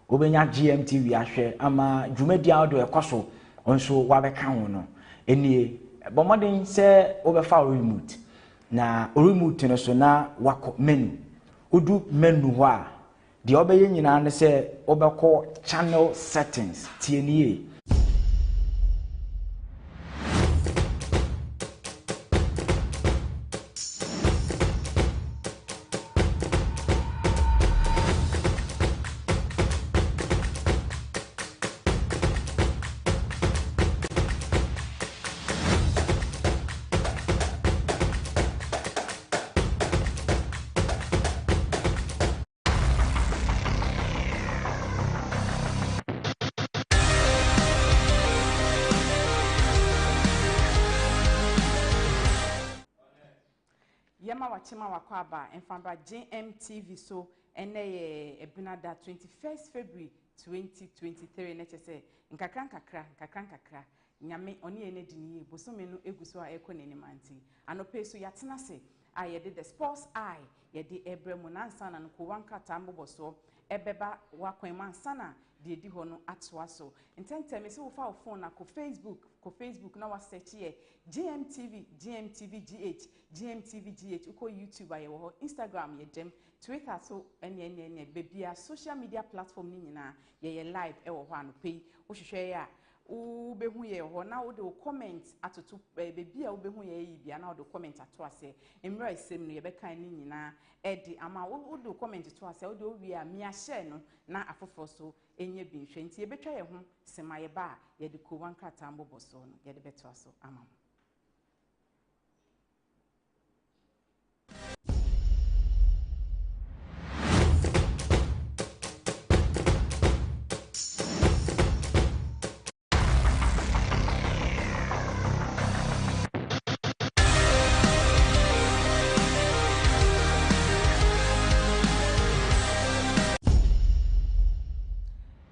obenya GMTV ahwe ama dwumadi a do ekoso onso wabeka ho no enie bomoden se obefa remote na remote no so na wako menu odu menu ho a de obeye nyina ne se obekọ channel settings tienie Yama wachima wakwaba enfamba GMTV so ene ebunada 21st February 2023 nechese nkakra nyame oni ene diniye bosome no eguso a ekọ nenimanti anope so yatenase a yede the sports eye yede ebremu nansa na ko wanka tambo so ebeba wakwenman sana de edi ho no atwa so intentem se wo fa phone na ko Facebook na wa search here GMTV GH uko YouTube aye wo Instagram ye dem Twitter so ene bebia social media platform ni nyina ye live e wo ho anope wo hwehwe ya u behu ye ho na wo de comment atoto bebia wo behu ye yi bia na wo de comment ato ase emra isem no ye be kan ni nyina edi ama wo de comment to ase wo de owi a mia share no na afofo so enye bi nhwe nti ye betwa ye ho sema ye ba ye de ko wanka tambo boso no ye de beto aso ama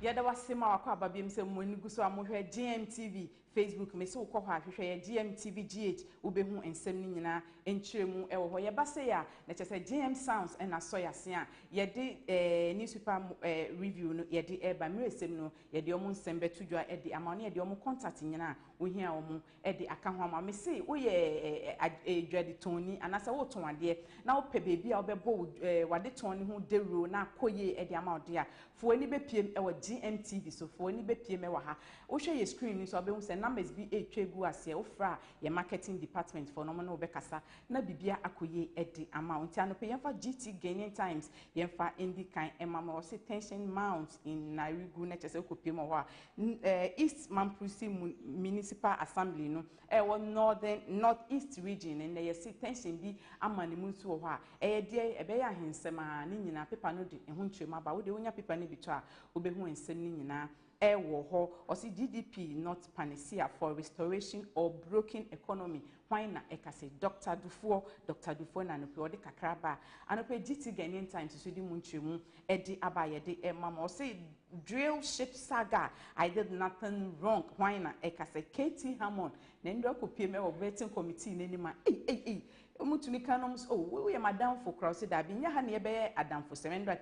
yada wasema wakwa babiem se mo nigu so amohwe GMTV Facebook me se ukọ hwa hwehwe ye GMTV GH ubehu ensem ni nyina enkyeremu ewo ho ye base ya na chese GM Sounds na so yase a ye de newspaper review no ye de eba meresem no ye de omo nsem betudwa e de amane ye de omo contact nyina ohia omo e de aka ho ama me se wo ye dwade toni anasa wo ton ade na wo pe bebi a wo bebo wade ton ni ho dero na akoye e de ama ode a fo ani bepiem e wo GMTV so fo ani bepiem e wa ha wo hwe ye screen ni so be hu se numbers bi etwegu ase wo fra ye marketing department for no mo no be kasa na bibia akoye e de ama nti anope yemfa GT Ghanaian Times yemfa indi kan emama wo se tension mount in Nairobi na chese kopiem ho a East Mamprusi Municipal Assembly no e wo northeast region and ye se tension bi ama ne mu nso ho a e de e be ya hensem a ne nyina paper no de ho ntwema ba wo de wonya paper ne bi to a obehu ensem ne nyina ewo ho osi GDP not panacea for restoration or broken economy why na ekase Dr. Dufo na no pe odi kakraba anope GT Ghanaian Times so di munchemu edi abaye de mama osi drill ship saga I did nothing wrong why na ekase KT Hammond na ndo akopie me vetting committee n'anima omutumi kanom we madam for cross da bi nya ha na ye be adam for 700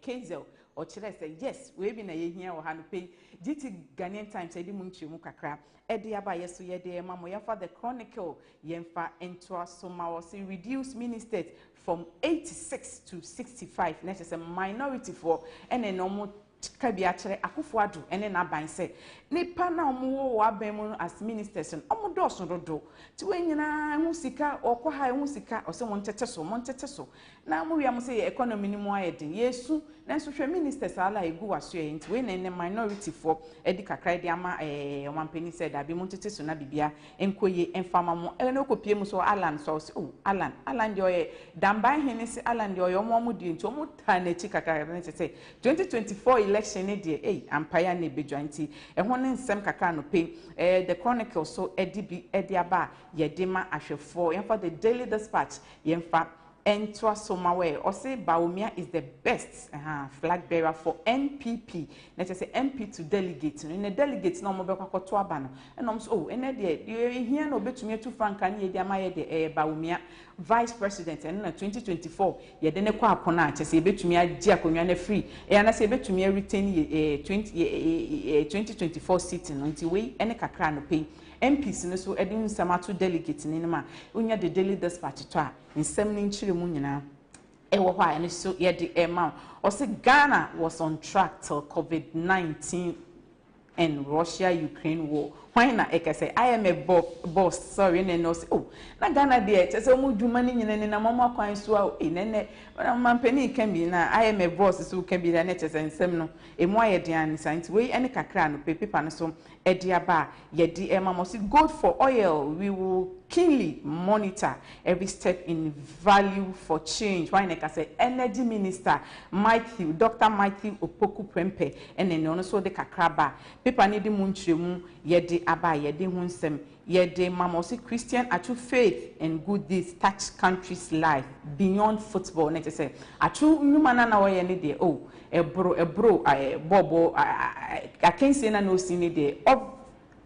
Kazel or chere say yes we be na ye hia wo ha no pe GT Ghanaian Times edi munchemu kakra edi abaye so ye de mama ya for the Chronicle yemfa ento asoma wo say reduce ministers from 86 to 65 na say minority for ene no mo kabia chere akufo ado ene na ban se nipa na omo wo aban mu as ministers omo do so dodo ti wenyina hu sika okwa ha hu sika o se mo ntete so na mo wi am se economy ni mo ayedin yesu na so hwe ministers ala egu waso e nti we na ene minority for edi kakra di ama omampani said abi mo ntete so na bibia enkoye enfama mo ene okopie mu so Alan so Alan de oye damban hene se Alan de oye omo di nti omo ta na chi kakra na tete 2024 election ne de empire ne bedwanti ho ne nsem kakra no pe the Chronicle so edi aba yedema ahwefo yemfa the Daily Dispatch yemfa Entwa Somawe or say Baumia is the best flag bearer for NPP. Let us say MP to delegate. In the delegates no more to abano. And I'm so and here no bet to me to Frank and ye de Baumia vice president and na 2024 ye de ne kwa akona che se betumi agye akonwa na free e na se betumi retain 2024 seat no nti we ene kakra no pay MPs no so edin samato delegate ni ma unya the daily dispatch to a nsem ni nchire mu nyina ewo hwa ene so ye de ema o se Ghana was on track till COVID-19 and Russia-Ukraine war. Why na eka say I am a boss sorry ne no say oh na Ghana dey che say mu dwuma ni nyine na mama kwan so a nene mampani kan bi na I am a boss so kan bi na che say nsem no emu aye dian santi we ene kakra no paper no so edi aba ye di mama say gold for oil we will keenly monitor every step in value for change. Why na say energy minister Dr. Matthew Opoku Prempe ene no so de kakra ba paper ni di mu nchiremu ye di aba ye de hunsem ye de mamosi Christian atu faith and good deeds touch country's life beyond football. Net say atu nyuma na wo ye ne de oh ebro bobo I can't say na no sini de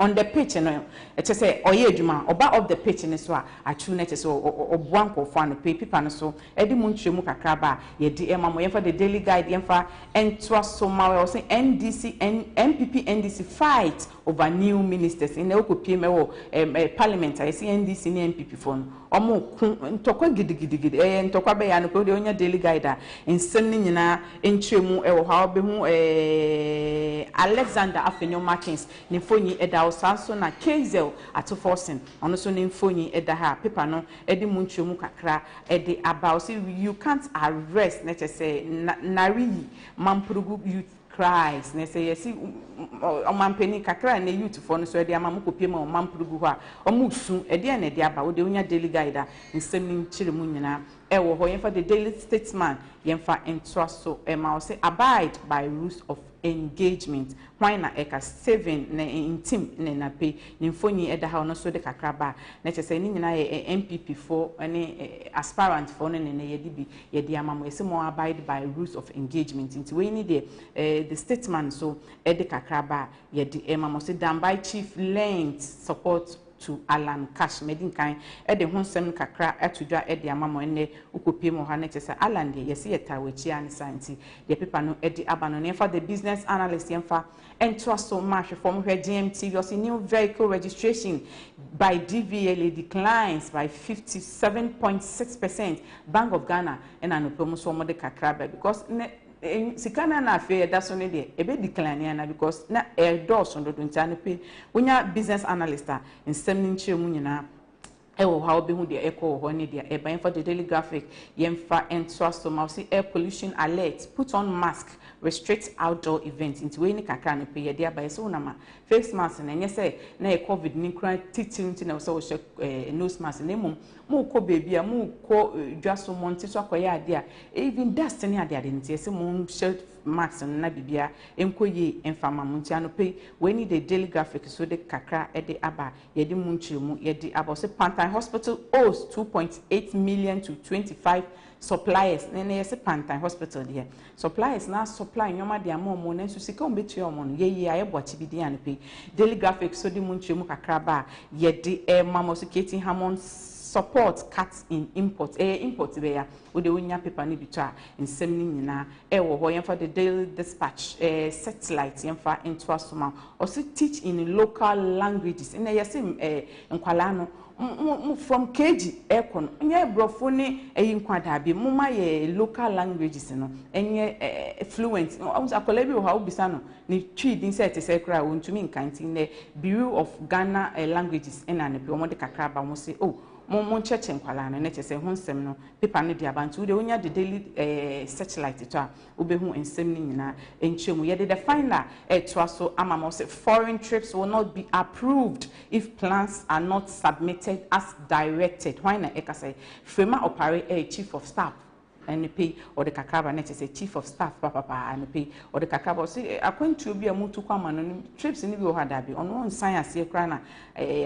on the pitch no it say oye adwuma oba of the pitch ne so atu net say obuanko fo an paper no so edi mu ntremu kakra ba ye di emamo ye for the daily guide ye for entwa so ma we say NDC and MPP NDC fight over new ministers in okopie me wo parliament I see NDC ni MPP fo no omo ntokwa gidigidi ntokwa be ya no ko de onya daily guide a nsem ni nyina entremu wo ha obehu Alexander Afenyo Martins ni fonyi eda osanso na Kazel atoforsen ono so ni fonyi eda ha paper no edi mu ntremu kakra edi about say you can't arrest let us say nari mampurugu youth cries ne say yesi omampeni kakra na youth for no so edi ama mokopie ma mampurugu ho a omusu edi na edi aba wo de onya daily guide nsem ni nchire mu nyina ewo ho yemfa the daily statesman yemfa entraso ema say abide by rules of engagement. Why na eka 7 na intim na pay ni mfonyi eda ha no so de kakraba na che say ni nyina MPP for any aspirant for ne yedi bi yedi amamo ese mo abide by rules of engagement nti we ni the statesman so ede kakraba yedi emamo say dambai chief lent support to Alan Cash medin kan e de honsem kakra atudwa e de amamo ene ukopie mo ha na che say Alan de yesi yeta wachi an santi de paper no e de abano ne for the business analyst yemfa ento so much from where GMTV also new vehicle registration by DVLA declines by 57.6%. Bank of Ghana and anopomo so mo de kakra because sikana na afi da so ne de ebe decline na because na doors on do ntane pe wonya business analyst nsem ni nchire mu nyina ewo ha obehu de echo ho ne de eba for the daily graphic yemfa ento so ma see air pollution alert put on mask restrict outdoor events into we ni kakra no pe ye de aba so na ma face mask na nye say na covid ni kran titinti na so wo nose mask na mum mu ko baby a mu ko dwaso monti so akoya ade a even dust ni ade nti ese mu shirt mask na bibia enkoye enfama monti anope we need the daily graphic so de kakra e de aba ye de mu nchiremu ye de aba so Pantai Hospital owes 2.8 million to 25 suppliers nene yesi Pantai Hospital there suppliers na supply nyoma de amomo na nso sika ombetu omo no ye ayeboachi bi de anope daily graphic so de mu nchiremu kakra ba ye de mamo so Katie Hammond support cuts in import import be ya we de wonya paper ni bitua nsem ni nyina wo ho yemfa the daily dispatch satellite yemfa into asoma also teach in local languages in yesim nkwala no from KG ekon nye brofo ni nkwada bi muma ye local languages no enye fluent akola bi ho ha obisa no ni twi din set sekra wontumi nkanti ne Bureau of Ghana languages ena ne bi omo de kakra ba mo say oh mon cheche nkwala na che se ho nsem no paper no dia bantu de onya the daily satellite to a obehu nsem ni nyina enchemu ye the final to so amamo say foreign trips will not be approved if plans are not submitted as directed. Why na eka say Frema Opare chief of staff and pay or the kakraba net is a chief of staff papa and pay or the kakraba say according to be a mutu kwama trips in the hadabi on one science here crana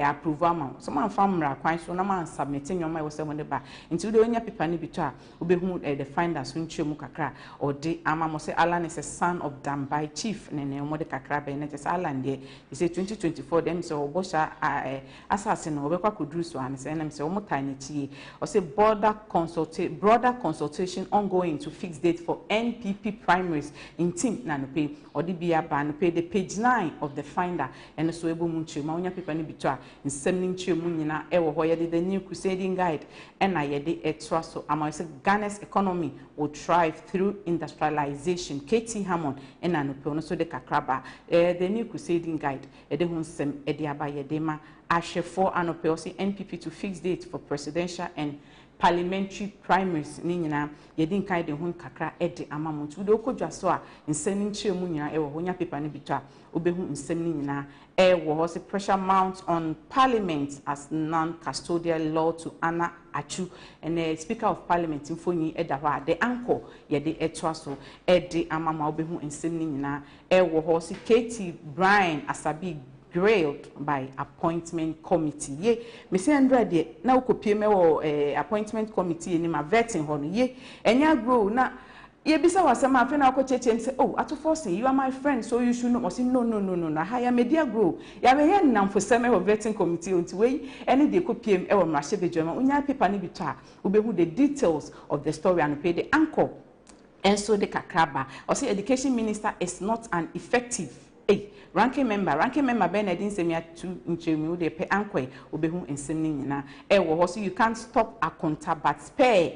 approval some family kwan so na man submitting your my was when the back into the onya paper ni bitua obehu the finders won mu kakra or the amamo say Alan is a son of Dambai chief nene mo de kakra be net is Alan there he say 2024 them so obosha assassin obekwa kuduru so an say na say omo tiny tie or say broader consultation ongoing to fix date for NPP primaries in team na no pay or the bia ban pay the page 9 of the finder and so ebo mu ma onya paper ni bitua nsem ni mu nyina e wo ho ye the new crusading guide and na ye de etra so am say Ghana's economy will thrive through industrialization. KT Hammond and Anope so the kakraba the new crusading guide e de hunsem e de abaye de ma ashe for Anope o say NPP to fix date for presidential and parliamentary primaries ni nyina ye din kan de hun kakra e de amamuntu de okodwa so a nsem ni mu nyina e wo honya paper ni bitwa obehu nsem ni nyina e wo say pressure mount on parliament as non-custodial law to Anna Achu and the speaker of parliament infoni edawa the anchor ye de etwa so e de amama obehu nsem ni nyina e wo say KT Brian Asabi grilled by appointment committee ye me say Andra de na ukopie me wo appointment committee ni ma vetting ho no ye enya grow na ye bisa wasema afi na akochem say oh atofo say you are my friend so you should know say no na higher media grow ya be here nam for seme ho vetting committee unti we any de kopiem e wo mrahye bedwama unya paper ni bitu a ubehu the details of the story and pay the anchor and so the kakraba or say education minister is not an effective ranking member Benedin semia to nchemu de pe ankwe obehu ensem ni nyina e wo ho so you can't stop akonta but spare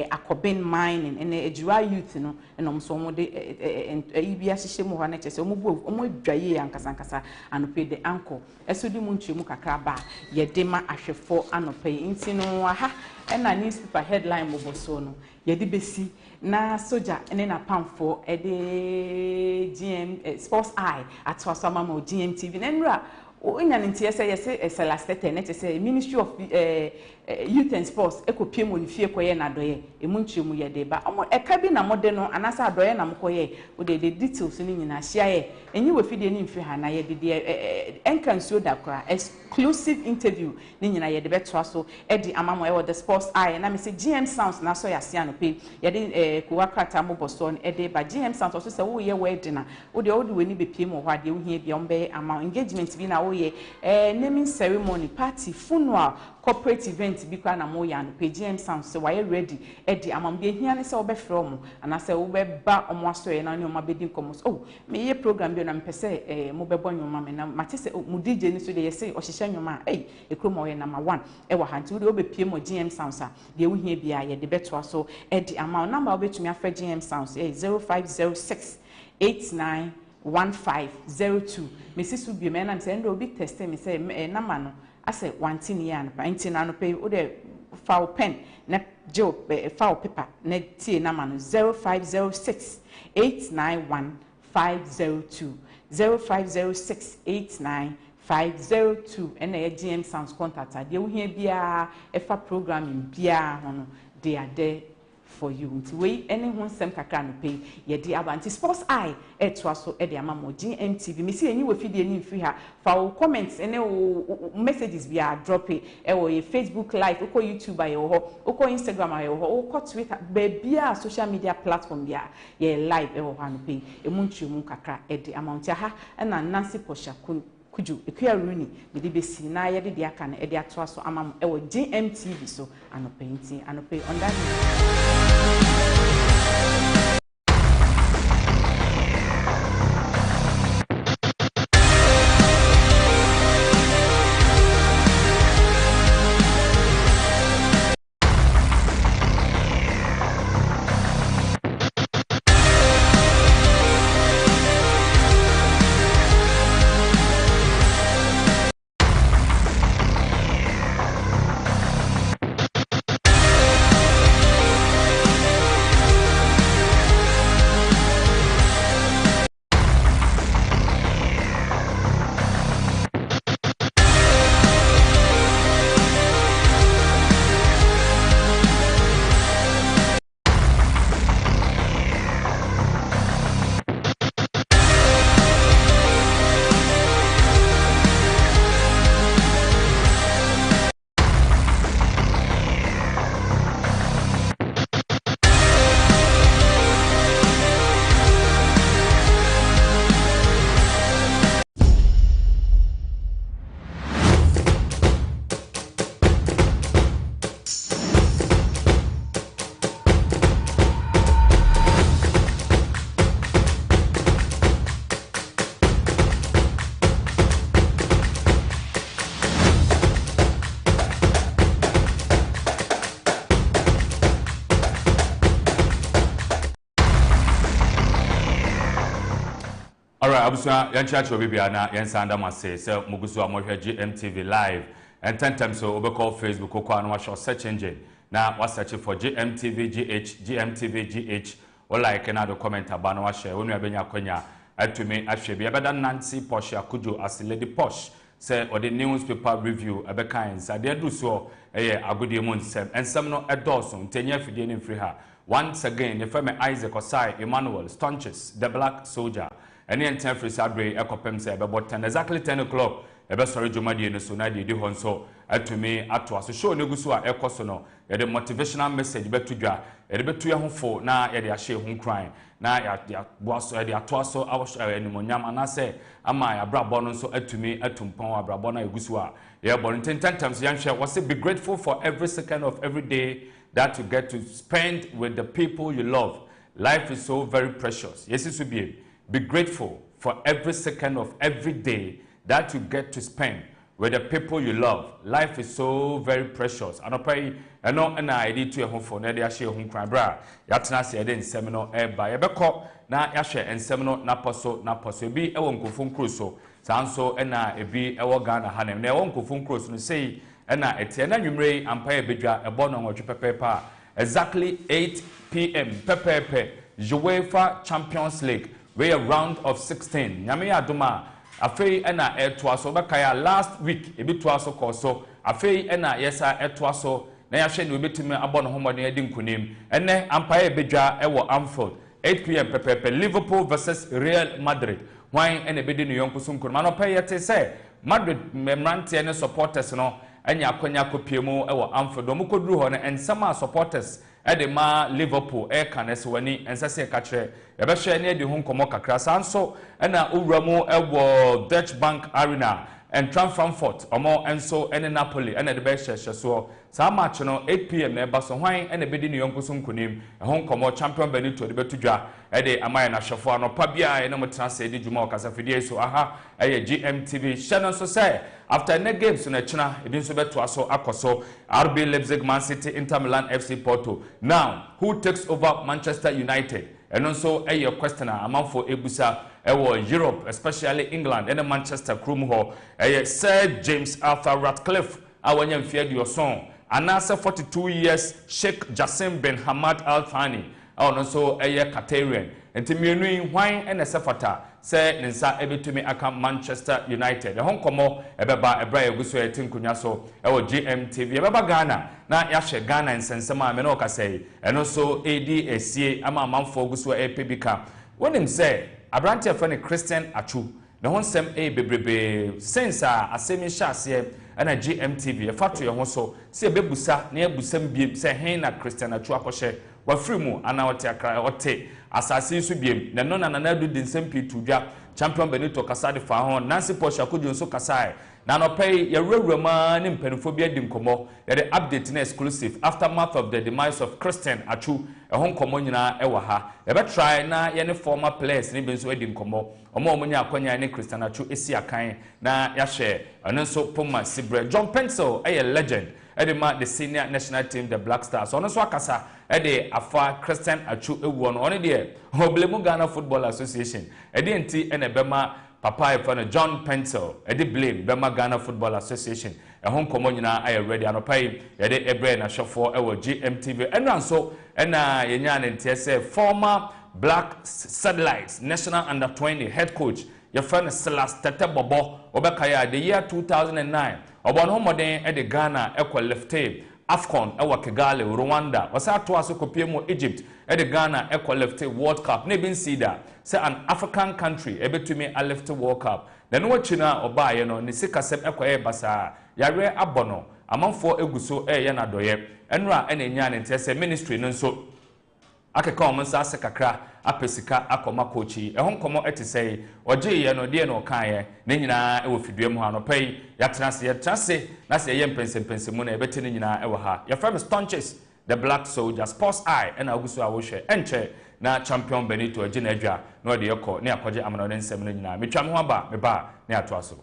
akoben mining and ejua youth no enom so mo de ibia hihye mu ho na chese omo adwaye ankasa anope de anko eso di mu nchemu kakra ba ye de ma ahwefo anope nti no aha na newspaper headline mo boso no ye de besi na Soulja ene na pamfo e de GM Sports Eye atwa so mama GM TV na nra onya ntie say yes last net say Ministry of Youth and Sports ekopie mo ni fie koye na doye emu nchemu ye de ba omo eka bi na mode no anasa adoye na mkoye o de details ni nyina hia ye enyi we fidie ni mfi ha na ye de enkansuo da kra exclusive interview ni nyina ye de betwa so e di amamo e wo the Sports Eye na me say GM Sounds na so ya sia no pe ye de kuwa krata mo boso no e de ba GM Sounds so say wo ye wedding na wo de we ni be pie mo ho ade wo hia bia ombe ama engagement bi na wo ye naming ceremony party funeral corporate event bi kwa na mo ya no pe GM Sounds so why ready e di amam de hia ne say wo be frɛ mo ana say wo be ba omo aso ye na ne omo abedi nkomos oh me ye program bi na mpese mo be bo nyoma me na mate say mu DJ ni so de ye say o hihye nyoma ekrom o ye number 1 e wa hanti wo de obepie mo GM Sounds a de wo hia bia ye de beto so e di amam number obetumi afa GM Sounds 0506 891502 Mrs. Ubi me na say ndo obi test me say number no ase 1 year na pa ntina no pay wo de file pen na jo file paper na tie number no 0506 891502 0506 891502 and a GM Sounds contact de wo hia bia e fa programming bia ho no they are there for you nti we any ho nsem kakra no pay ye di abanti Sports Eye etwa so e de amamo GMTV me see enyi we fidie ni mfi ha fa wo comments ene wo messages bia drop e wo ye Facebook live uko YouTube aye wo uko Instagram aye wo uko Twitter be bia social media platform bia ye live e wo ha no pay e mu ntwemu kakra e de amount ha na Nancy Posha kuju ekua runi me de besi na ye de aka na e de ato so amam e wo GMTV so anope on that All right, abusua yanchacho bibia na yansanda mase se mugusu amohwe GMTV live and 10 times so obekọ Facebook okọ anu wa search engine na wa search for GMTV GH GMTV GH o like na do comment aba na wa share wonu abenya akonya atumi ahwe bia beda Nancy Posh akujo as Lady Posh say or the newspaper review abeka insa de adu so eye agudie mu nsem no edoso ntenya fidie ne mfiri ha once again the firm Isaac Osai Emmanuel Stonchist the Blakk Soulja any enten free sabre ekopem say about 10 exactly 10 o'clock ebe sorry jumadi no so na di ho nso atumi ato aso show negusu a ekoso no ye the motivational message betudwa ye betu ye ho fo na ye de ahye ho kran na ya boaso ye de ato aso awo animonyam anase ama ya brabo no nso atumi atumpon abrabo na egusu a ye bo ntentantam so yanhwe was be grateful for every second of every day that you get to spend with the people you love. Life is so very precious. Yes, it will be grateful for every second of every day that you get to spend with the people you love. Life is so very precious. And I pray, I know, and I did to a home for Nadia Shea home crime bra. Yatna said in seminar by a beco, na Yasha and seminar naposo be a wonk phone cruso. Sanso and I be a wagana hanem. Ne wonk phone cruise no say, and I etiana numre and pay a bidra a bono or paper. Exactly 8 p.m. Pepe UEFA Champions League. We a round of 16. Nyame aduma afei ena etwaso bekaya last week ebi twaso koso afei ena yesa etwaso na ya hwe ne obetumi abɔ no homɔden adi nkunim ene ampaye ebedwa ewo Anfield 8 p.m. pepe Liverpool versus Real Madrid wan ene bedi no yonkuso nkunim anopa yete say Madrid memrante ne supporters no enya akonya kopiemu ewo Anfield omukoduru ho ne ensama supporters edema Liverpool kanese wani ensase ka kire yebehwe ne edi ho nkomo kakra sanso na owuramu ewo Dutch Bank Arena and Frankfurt omo enso ene Napoli ene de be hwehwe so sa match no 8 p.m. na eba so hwan ene bedi ne yonkoso nkunim ho nkomo champion Benito de betudwa ede amaya na hwefo anopa bia ene motranse edi djuma okasafidie so aha eye GMTV channel so say after the games na china ebi nso beto aso akoso RB Leipzig, Man City, Inter Milan, FC Porto. Now who takes over Manchester United? And also a question among for ebusa Europe, especially England and Manchester Krumho, Sir James Arthur Ratcliffe, our young feared your song. And answer 42 years, Sheikh Jassim bin Hamad Al Thani, and also a Qatarian. And to me, wine and a sefata, say Ninsa Ebitumi Aka Manchester United. The Hong Kong, Ebeba, Ebra, Gusu, Tinkunyaso, our GMTV, Ebeba Ghana, na Yashe Ghana and Sensama Menoka say, and also ADSCA, Ama Manfo Gusu, APBK. When him say, Abrantia Fanny Christian Achu, the home sem a baby, since a semi shassie and a GMTV, a factory also, say Bebusa, near Busem Bib, say Hena Christian Achu Akoshe, wa frimu anawate akra ote asase su biem na no na na du din sempi tudwa champion Benito Kasade fa ho Nancy Posh akojo nso kasae na no pay ye rewura ma ne mpanifo bi adi nkomo ye the update na exclusive aftermath of the demise of Christian Achu ho nkomo nyina e wa ha ye be try na ye ne former players ne bi nso adi nkomo omo nya akwanya ne Christian Achu esi akan na ya hwe eno nso Puma Sibre John Pencil a legend edema the senior national team the Black Stars ono so akasa ede afa Christian Achu ewu no one de oblemu Ghana Football Association ede enti ene bema papa e fa John Pencil ede blame bema Ghana Football Association ho nkomo nyina aye ready anopai ede ebre na hwefo ewo GMTV enran so ena yenya ne ntese former Black Satellites national under 20 head coach your friend Silas Tete Bobo obekaya the year 2009 obon ho moden e de Ghana ekwa lefte AFCON ewa Kigali Rwanda wasa to aso kopiemu Egypt e de Ghana ekwa lefte World Cup ne bin sida say an African country ebetumi a lefte World Cup then wachina obaye no ne sikasem ekwa e basa yare abono amanfo eguso ye na doye enra ene nya ne ntese ministry no nso akeka omensa sekakra apesika akoma kochi ehon komo etisei oje ye no de no kan ne nyina e wo fiduem ha no pai ya trase na se ye mpensempense mu na ebete ne nyina e wo ha ya from Stonchist the Blakk Soulja sports eye and aguso a wo hwe enche na champion Benito agina adwa no de yekọ ne akoje amano ne nsem ne nyina metwa me ho aba me ba ne ato aso.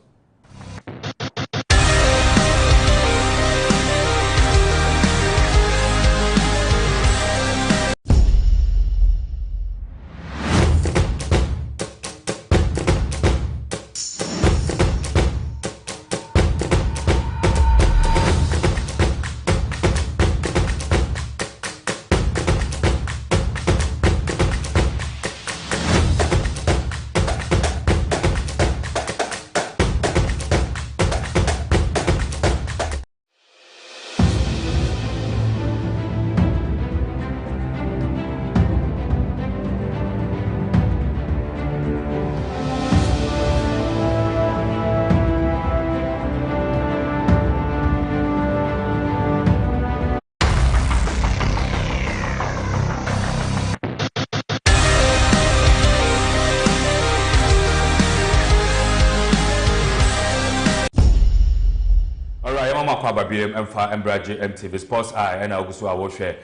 wakwa babiem emfa embraje MTV Sports and Augusto Awoshe.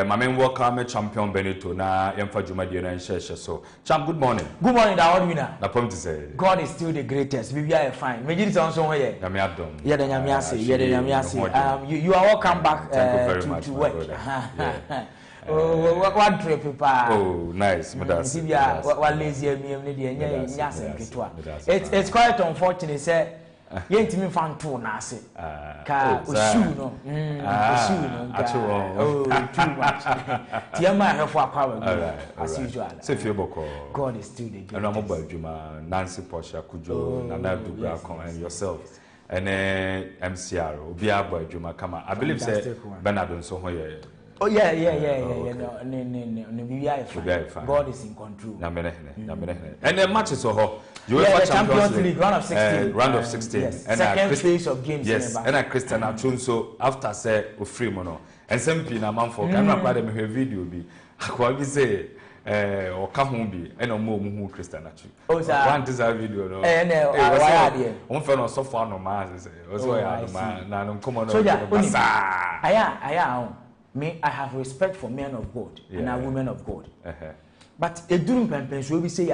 My main welcome champion Benito na emfa Jumadi na share so. Champ, good morning. Good morning, that winner. Na point to say. God is still the greatest. We are fine. Me just on so here. Nyame adom. Yeah, the Nyame ase. Yeah, the Nyame ase. You are welcome back to work. What trip pa? Oh, nice. What lazy it's quite unfortunate say yentimi fan to na ase. Ka osu no. Osu no. Oh, too much. Tiama hefo akwa as usual. So if you boko. God is still the greatest. And I'm about Juma, Nancy Posha, Kujo, Nana Dubra, and yourself. And MCR, Obia Boy Juma Kama. I believe say Bernard so here. Oh yeah. No, God is in control. And the matches so the Champions League round of 16. Round of 16. Yes. And second phase of games. Yes. And a Christian Achun so after say free mono. And some pin a man for camera quite a video be. I say or come be and no more Christian Achu. Oh, one desire video no. One fellow so far no mass. Also I come on. So me, I have respect for men of God and women of God. But a during campaigns we say,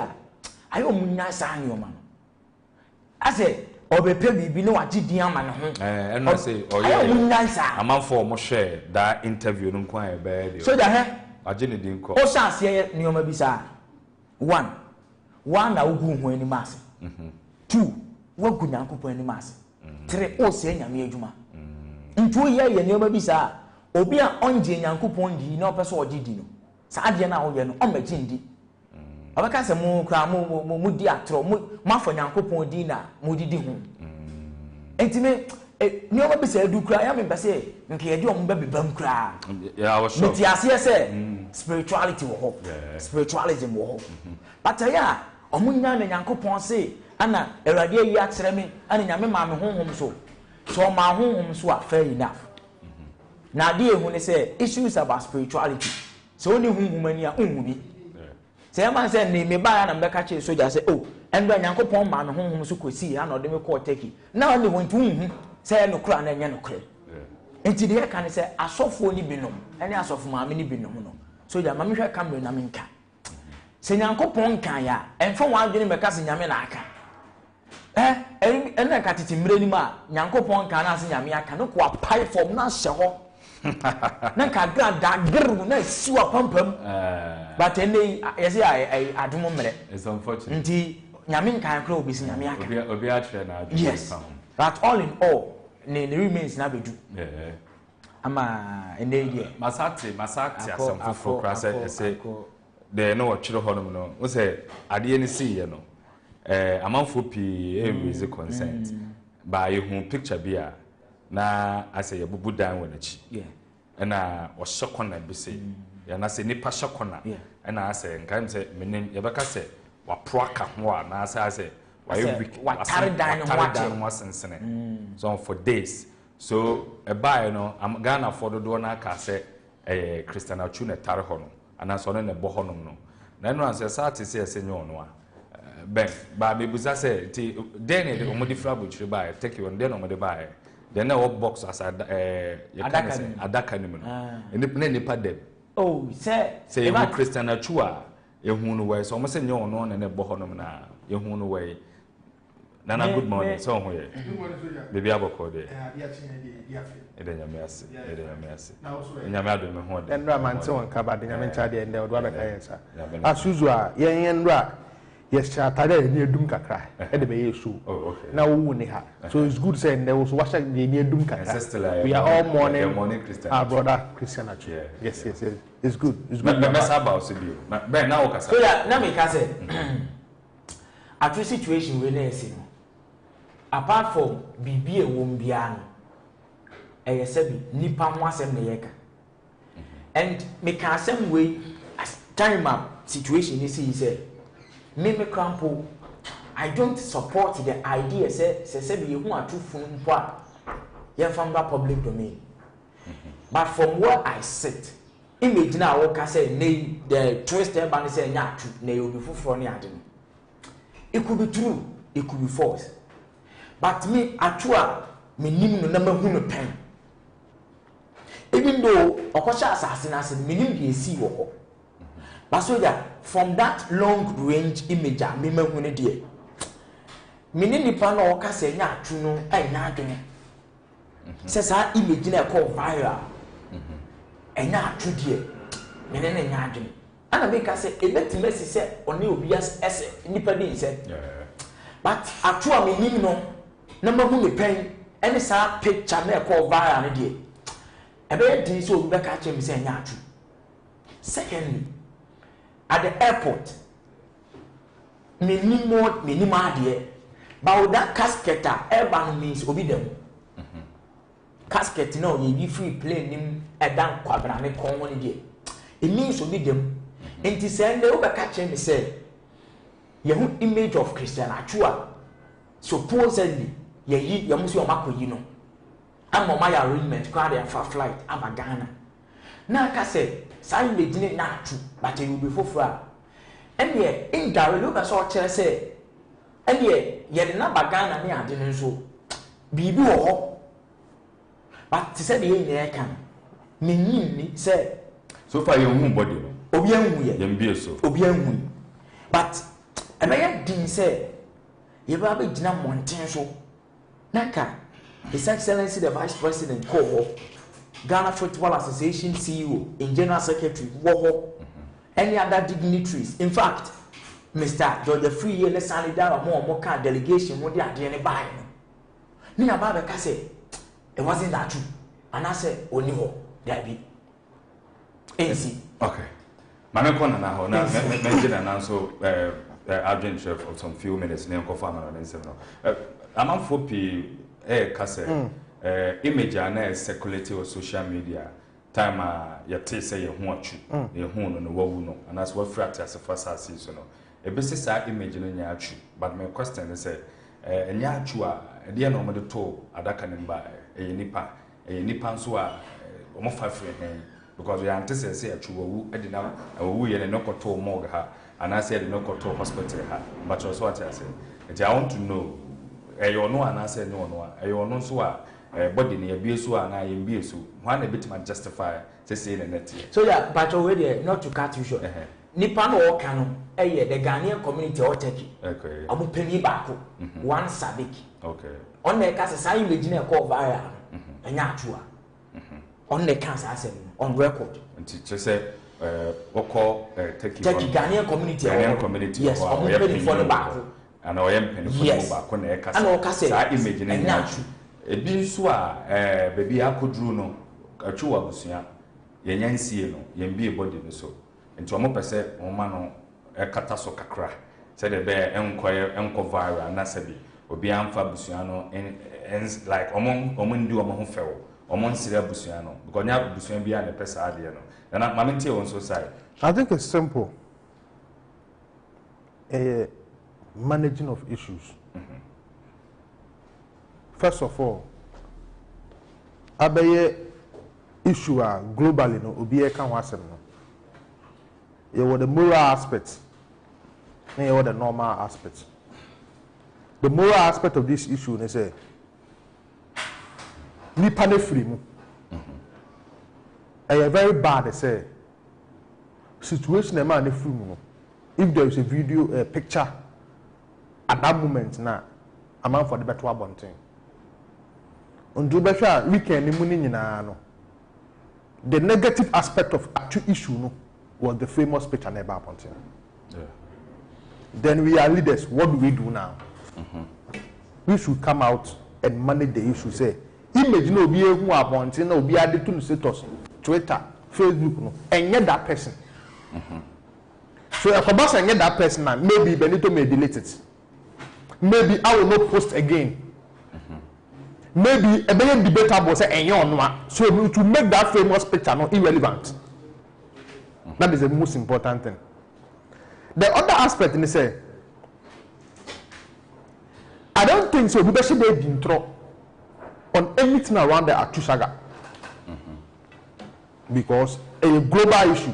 I don't nice man. I say, or be paid be no what man. And I say, oh yeah, nice. A man for more share that interview no quite bad. So that I didn't call. Oh, say near my bisa. One I will go when mass. 2 what could yanko any mass. 3 oh say Yamijuma. In 2 years, near my bisa. Obi a onje nyankopon di na opeso ogidi no saa de na wo ye no o ma gindi abaka se mu kra mu di atro mu afọ nyankopon di na mu didi hu entime ni o ma bi se du kra ya me bese nke ye di o mu ba bibam kra yeah I was sure meti ase se spirituality wo ho spiritualism wo ho but ya o mu nya na nyankopon se ana awurade yi akyere me ana nyame ma me honhom so ma honhom so a fair enough. Now, dear, when they say issues about spirituality, so only woman here, be. Say, a man said, me buy and back at you, so just say, oh, and when Uncle Pom man whom so could see, I know they may call take it. Now, they went to say, no crown and no clear. And today, I can say, I saw for any binum, and I saw for my mini binum. So the mamma come in Aminka. Say, Uncle Pom can ya, and for one day, my cousin Yamanaka. And I got it in Brenima, Uncle Pom can ask Yamia cannot go up pie from Nashaw. Nanka grab that girl na siwa pampam but any I do moment it's unfortunate nti nyame kan kra obi si nyame aka obi a try na yes but all in all ne remains na bedu ama ene die masate asem fofo kra say de no watchiro honom no wo say ade ni see ye no amanfo pi raise consent by you picture bia na ase yebubu dan wanachi na o shakona bi se ya na se nipa shakona na ase nkan se menim ye beka se wa proaka ho a na ase wa tare dan ho sensene so for days so e buy no am Ghana for do na ka se Christian Achu na tare ho no ana so no ne bo ho no na no anse sa te se ese nyo no a ben ba mebuza se ti den e o modi fra bo chiri buy take you den o modi buy then na box as adaka ni no eni nipa dem oh say you Christian Achu a ehun no way so o say nyo no na bo ho no na ehun no way nana good morning so ho ye baby aboko de ede nyame ase nyame ado me ho de ndra man se won ka ba de nyame ncha de ende odo abeka yensa asuzu a yen ndra yes atade ni edum kakra e de be yesu na wo ni ha so it's good say there was washa ni edum kakra we are all morning Christian our brother Christian Achu yes it's good mess about so bio ben na wo kasa so yeah na me ka say Achu situation we na see apart from bibi e won bia no e yesabi nipa ho asem na yeka and me ka asem we time up situation is say me crampo I don't support the idea say be who are too fun po ya famba public domain but from where I sit image na wo ka say the twist e ban say nya atu na you be fufuro ne ade it could be true it could be false but me atua menim no na mahu no pen even though okosha assassin as menim de esi wo ho but Soulja from that long range image a me mahu no de menim nipa na o ka se nya atu no anya adwene se sa image na e call viral enya atu de mene na nya adwene ana be ka se ebetimesi se oni obi ese nipa de nse but atu a menim no na mahu me pen any sa picture na e call viral no de ebe din so obi be ka che me se nya atu secondly at the airport minimum adie but with that casket airban means obi dem casket no you be free plane nim edan kwabra me kon woni die it means obi dem enti send dey obi ka che me say yehu image of Christian Achua supposedly ye musu o makoyi no am my arrangement crowd and for flight am Ghana na ka say say image ni na atu but you be fofura ene indirect obi so chere say ene ye de na Ghana ni ade nso bibi wo ho but say dey nyere kan menyim ni say so far you hu body no obi anhu ye mbie so obi anhu but emeye din say ye ba be gina monten so naka His Excellency the Vice President Koho Ghana Football Association CEO in General Secretary Woho any other dignitaries in fact Mr. George Free ye le sanida mo ka delegation mo di ade ne bai no ni aba be ka say it wasn't that true and I say oni ho there be AC okay mame ko na ho na me gina na so agent chef for some few minutes na ko fa na nsem no amamfo pi kase image na circulate on social media time yete say ye ho atwu ye ho no wawu no and as what frat as first as so no e be say image no nya atwu but my question is say nya atwu a de na mo de to adaka ne ba nipa nso a omo fa free hen because we antese say atwu wawu e de na wawu ye ne koto morgue ha and I said no koto hospital ha but also what I say I want to know you know and I said no you know so body near be so and I am be so one a bit man justify say in net so yeah but already not to cut you short nipa no ka no the Ghanaian community or Turkey okay amu penny baako one sabik okay on the case say image na call viral enya atua on the case asem on record until say oko Turkey Ghanaian community yes amu penny for the baako and I am penny for the baako na e kasa say image na nya ebi nso a baby akodru no atwu abusia yenyansie no yembie body no so nti omo pese oma no ekata so kakra say the be enko viral na sabi obi amfa abusia no like omo ndi omo ho fewo omo nsire abusia no because nya abusia bia na pesa ade no na mamentie won so side I think it's simple managing of issues. First of all, abaye issue globally no obi e kan wasem no. You were the moral aspect, and you were the normal aspect. The moral aspect of this issue is say nipa ne free mu. Very bad they say situation a man ne free mu no. If there is a video, a picture at that moment now, a man for the better one thing. On do better weekend no. The negative aspect of actual issue no was the famous picture never happened. Yeah. Then we are leaders. What do we do now? We should come out and manage the issue. Say, image no be who are no be added to status, Twitter, Facebook no, and get that person. So if I boss and get that person now, maybe Benito may delete it. Maybe I will not post again. Maybe a better debatable say so to make that famous picture not irrelevant. That is the most important thing. The other aspect in say, I don't think so. We should be intro on anything around the Atu saga because a global issue.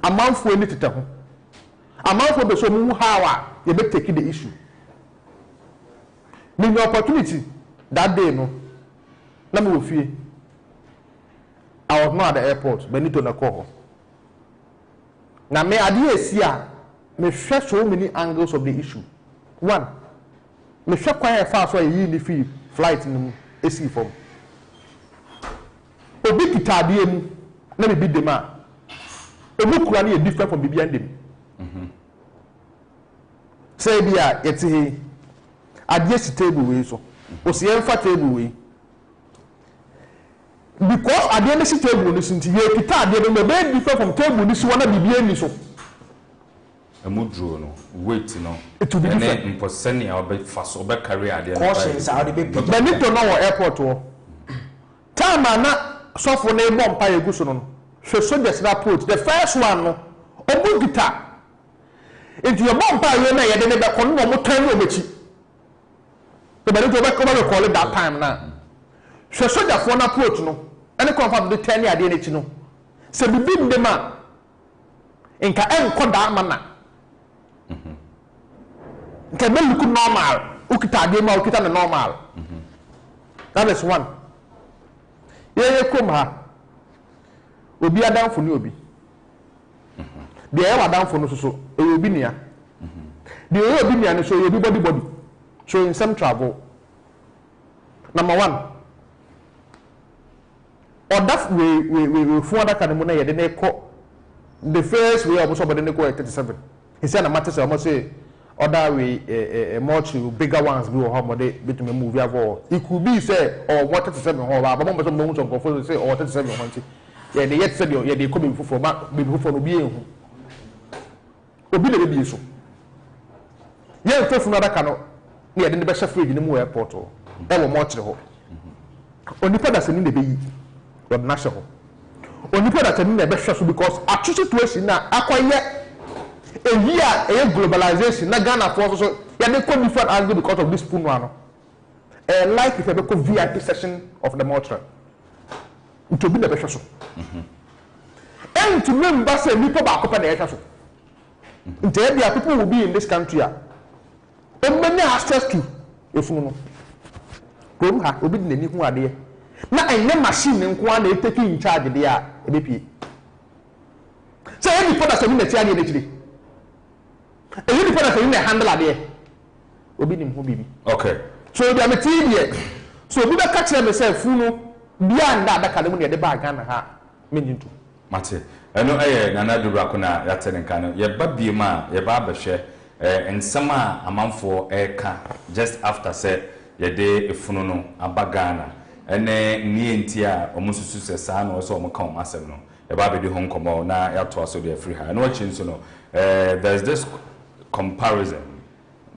A man for anything, a man for the so how you be taking the issue. Mean opportunity. that day no na me ofie I was not at the airport Benito na call na me ade esi a me hwɛ so many angles of the issue one me hwɛ kwan e fa so yi ni fi flight ni esi form obi kita ade mu na me bi dem a obi kura na different from bibi andem say bia yeti he ade si table we so o si emfa table we because ade na si table ni sinti ye kita ade no be different from table ni si wana bibi ani so emudro no weight no it will be different imposeni a obe faso obe carry ade no cautions how the baby Benito no wo airport wo time na sofo na ebom pa yegu so no hwe soldiers na approach the first one no obu guitar into your bomb pa ye na ye de ne be kono no mo tan no mechi the Benito be come call it that time na hwe soldier for na approach no any confirm the 10 ade na chi no se bibi ndema nka enko da mana nka be look normal ukita ade ma ukita na normal that is one ye kom ha obi adamfo ni obi de e wadamfo no so e obi nia de e obi nia no so obi body so in some travel number 1 odaf we fu ada kan mu na ye de na ko the first way almost somebody go 37 he said na matter almost say other way much bigger ones be how much between move avo it could be say or what 37 ho ba mo so mo so go say or 37 ho nti yeah the yet said yeah they come before ma before no be ehu obi le be so yeah to fu ada kan no yeah de be chef fridge ni mu airport o e wo mo kire ho onipa da se ni le be yi o na hye ho onipa da se ni le be hwe so because atu situation na akoye a year globalization na Ghana for so ya dey come different angle because of this spoon one like if you go VIP session of the mortuary to be the best so and to remember say people ba ko pa na ya so there are people will be in this country and many access to efunu no kom ha obi de ni hu ade na enye machine nko na e take in charge de a e be pie say any product so na ti ade na chire e you product so na handle ade obi nim ho bibi okay so they am ti here so obi be catch them say funu bia nda adaka dem na de ba Ghana ha menyintu mate eno nana dubra ko na ya tene kan ye ba biema ye ba behwe ensema amanfo ka just after say ye de efunu no abagana ene nie ntia omususu se saa no so omo kan omasem no ye ba be de honkomo na ya to aso de free ha no chin so no there's this comparison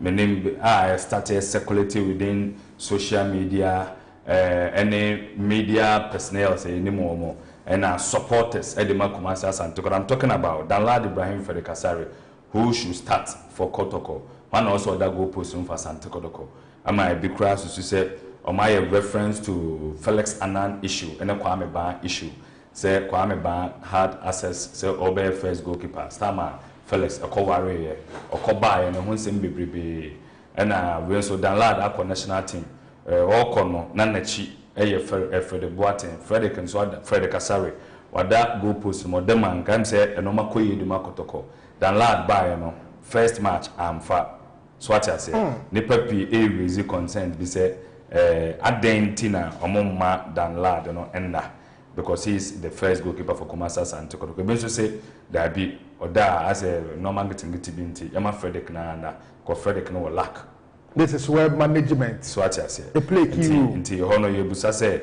meaning I started circulating within social media any media personnel say any more and our supporters Edema Kumasi Asante. I'm talking about Danlad Ibrahim Fredekasari, who should start for Kotoko. One also that go post for Asante Kotoko. Am I big crash to say, or my reference to Felix Annan issue and a Kwame Ban issue. Say Kwame Ban had access, say Obe first goalkeeper, Stama Felix, a co-warrior, or co-buy, and a Hunsim Bibi, and we also Danlad Aqua national team. All kono Nanechi. Frederick Boateng, Frederick and Frederick Kasari, what that go post more demand can say a normal koyi de makotoko. Dan lad by no first match I'm fat. So what I say, Nipa P a raise consent be say Adentina Omoma Dan lad no enda because he's the first goalkeeper for Kumasi Asante Kotoko. We should say that be or that as a normal getting binti. Yama Frederick na ko Frederick no lack. This is where management. So what I say. They play key role. Until honor you busa say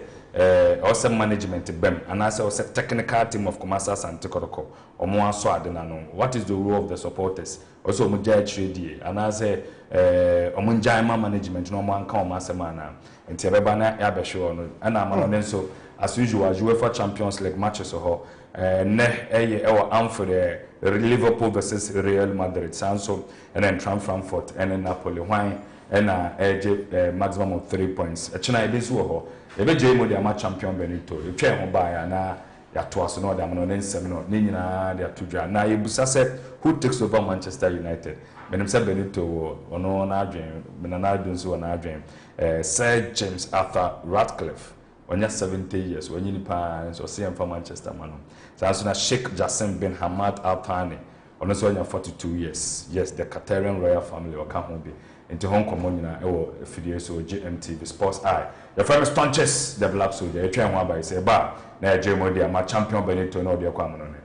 also management bem and also technical team of Kumasi Asante Kotoko omo aso ade na no. What is the role of the supporters? Also omo jai trade and I say omo jai management no omo anka omo asema na. Until beba na ya be show no. And am no so as usual UEFA Champions League matches ho ne ewo am for the Liverpool versus Real Madrid so and then Frankfurt and then Napoli why and maximum of 3 points. China this wo ebe jemo dia ma champion Benito e twa ho ba ya na ya to aso no dia mo no nsem no ni nyina dia to dwa na yebusa se who takes over Manchester United menim se Benito ono na adwen menana dunso na adwen Sir James Arthur Ratcliffe onya 70 years onye ni pa so see from Manchester mano so as na Sheikh Jassim bin Hamad Al Thani ono so onya 42 years yes the Qatarian royal family waka ho bi into Hong Kong nyina ewo afidie so GMTV Sports Eye the famous Stonchist the Blakk soldier e twen ho abai say ba na Jemo dia ma champion Benito na odi kwa mono ne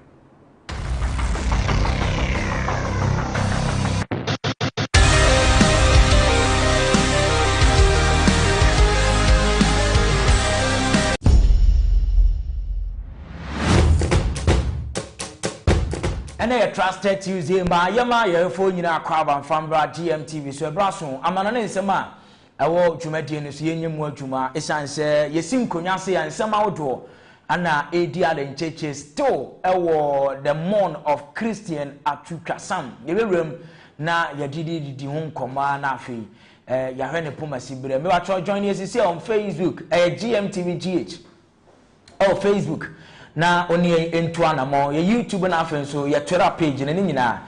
and a trusted Tuesday by Yama phone in our crab and Fambra GMTV so brasso amana sema awo dwumadi no so yenyem adwuma esan se yesim konyase and some outdoor ana edia the church still ewo the month of Christian atukasam yewem na yadidi ho nkoma na afi yahwe ne pomasi bre me wa join us on Facebook GMTV GH Facebook na oni entu anamo ye YouTube na afen so ye Twitter page na nyina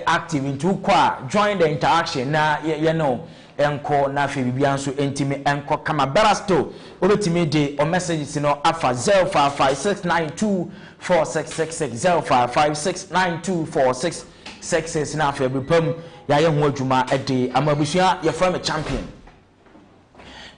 active into kwa join the interaction na ye know enko na afi bibia nso entimi enko kama berasto obetimi de o messages no afa 0556924666 0556924666 na afi bepam ya ye ho adwuma ede amabusua ye from champion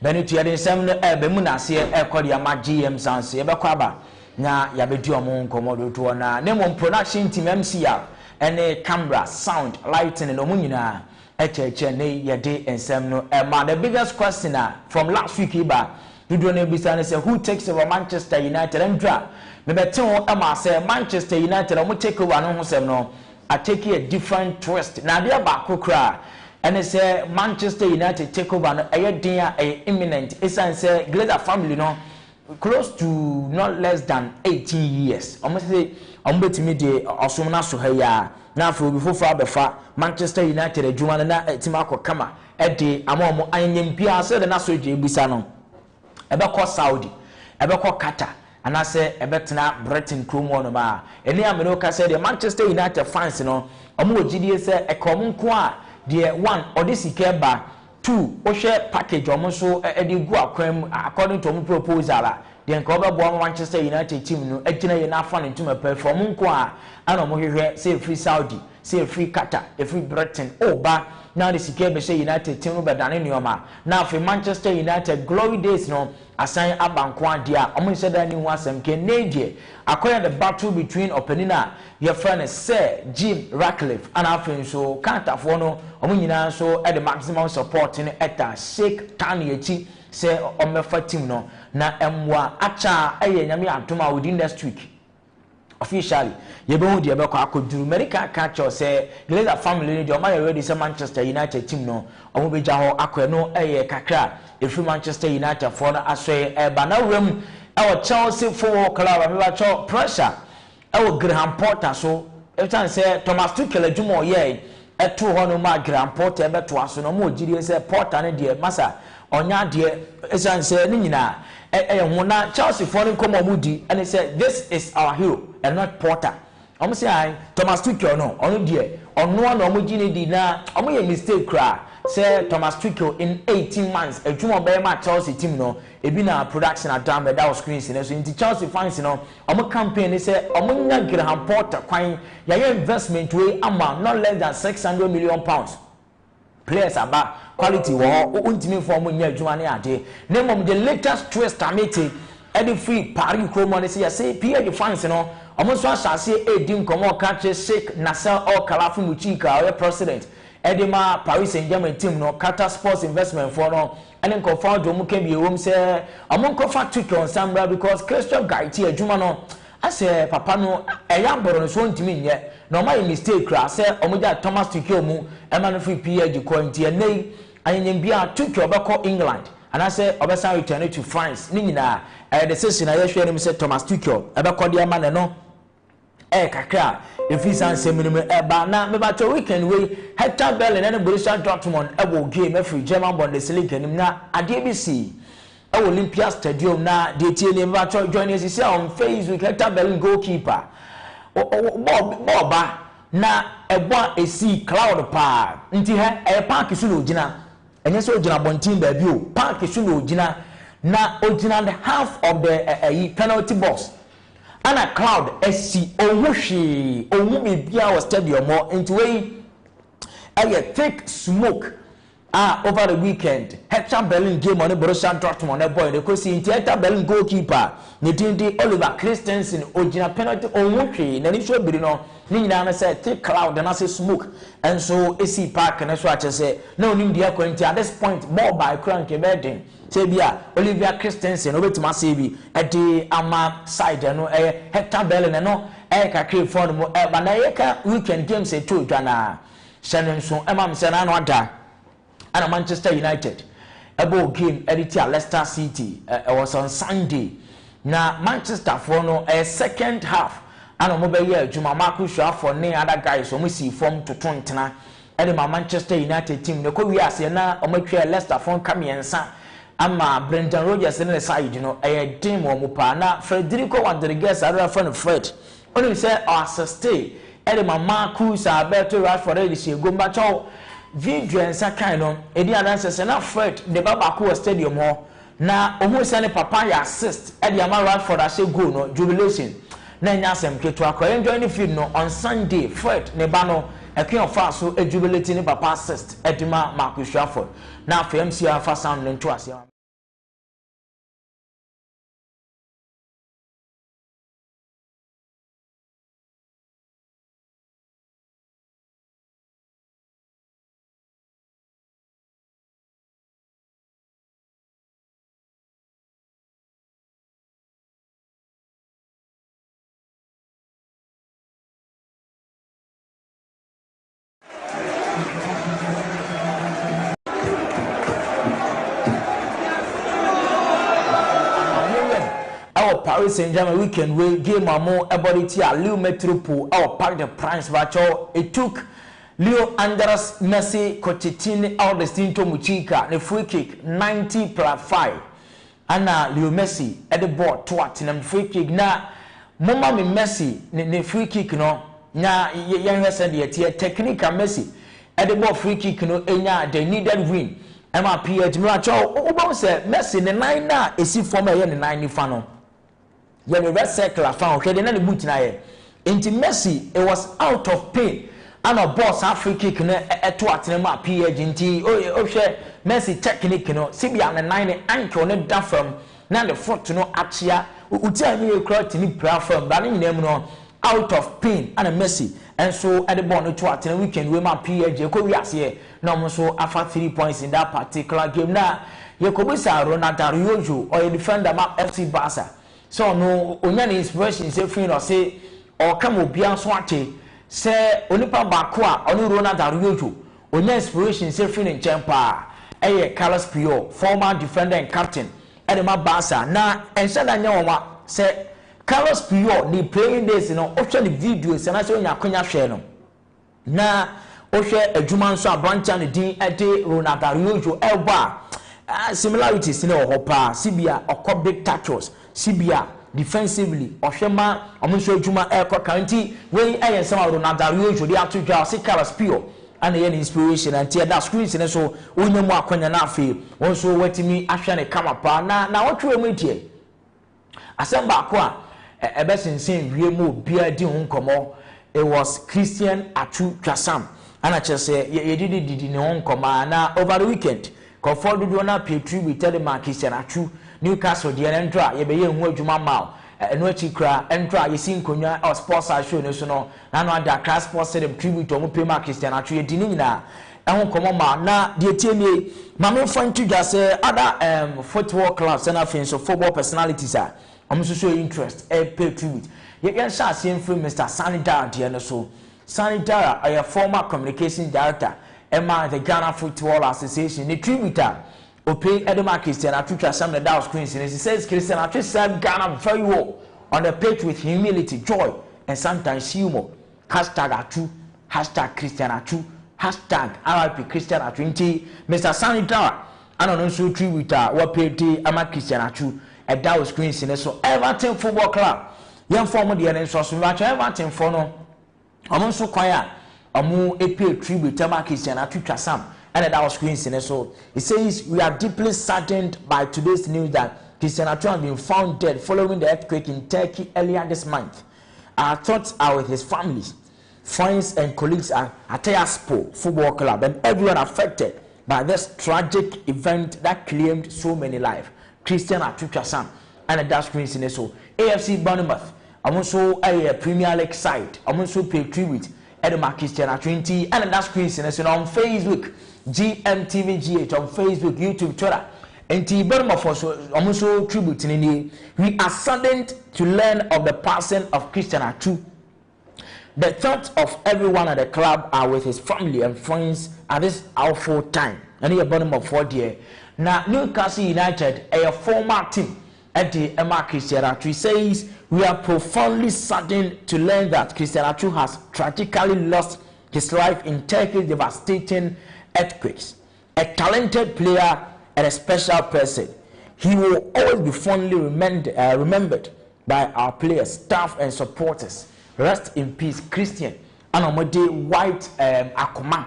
Benito ya den sem no bemu na ase ekodi ama GM sans ye bekwa ba na ya bedi omo nkomodo to na nemo production team MCR ene camera sound lighting no munyina echeche ne yede ensem no ma the biggest question from last week iba dudu na bisa say who takes over Manchester United andra me beti ho ma say Manchester United o take over no ho sem no I take a different twist na dia ba kokra ene say Manchester United take over no eyedin imminent esan say Glazer family no close to not less than 18 years. Almost say ombetimi de osomna so haya na afro before abefa Manchester United adwuma na team akokama de amomo anyempia say na so je ebisa no ebekọ Saudi ebekọ Qatar ana say ebetena Britain kromo no ma eni ameno ka say the Manchester United fans no omo ogidie say ekom nko a de one odisike ba 2 o share package omonso edi gu akwam according to omo proposal the nko Manchester United team no agina ye na afa ne ntuma perform nko a ana omo hwehwe say free Saudi say free Qatar free Britain ba now the sike be say United team no be dane nioma now for Manchester United glory days no assign abanko adia omo se da ni ho asem ke nedie akoya the battle between Openina your friend Sir Jim Ratcliffe and afin so Qatar no omo nyina so at the maximum support in eta Sheikh Taniachi say omefa team no na emwa acha eye nyame atoma within next week officially yebo de be kwa akoduru America catch say Glazer family de o ma ready say Manchester United team no omo beja ho akwa no eye kakra efi Manchester United for na asoe ba na wem e Chelsea for club me ba cho pressure e Graham Potter so e tan say Thomas Tuchel adwuma ye eto ho no ma Graham Potter e beto aso no mo gidie say Potter ne de masa onya de esan say ni nyina na Chelsea for nkomo mudi and he said this is our hero and not Potter. I'm say Thomas Tuchel no ono de ono na omo gini di na omo ye mistake kra say Thomas Tuchel in 18 months adwuma be ma Chelsea team no ebi na production adam that was screens so into Chelsea fans no omo campaign say omo nya Graham Potter kwan ya investment we ama not less than 600 million pounds. Players about quality war untimi form nya adwuma ne ade na mom the latest twist amete edi free Paris Chromo say PSG fans no omo so asase edim komo catch Sheikh Nasser Al Khelafi Muchika our president edema Paris Saint-Germain team no Qatar Sports Investment for no and then confirm do mu ke bi ewom say omo kofa tick on Sambra because Christian Gaiti adwuma no ase papa no eyamboro no so ntimi nye no my mistake kra say omo ja Thomas Tuchel mu e man free PSG ko ntie nei anyem bia Tuchel obekọ England and I say obesa return to France ni nyina the session I share him say Thomas Tuchel ebekọ dia man no kakra efi san seminu eba na me ba to weekend we Hector Bellerin and Borussia Dortmund ebo game every German Bundesliga nim na ade bi si Olympia Stadium na de tie ne ba to join us on Facebook Hector Bellerin goalkeeper Boba na ebo esi cloud pa nti ha e park su no gina enye so gina bontin ba bi o park su no gina na ogina the half of the penalty box ana cloud esi ohwohwe owu bibia o stadium mo nti we thick smoke over the weekend Hector Berlin game on the Borussia Dortmund boy the kosi nti Hector Berlin goalkeeper ne dindi Oliver Christensen ogina penalty ohwohwe na ni so biri no ni nyina na say thick cloud and say smoke and so AC park na so ache say na onim dia kwenti at this point more by crank bedin say bia Oliver Christensen obetima say bi e de ama side no Hector Berlin no kakre for mo ba na yeka weekend games e to dwana Shannon so emam say na no ada and Manchester United ebo game editor Leicester City was on Sunday na Manchester for no second half and mo be ye Juma Marcus Shaw for ne other guys so mo see form to tontena and my Manchester United team ne ko wi ase na o matwa Leicester for kamiensa ama Brendan Rodgers ne side no team o mo pa na Federico Rodriguez ara for Fred only say assist and my Marcus Alberto Rashford dey say go match video ensa kan no edi adanse se na Fred de baba ko stadium ho na ohu se ne papa ya assist e de ama Rashford ase goal no jubilation na nya asem keto akọ enjoy the field no on Sunday Fred ne ba no ekwe ofa so jubilate ne papa assist edima Marcus Rashford na FMC afa sound ne to ase Paris Saint-Germain weekend we game amo ebody Leo Metropole our Parc des Princes bacho it took Leo Andres Messi Cochitini out the Stinto Muchika the free kick 90+5 and Leo Messi at the board twat in free kick na mama me Messi ne free kick no na yan said the technique Messi at the board free kick no enya they needed win MPH Muracho obo say Messi ne 9 na esi form e ne 9 nifa no yeah, the red circle I found. Okay, then the boot na here. Into Messi, it was out of pain. And a boss free kick no to atema PH into oh share Messi technique no. Sibi an 9 ankle no da from. Now the foot no achia. Utia me crowd ni platform. But in them no out of pain and a Messi. And so at the ball no to atema weekend we my PH. Ko we ase now so after 3 points in that particular game. Now you could be Ronaldo or a defender map FC Barca. So no onyane inspiration say free no say or come obia so ate say onipa baako a onu Ronaldo onya inspiration say free nchen pa Carlos Pio former defender and captain edema Barca na ense da nya woma say Carlos Pio ni playing days no ohwe the videos na say onya konya hwe no na ohwe adwuma nso abrancha ne din ede Ronaldo elba similarities in ohopa sibia okọ big tackles sibia defensively ohwema omunso adwuma ekọ county wey ayensam Ronaldo dey atudwa se Carlos Pio and the inspiration and tear that screens in so onyemu akonya na afi wonso wetimi ahwe ne kama pa na wotwe mu tie asamba akọ a ebesensen wie mu bia di ho nkomo it was Christian Atu Twasam and I just say ye did ne ho nkoma na over the weekend Comfort do na pay tribute to the Christian Atu Newcastle the entra ye be ye hu adwuma ma eno achi kra entra ye sin konwa or sports show no so no na no ada class sports them tribute omo pay Christian Atu ye dini nyina ehun komo ma na de tiemie mame fan to just other football clubs and afin so football personalities are omo so show interest pay tribute ye can sha see from Mr. Sanidar de no so Sanidar a former communication director Emma the Ghana Football Association the tributor Ope Edema Christian Atu Twasam the Dow screens and he says Christian Atu served Ghana very well on the pitch with humility, joy and sometimes humor. #Atu, #Christian Atu, #RIP Christian Atu. Mr. Sanidara and also tributor what paid Emma Christian Atu at Dow screens and so Everton Football Club young former the NSO Everton for no I'm also quiet Omu epi tribute to Christian Atutwa Sam and that was screen so it says we are deeply saddened by today's news that Christian Atutwa has been found dead following the earthquake in Turkey earlier this month. Our thoughts are with his family, friends and colleagues at Atayaspo Football Club and everyone affected by this tragic event that claimed so many lives. Christian Atutwa Sam and that screen so AFC Bournemouth also a Premier League side also pay tribute Edema Christian Atutwa and that screen so on Facebook GMTVGH on Facebook, YouTube, Twitter. And Bournemouth also tribute in we are saddened to learn of the passing of Christian Atutwa. The thoughts of everyone at the club are with his family and friends at this awful time. And here Bournemouth for dear. Now Newcastle United, a former team at the Emma Christian Atutwa says we are profoundly saddened to learn that Christian Atutwa has tragically lost his life in Turkey's devastating earthquakes. A talented player and a special person. He will always be fondly remembered by our players, staff and supporters. Rest in peace, Christian. And on my day, white akoma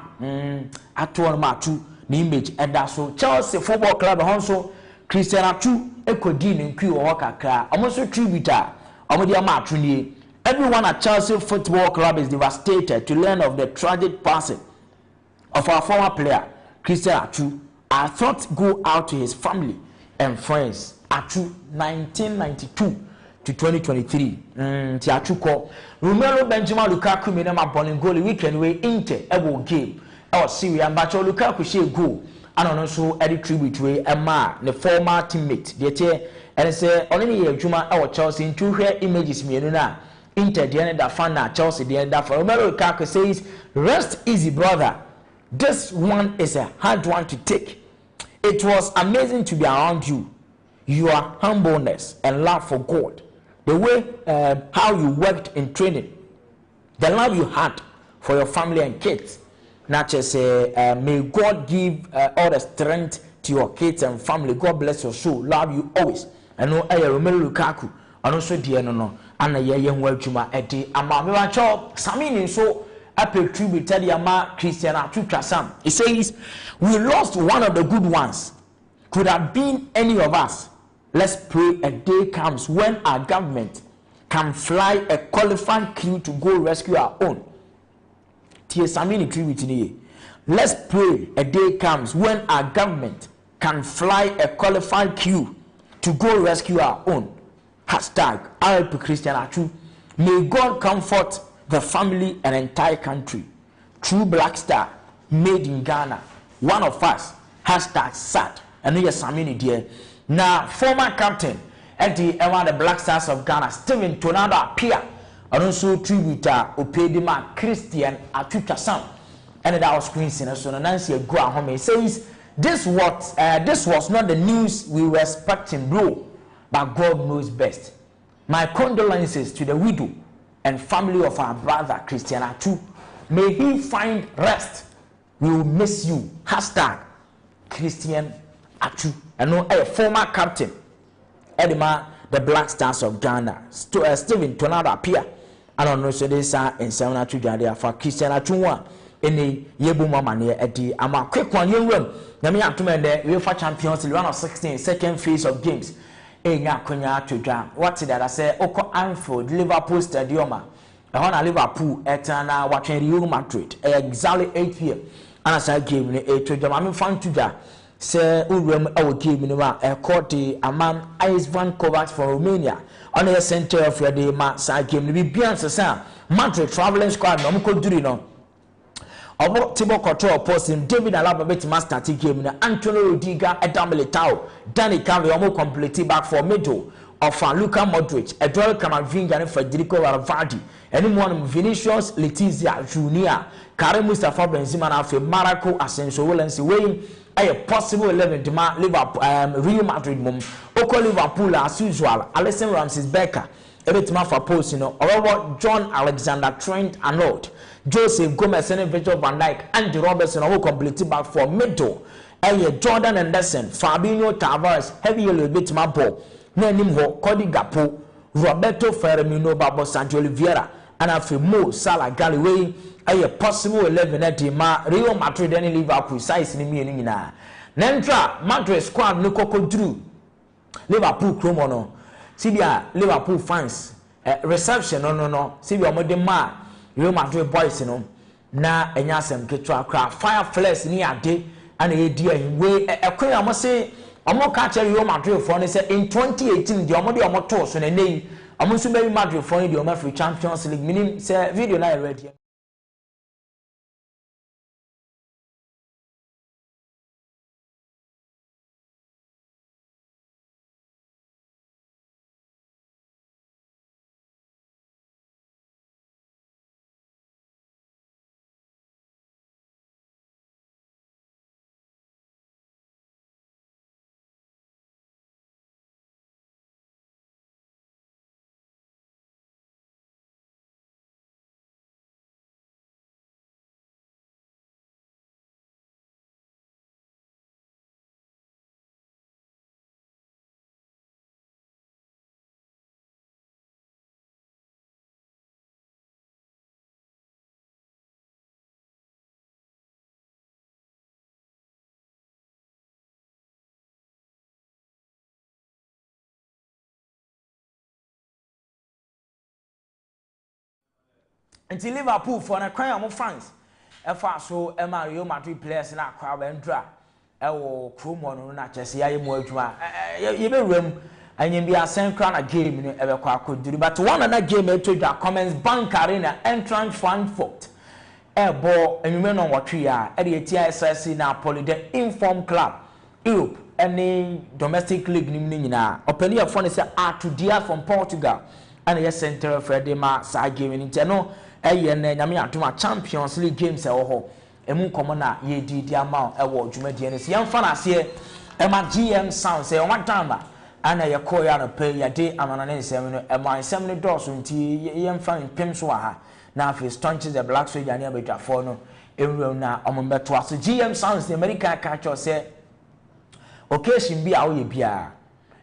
atu the image and that's so Chelsea Football Club also Christian Atutwa ekodin nku o kakra. Almost tribute everyone at Chelsea Football Club is devastated to learn of the tragic passing of our former player, Christian Atutwa. Our thoughts go out to his family and friends. Atutwa 1992 to 2023. Atutwa Romelu Benjamin Lukaku made a born goal weekend way Inter ever game. Our Syria but Lukaku share goal. And also edit tribute way Emma, the former teammate. The and say only a Juma our Chelsea in 2 rare images me na Inter the end that fan Chelsea the end that for Romelu Lukaku says rest easy brother. This one is a hard one to take. It was amazing to be around you. Your humbleness and love for God. The way how you worked in training. The love you had for your family and kids. Not just may God give all the strength to your kids and family. God bless your soul. Love you always. I know I remember Lukaku. And also dear no. And a young well juma eti. Ama chop. Samini so. Apple tribute to the Christian Atutwa Sam. It says, we lost one of the good ones. Could have been any of us. Let's pray a day comes when our government can fly a qualified crew to go rescue our own. Let's pray a day comes when our government can fly a qualified crew to go rescue our own. Hashtag RIP Christian Atutwa. May God comfort the family and entire country. True Black Star, made in Ghana. One of us. Hashtag sad. And here's Samini dear. Now, former captain at the Black Stars of Ghana, Stephen Tornado appear. And also tributor Opedima Christian Atutwa Sam. And that was screen sinner. So Nancy go home says this was not the news we were expecting, bro. But God knows best. My condolences to the widow and family of our brother Christian Atutwa. May he find rest. We will miss you. Hashtag Christian Atutwa. I know a former captain Edema the Black Stars of Ghana. Stephen Tornado appear. I don't know so this in 7 Atutwa for Christian Atutwa. Any yebu mama near Eddie. I'm a quick one young room. Nami Atumende UEFA Champions League round of 16 second phase of games. What's that I say? Oko Anfield, Liverpool Stadium. I Liverpool etana watching Real Madrid. Exactly 8 years. And as I gave me a to them, I'm fun to that. Say, our game in a court a man Ice Van Kovacs for Romania. On the center of the match, I came to be beyond Sam. Madrid traveling squad, no more do no. About Thibaut Courtois posting David Alaba bet master game na Antonio Rudiger Adam Militao Danny Carvey almost complete back for middle of Luka Modric Eduardo Camavinga and Federico Valverde anyone Vinicius Letizia Junior Karim Mustafa Benzema and Marco Asensio Williams weighing a possible 11 demand Liverpool Real Madrid mum Oko Liverpool as usual Alisson Ramsey Becker everything for post or John Alexander Trent Arnold Joseph Gomez and Virgil van Dijk Andy Robertson who completed back for middle. Jordan Anderson, Fabinho Tavares, heavy a little bit my ball. Nanim ho Cody Gapo, Roberto Firmino, Babo Santi Oliveira, and after Mo Salah Galloway a possible 11 at Real Madrid and Liverpool size in the meaning. Nentra Madrid squad no coco drew Liverpool Chromono. Sibia Liverpool fans reception no. Sibia Modema Real Madrid boys na enyasem ketwa kra fire flares ni ade and a dear way a queen I must say omo catch Real Madrid for say in 2018 the omo de omo to so na nei omo so be Madrid for the omo free Champions League meaning say video na ready. Until Liverpool for na kwan am fans efa so Real Madrid players na akwa bandra ewo Chromo no na chese yaye mo adwuma ye be wram anyem bi asen kra na game no ebe kwa akoduru but one another game e to dwa Comments Bank Arena entrance Frankfurt ebo enwume no wotwe ya e de TSC na Napoli the Inform Club Europe any domestic league ni nyina openi of one say Artudia from Portugal and yes center for the ma sa game ni no eye na nyame atoma Champions League games e wo ho emu komo na ye di ama e wo dwumadi ne se yemfa na se e ma GM sound say one time ana ye koya no pay ya de amana ne nsem no e ma nsem ne dose nti yemfa mpem so ha na afi Stonchist the Blakk Soulja ne abetwafo no ewura na ombeto aso GM sounds the American culture say occasion bi a wo ye bia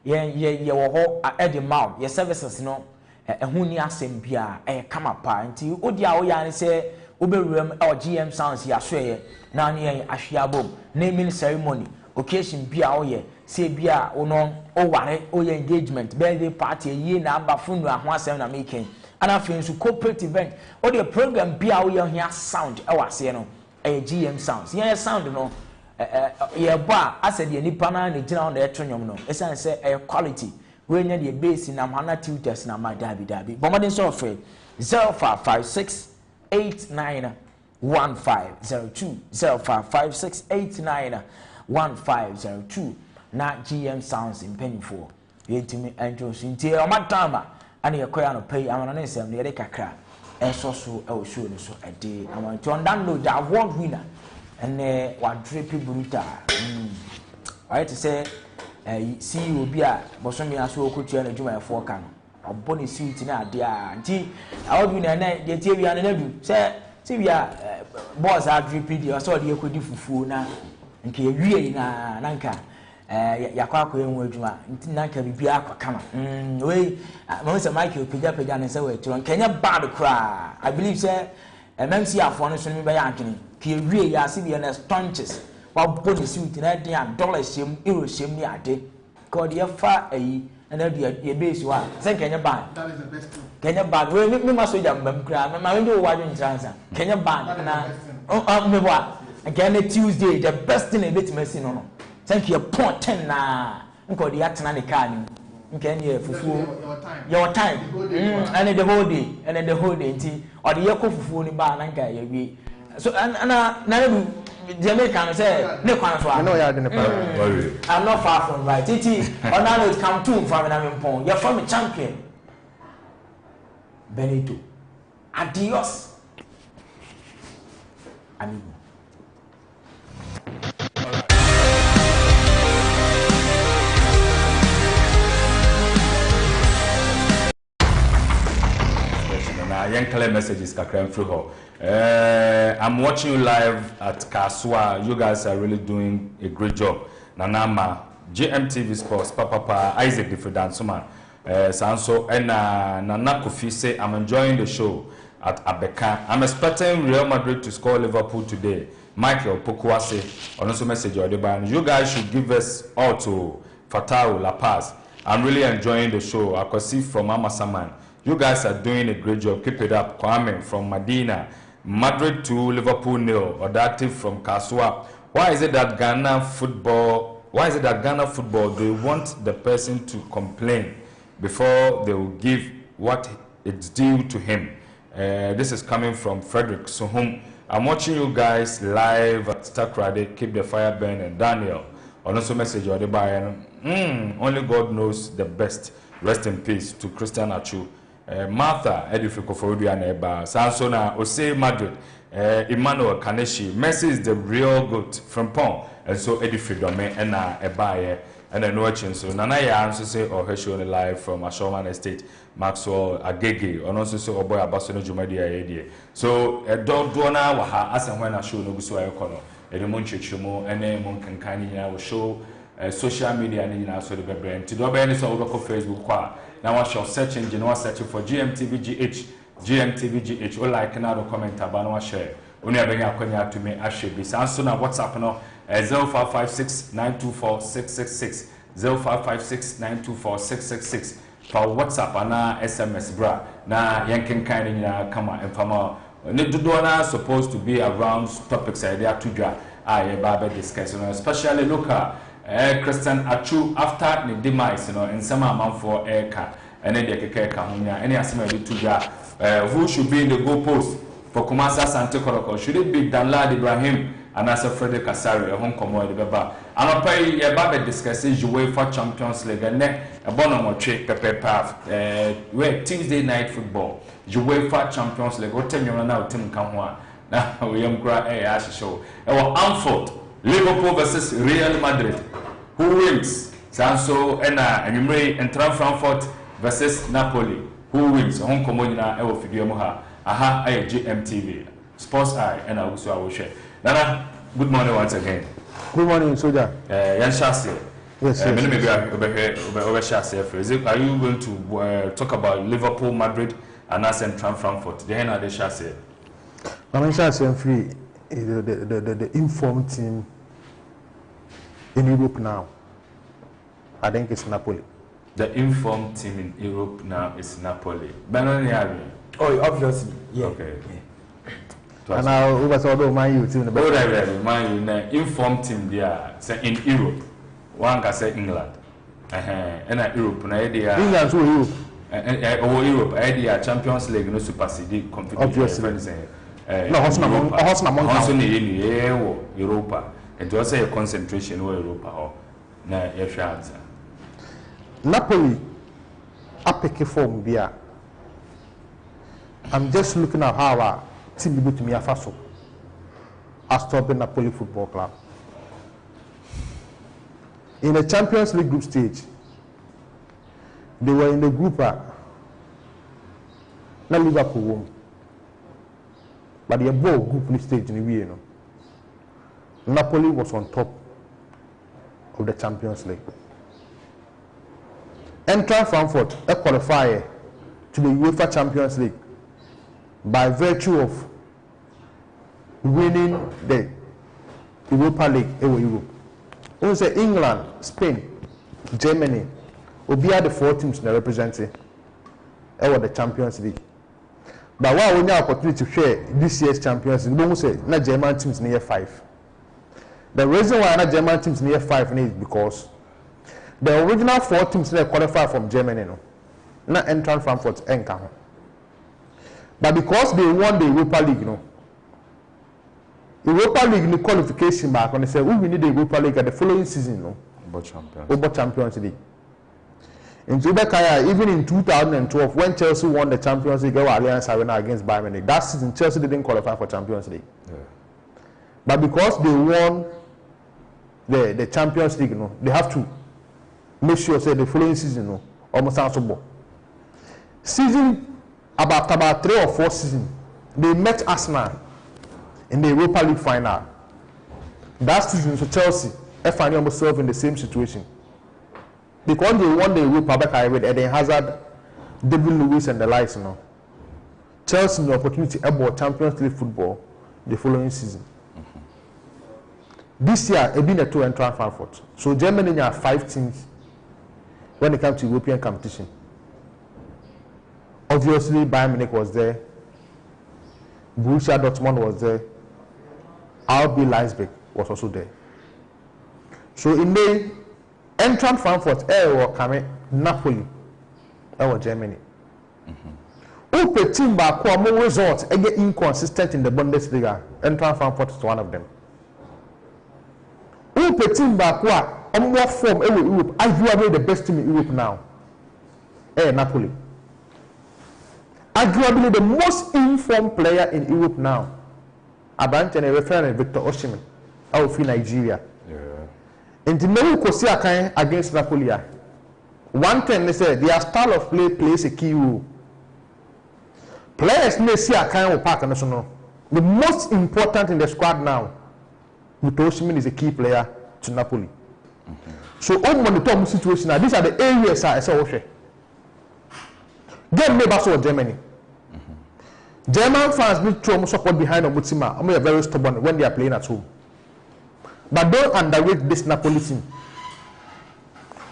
ye wo ho e de ma ye services no ehuni asem bia kama pa nti odi a wo ya ne se obewuram GM sounds ya so ye na ne ahwiabom naming ceremony occasion bia wo ye se bia wo no o ware o ye engagement birthday party ye na aba funu aho asem na making ana fin so corporate event o the program bia wo ye hia sound e wase no GM sounds ye sound no ye ba ase de nipa na ne gina on the etonyom no esan se quality we nya the base na mana tutors na ma dabi bomodin so free 0556891502 0556891502 na GM sounds in painful yetimi entros ntie o matama ana ye koya no pay amana ne nsem ne de kakra eso so e o show no so ade amana to download the award winner ene wa drip bruta right to say CEO bi a bosomi aso okotua na dwuma efo ka no obone suit na ade a nti award winner na de tie wi na du say ti wi a boss a drip di so de ekodi fufuo na nke ewie na nanka yakwa enwe adwuma nti nanka bibia akwa we mo se Michael pija ne se we tro nkenya bad kra I believe say MMC afo no so me be yankene ke ewie ya se bi na Stonchist wa body suit na de $1 shem euro shem ni ade ko de fa ayi na de ye base wa se kenya bad that is the best thing kenya bad we me ma Soulja mbam kra ma we do wa dun transa kenya bad na me wa again Tuesday the best thing e bit mercy no thank you point 10 na nko de atena ne car ni nken ye fufuo your time and the whole day nti or the yeko fufuo ni ba na nka ye wi so na Jamaican say ne kwan so I know you are the I'm not far from right titi on now it come to from na mempon you from champion Benito adios amigo. Young clear messages kakram through her. I'm watching you live at Kaswa. You guys are really doing a great job. Nanama, GMTV Sports, Papa, Isaac the Fredansuma, Sanso, and Nana Kofi say I'm enjoying the show. at Abeka. I'm expecting Real Madrid to score Liverpool today. Michael Pokuase, also message or the band. You guys should give us all to Fatau La Paz. I'm really enjoying the show. I could see from Amasaman. You guys are doing a great job. Keep it up. Kwame from Medina. Madrid to Liverpool nil. Odati from Kasua. Why is it that Ghana football they want the person to complain before they will give what it's due to him? This is coming from Frederick Sohum. I'm watching you guys live at Stakrade. Keep the fire burning. Daniel. Also message or the buyer. Only God knows the best. Rest in peace to Christian Achu. Martha Edifiko Forudiana Eba. Sansona Ose Madrid. Emmanuel Kaneshi. Messi is the real goat from Pong. And so Edifidome and Eba. And then watching so Nanaya answer say or her show live from Ashoman Estate, Maxwell Agege, and also so Oboy Abasono Jumadia Edi. So a dog dona waha as and when I show no Gusua Econo, Edmund Chichumo, and then Monkankani will show social media and in so the brand. To do any so local Facebook qua. Now I shall search engine or searching for GMTVGH, or like another comment about share. Only a bring up to me, I should be. So now what's happening? 0556 924 666 0556 924 666 for WhatsApp and SMS bra na yankin kind in come and fama ne supposed to be around topics idea to dra baba discuss especially local Christian Achu after the demise in some amount for aircar and then the keke kahunya any asema to dra who should be in the goalpost for Kumasa Sante Koroko? Should it be Danlad Ibrahim and as a Frederick Kasari, a home commodity baba? And I'll pay a baby discussing UEFA Champions League and a bonum trick Pepe Path. Where Tuesday night football, UEFA Champions League, what 10 years now, Tim Kamwa. Now we am cry Ash show. Our Anfield, Liverpool versus Real Madrid. Who wins? Sanso and Emery and Frankfurt versus Napoli. Who wins? Home commodity now, figure moha. Aha, GMTV. Sports Eye, and I will share. Nana, good morning once again. Good morning, Soulja. Yan Shasi. Yes, Are you going to talk about Liverpool, Madrid, and us and Frankfurt? The end of the Shasi. I'm Shasi free. The informed team in Europe now. I think it's Napoli. The informed team in Europe now is Napoli. Benoni. Oh, obviously. Yeah. Okay. Yeah. And now, who was all my youth in the back? My informed team there, say in Europe. One can say England. And Europe, England, who Europe? Europe, idea Champions League, no Super CD competition. Obviously. No, Hosna Europa. It was a concentration where Europa. Na answer. Napoli, I pick a form there. I'm just looking at how our team able to me Faso as stopping Napoli Football Club. In the Champions League group stage, they were in the group not Liverpool won. But the above group stage in the way, Napoli was on top of the Champions League. Entering Frankfurt, a qualifier to the UEFA Champions League by virtue of winning the Europa League in Europe. Also England, Spain, Germany will be the 4 teams that represent the Champions League. But while we have opportunity to share this year's Champions League, don't say not German teams in year 5. The reason why not German teams in year 5 is because the original 4 teams that qualify from Germany, not entering Frankfurt and come. But because they won the Europa League, Europa League the qualification back when they say, we need the Europa League at the following season, Over Champions League. In Zubekaya, even in 2012, when Chelsea won the Champions League Alliance Arena against Bayern Munich, that season Chelsea didn't qualify for Champions League. Yeah. But because they won the Champions League, they have to make sure say the following season, almost answerable. Season about 3 or 4 seasons, they met Arsenal in the Europa League final. That season, so Chelsea, finally almost served in the same situation. Because they won the Europa back with Eden Hazard, David Luiz, and the likes, Chelsea the opportunity about Champions League football the following season. This year, it been a 2 entrant Frankfurt. So Germany have 5 teams when it comes to European competition. Obviously, Bayern Munich was there. Borussia Dortmund was there. RB Leipzig was also there. So in the entrant Frankfurt, or coming Napoli, or Germany. Who team back more results and get inconsistent in the Bundesliga? Entrant Frankfurt is one of them. Who team back on more form in Europe? Arguably the best team in Europe now. Napoli. Arguably the most informed player in Europe now. Abantene referring Victor Osimhen out of Nigeria. And the Meru Kosia against Napoli. One thing they said, their style of play plays a key role. Players may see a kind of park national. The most important in the squad now, Victor Osimhen is a key player to Napoli. So, on monitor situation now, these are the areas I saw. Game may also Germany. German fans need to support behind Omutima. They are very stubborn when they are playing at home. But don't underrate this Napoli team.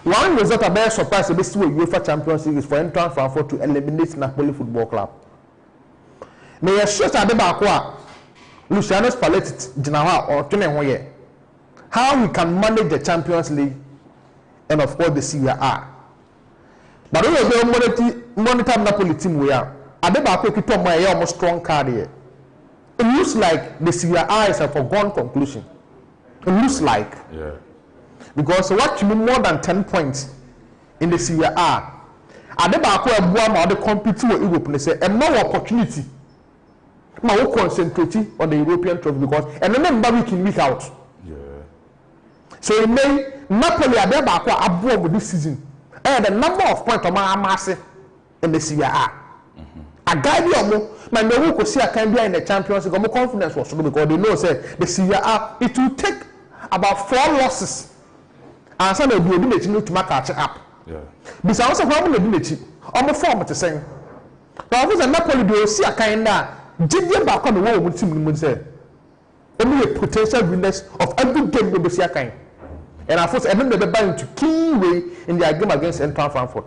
One result I'm very surprised this UEFA Champions League is for entrant Frankfurt to eliminate Napoli Football Club. May I show you Luciano Spalletti Genoa or 21 how we can manage the Champions League and of course the Serie A. But when we monitor Napoli team we are. Adeba almost strong card here. It looks like the Serie A is a foregone conclusion. It looks like. Yeah. Because what you mean more than 10 points in the Serie A. Adeba they compete with Europe and say and more opportunity. Now concentrate on the European trophy because and remember week in week out. Yeah. So in May, Napoli Adeba above with this season. And the number of points on my mass in the Serie A. A guy my no will see a can be in the Champions League. My confidence was because they know say the Serie A it will take about 4 losses. And some will be able to make catch up. Yeah. Besides also how many do almost form to saying. Now was a Napoli do see a kind of Gideon back on the wall with team say. Only a potential winners of every game will be see a kind. And I thought I remember buying to key way in their game against Eintracht Frankfurt.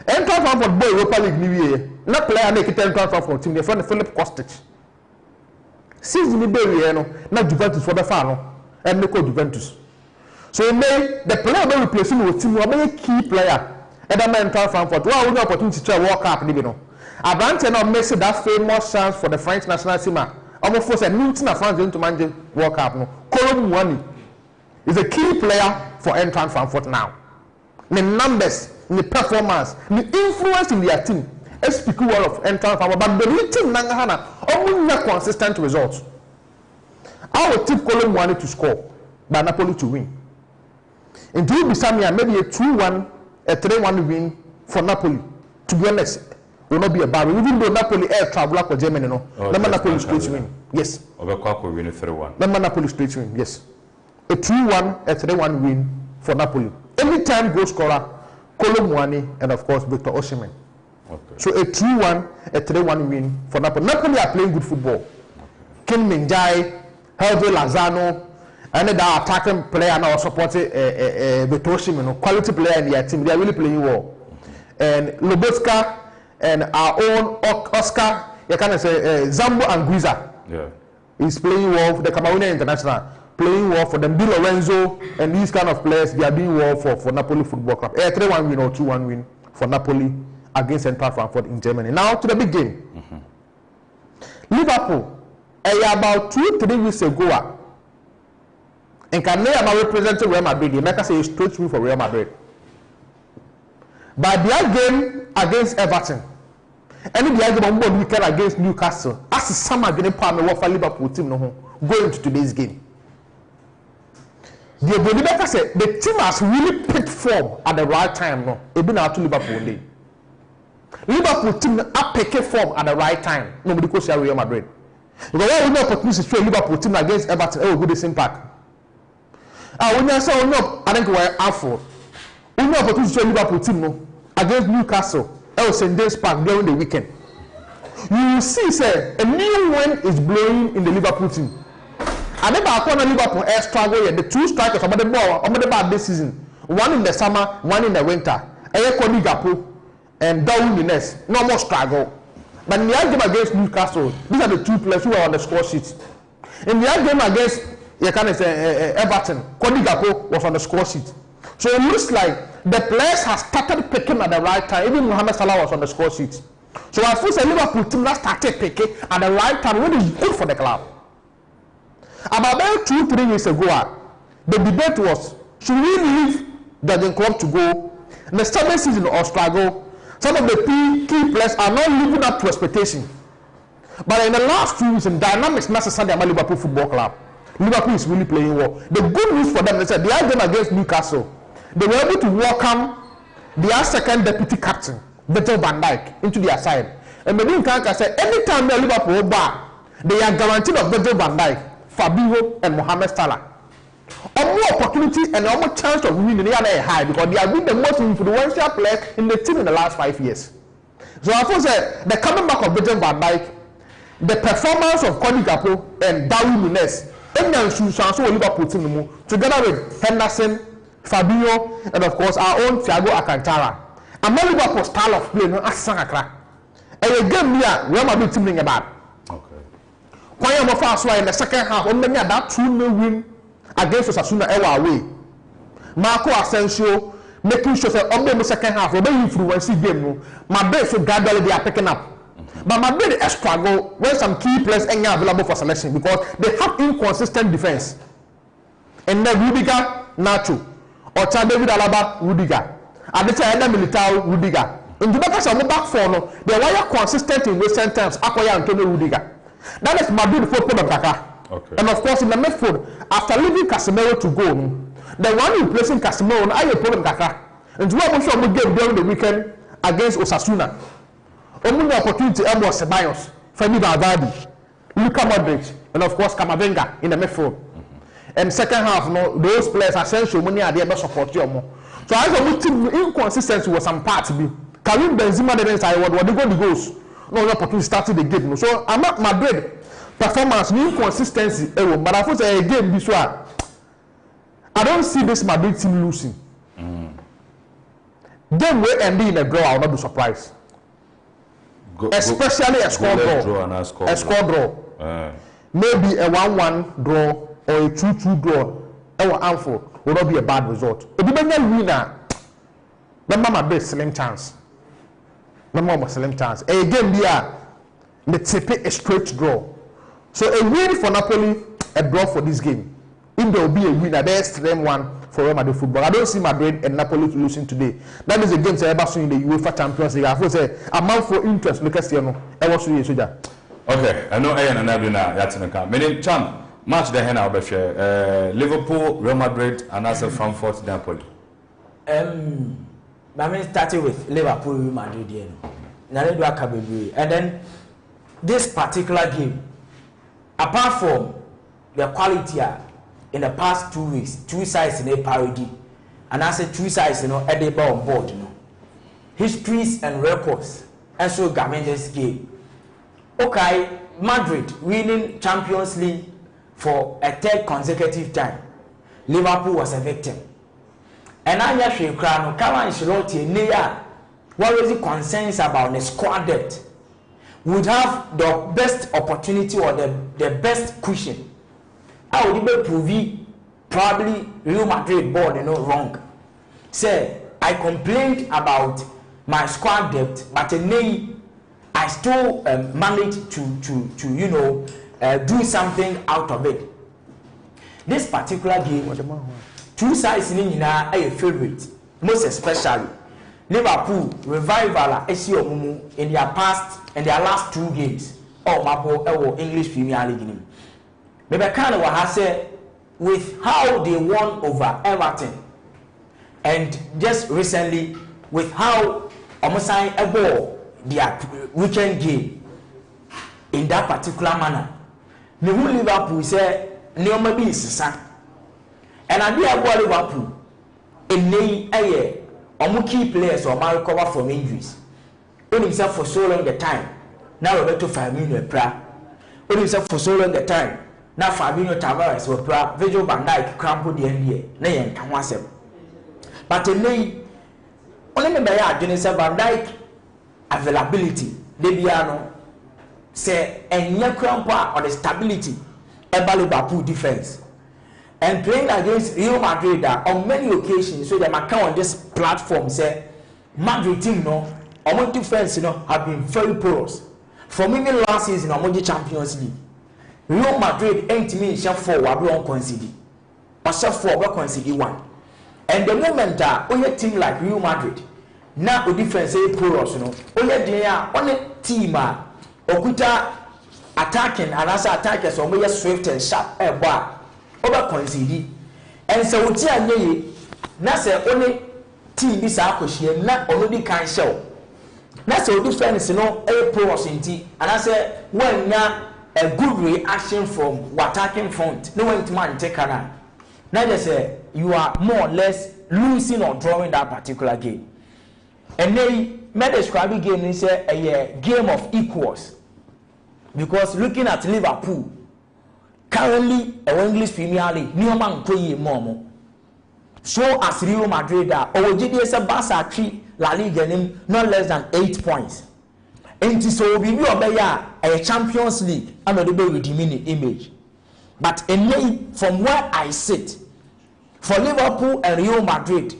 Eintracht Frankfurt boy Europa League new year. Not player make it Eintracht Frankfurt team. They friend Philip Kostic. Season the day no, not Juventus for the final and they call Juventus. So May the player will replace him with team will be a key player. And that man Eintracht Frankfurt. Well, we have opportunity to World Cup, you know. Abante now makes that famous chance for the French national team. Almost force a new team of France into manage World Cup. No, Colombo Wani is a key player for Eintracht Frankfurt now. The numbers, the performance, the influence in their team. I speak well of Eintracht Frankfurt, but the team Nangahana only consistent results. I will tip Colombo Wani to score, but Napoli to win. And do you be maybe a 2-1, a 3-1 win for Napoli? To be honest, will not be a barrier. Even though Napoli air travel for Germany, no. Napoli straight win. Yes. Obekako win 3-1. Napoli straight win. Yes. A 2-1, a 3-1 win for Napoli. Anytime goal scorer, Colombo and of course Victor Osimhen. Okay. So a 2-1, a 3-1 win for Napoli. Napoli are playing good football. Okay. Ken Minjai, Hervé Lozano, and the attacking player now supporting Victor Osimhen, quality player in their team. They are really playing well. And Lobotka and our own Oscar, you can say Zambo and Guiza. Yeah. He's playing well for the Cameroonian international. Playing well for them, Di Lorenzo and these kind of players, they are doing well for Napoli Football Club. A 3-1 win or 2-1 win for Napoli against Eintracht Frankfurt in Germany. Now to the big game. Liverpool, about 2-3 weeks ago, and can they are representing Real Madrid? They make us say a straight win for Real Madrid. But their game against Everton, and their game on weekend against Newcastle, as some are getting part of the Liverpool team go into today's game. The team has really picked form at the right time. No, it's been out to Liverpool. Liverpool team are picking form at the right time. Nobody goes to Real Madrid. Because we know opportunity to show Liverpool team against Everton. Oh, good same pack. When you say I think we're out for. We know opportunity to show Liverpool team against Newcastle. St. James Park during the weekend. you will see say a new wind is blowing in the Liverpool team. And then back when Liverpool air struggle, the two strikers over the ball, over the bad this season. One in the summer, one in the winter. Cody Gakpo and Darwin Nunes, no more struggle. But in the game against Newcastle, these are the two players who are on the score sheet. In the game against Everton, Cody Gakpo was on the score sheet. So it looks like the players have started picking at the right time. Even Mohamed Salah was on the score sheet. So I feel the Liverpool team that started picking at the right time, which is good for the club. About 2-3 years ago, the debate was, should we leave the club to go? In the 7th season or struggle, some of the key players are not living up to expectation. But in the last 2 years, dynamics necessary about Liverpool Football Club. Liverpool is really playing well. The good news for them is that their game against Newcastle, they were able to welcome their second deputy captain, Virgil van Dijk, into their side. And maybe Kanka said, anytime they Liverpool bar, they are guaranteed of Virgil van Dijk, Fabinho, and Mohamed Salah. More opportunity and more chance of winning the other high because they have been the most influential player in the team in the last 5 years. So I thought that the coming back of Virgil van Dijk, the performance of Cody Gakpo and Darwin Nunes, and Liverpool team together with Henderson, Fabinho, and of course our own Thiago Alcantara. And Liverpool style of play no asakra. And again here, Real Madrid team in about. Okay. When you are in the second half, on that 2-0 win against Osasuna away. Marco Asensio making sure that on the second half, we influence game no. Madrid so gradually they are picking up. But Madrid is struggle when some key players ain't available for selection because they have inconsistent defense. And then Rudiger, Nacho, or David Alaba, Rudiger. And this is Militao, Rudiger. In the back of the back four, no, they were consistent in recent times. Acquire Antonio Rudiger. That is Madrid football of Kaka. Okay. And of course, in the midfield, after leaving Casemiro to go, the one replacing Casemiro, I have problem Kaka. And to what we game during the weekend against Osasuna. Only opportunity Elmo Ceballos, Femi Valverde, Luka Modric, and of course Camavinga in the midfield. And second half, no, those players essential money are there to support you more. So I was inconsistency was some part to be. Karim Benzema didn't say what they go the goals. No opportunity started the game. So I'm at Madrid performance inconsistency. But I thought a game this one. I don't see this Madrid team losing. Game will end in a draw. I will not be surprised. Especially a score draw. A score draw. Maybe a 1-1 draw or a 2-2 draw. Or Anfield will not be a bad result. If you don't winner, remember my best slim chance. Remember my slim chance. A game here, the TP a straight draw. So a win for Napoli, a draw for this game. If there will be a winner, there's extreme one for Real Madrid football. I don't see Madrid and Napoli losing today. That is a game I ever seen in the UEFA Champions League. I thought say amount for interest. Look at you, I was really Soulja. Okay, I know I and Nabi na yatinaka. Meaning champ match the hen out share. Liverpool, Real Madrid, and also Frankfurt, Napoli. I mean, starting with Liverpool, Real Madrid, and then this particular game, apart from the quality in the past 2 weeks, two sides in a parody, and I say two sides, at the ball on board, histories and records, and so gamin this game. Okay, Madrid winning Champions League for a third consecutive time. Liverpool was a victim. And I actually crown Kawan Shiroti Neya. What was the concerns about the squad depth? Would have the best opportunity or the best cushion. I would even prove probably Real Madrid board wrong. Say I complained about my squad depth, but I still managed to do something out of it. This particular game, two sides in a favorite, most especially Liverpool revival in their past and their last two games. English Premier League. Maybe kind of what I said with how they won over Everton, and just recently with how almost their weekend game in that particular manner. The whole Liverpool said Neoma be Sisa. And I did about Liverpool in key players or recover from injuries. On himself for so long the time. na Roberto Firmino pra only say for so long the time na Firmino Tavares were pra Virgil van Dijk crampo the NBA na yen kan wasem but only me be ya adwene say Van Dijk availability de bia no say enya crampo or the stability eba Liverpool defense and playing against Real Madrid on many occasions so they might come on this platform say Madrid team no our defense have been very porous from even last season on the Champions League. Real Madrid ain't me share 4 we won't concede but share 4 we concede 1 and the moment that only team like Real Madrid now the defense is porous only there only team okuta attacking and as attackers so we swift and sharp bar over concede and so we tell na say only team bi sa akohie na onodi kan show na say odi friends no e porous nti and I say when na a good reaction from attacking front no one man take kana na just say you are more or less losing or drawing that particular game and they may describe the game say a game of equals because looking at Liverpool currently a English Premier League no man play more so as Real Madrid or GDS Barca tree La Liga name not less than 8 points. And so we will be a Champions League and the redeeming the image. But from where I sit, for Liverpool and Real Madrid,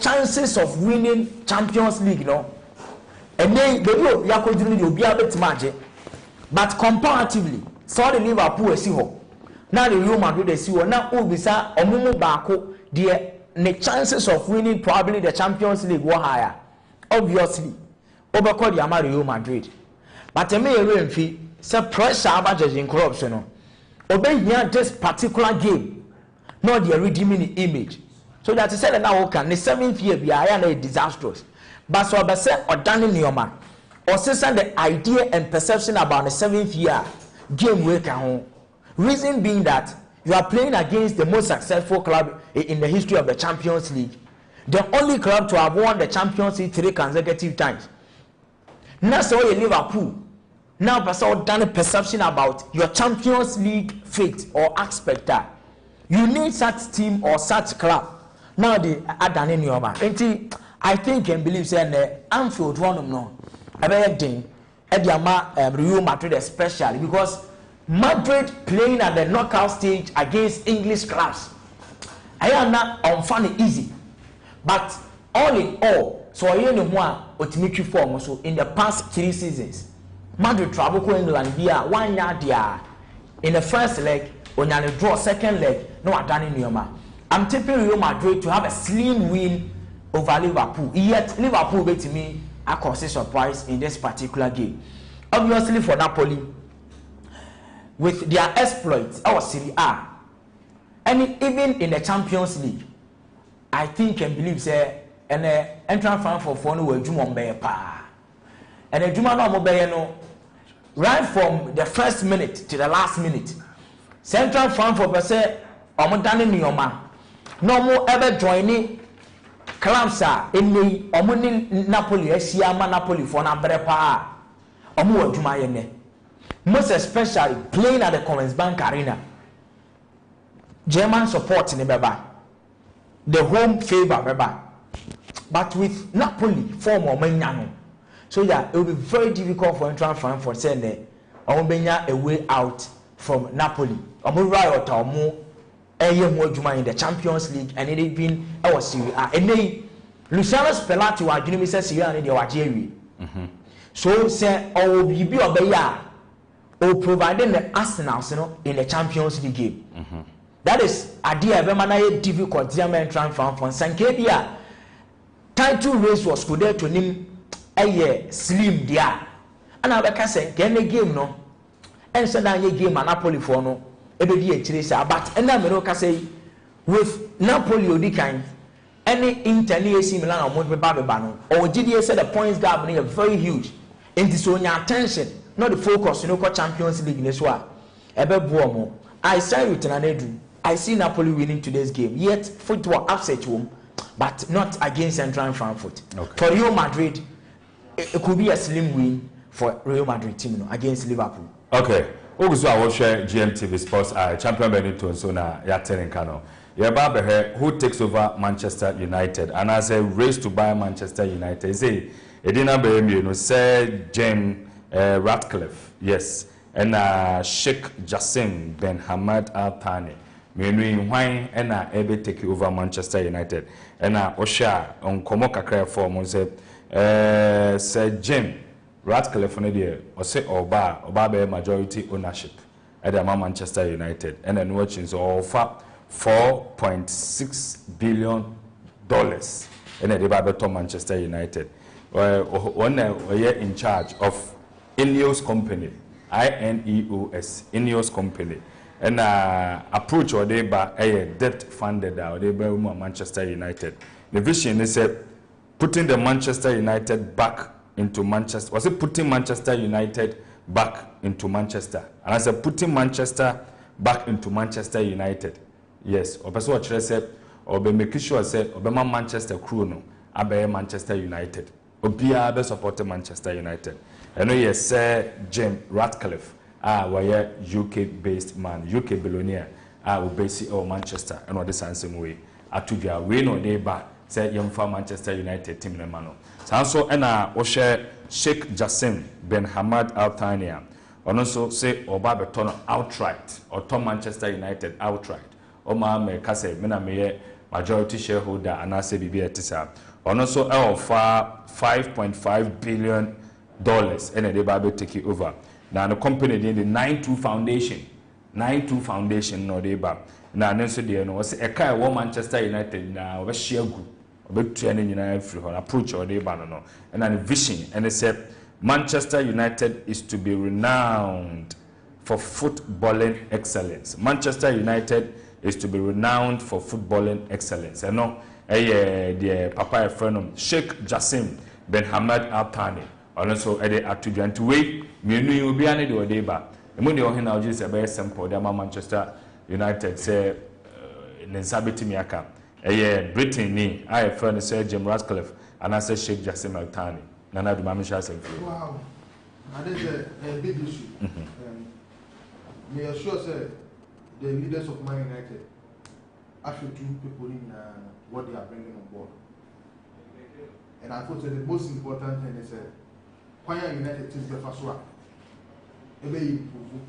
chances of winning Champions League, and then they will be a bit magic. But comparatively, so the Liverpool is here. Now the Real Madrid is here. Now Ubisa Omumu Bako, the chances of winning probably the Champions League were higher. Obviously, over the Real Madrid. But the main fee, say pressure about judging corruption. Obey here this particular game, not the redeeming image. So that is said now can the 7th year be a disastrous. But so I say or done in Nioma, or say the idea and perception about the 7th year game work at home. Reason being that you are playing against the most successful club in the history of the Champions League. The only club to have won the Champions League 3 consecutive times. Now so you Liverpool. Now person done a perception about your Champions League fate or aspect that. You need such team or such club. Now they are done in your mind. I think and believe saying Anfield one of no. A very thing. Real Madrid especially because Madrid playing at the knockout stage against English clubs. I am not on funny easy. But all in all, so I know more ultimately form also in the past 3 seasons. Madrid travel to England via 1 yard there. In the first leg, when you draw second leg, no I done in Yoma. I'm tipping Real Madrid to have a slim win over Liverpool. Yet Liverpool beat me a cause surprise in this particular game. Obviously for Napoli, with their exploits or Serie A, and even in the Champions League, I think and believe say and entrant fan for phone will Jumon pa. And the Jumano no right from the first minute to the last minute. Central fan for say Omodani Nioma. No more ever joining Clamsa in me Omuni Napoli, Siama Napoli for Nabrepa. Omu Jumayene. Most especially playing at the Commerzbank Arena. German support in the Beba. The home favor Beba. But with Napoli, form or Menyano. So yeah, it will be very difficult for entrant fan for saying that Omubenya a way out from Napoli. Omurai or Taumu Juma in the Champions League and it even our Serie A. And then Luciano Spalletti was doing Serie A in the Wajiri. So say or be obeya or providing the Arsenal in the Champions League game. That is idea very difficult German entrant fan for Sankebia. Title race was good to name a slim dia. And I can say can the game no and so now game and Napoli for no but and then I say with Napoli Odikan any Inter AC Milan or Monte or GDA said the points gap are very huge. And so your attention, not the focus, Champions League in this one. I say with Nanedu, I see Napoli winning today's game. Yet football upset home, but not against Central Frankfurt. Okay. For Real Madrid, it could be a slim win. for Real Madrid team against Liverpool. Okay. Ogusu I will share GMTV Sports champion Benito so na ya tenen kano. Yeba who takes over Manchester United and as a race to buy Manchester United. Say Edina Behemi say James Ratcliffe, yes, and Sheikh Jassim Ben Hamad Al Thani. Menu wine and ebe take over Manchester United. And Osha on Komokakra form say Sir James Ratcliffe on the or say Oba be majority ownership at the Manchester United. And then watching so offer $4.6 billion and the Bible Manchester United. One year in charge of Ineos company, INEOS, Ineos company. And approach or they by a debt funded or they by Manchester United. The vision is putting the Manchester United back into Manchester. Was it putting Manchester United back into Manchester? And I said putting Manchester back into Manchester United. Yes, or person what said or be making sure say or be Manchester crew no abe Manchester United. Obia be supporting Manchester United. And yes, Sir James Ratcliffe, where UK based man, UK billionaire, will base or Manchester and what the same way. Atudia we no they ba say young for Manchester United team na mano. So and Oshe Sheikh Jassim Ben Hamad Al Thani. And also say Oba Beton outright or Tom Manchester United outright. Oma me kase mena me majority shareholder and I say BB etisa. And also offer $5.5 billion and they will take it over. Now the company did the 92 Foundation no they ba. Now then so they know say a kind of Manchester United now we share group. About training United approach or they ba no. And then the vision and they said Manchester United is to be renowned for footballing excellence. Manchester United is to be renowned for footballing excellence. And no, the papa friend Sheikh Jassim Ben Hamad Al Thani. And also, to wait, me will be an idea or deba. And when you're here now, just a very simple, the Manchester United say, in Sabiti Miaka, Britain, ni, I have friend Sir James Ratcliffe, and I say Sheikh Jassim Al Thani. Nana do Mamisha say, wow, that is a big issue. May I sure say the leaders of Man United actually two people in what they are bringing on board. And I thought that the most important thing is why United teams the first one. Ebe improve.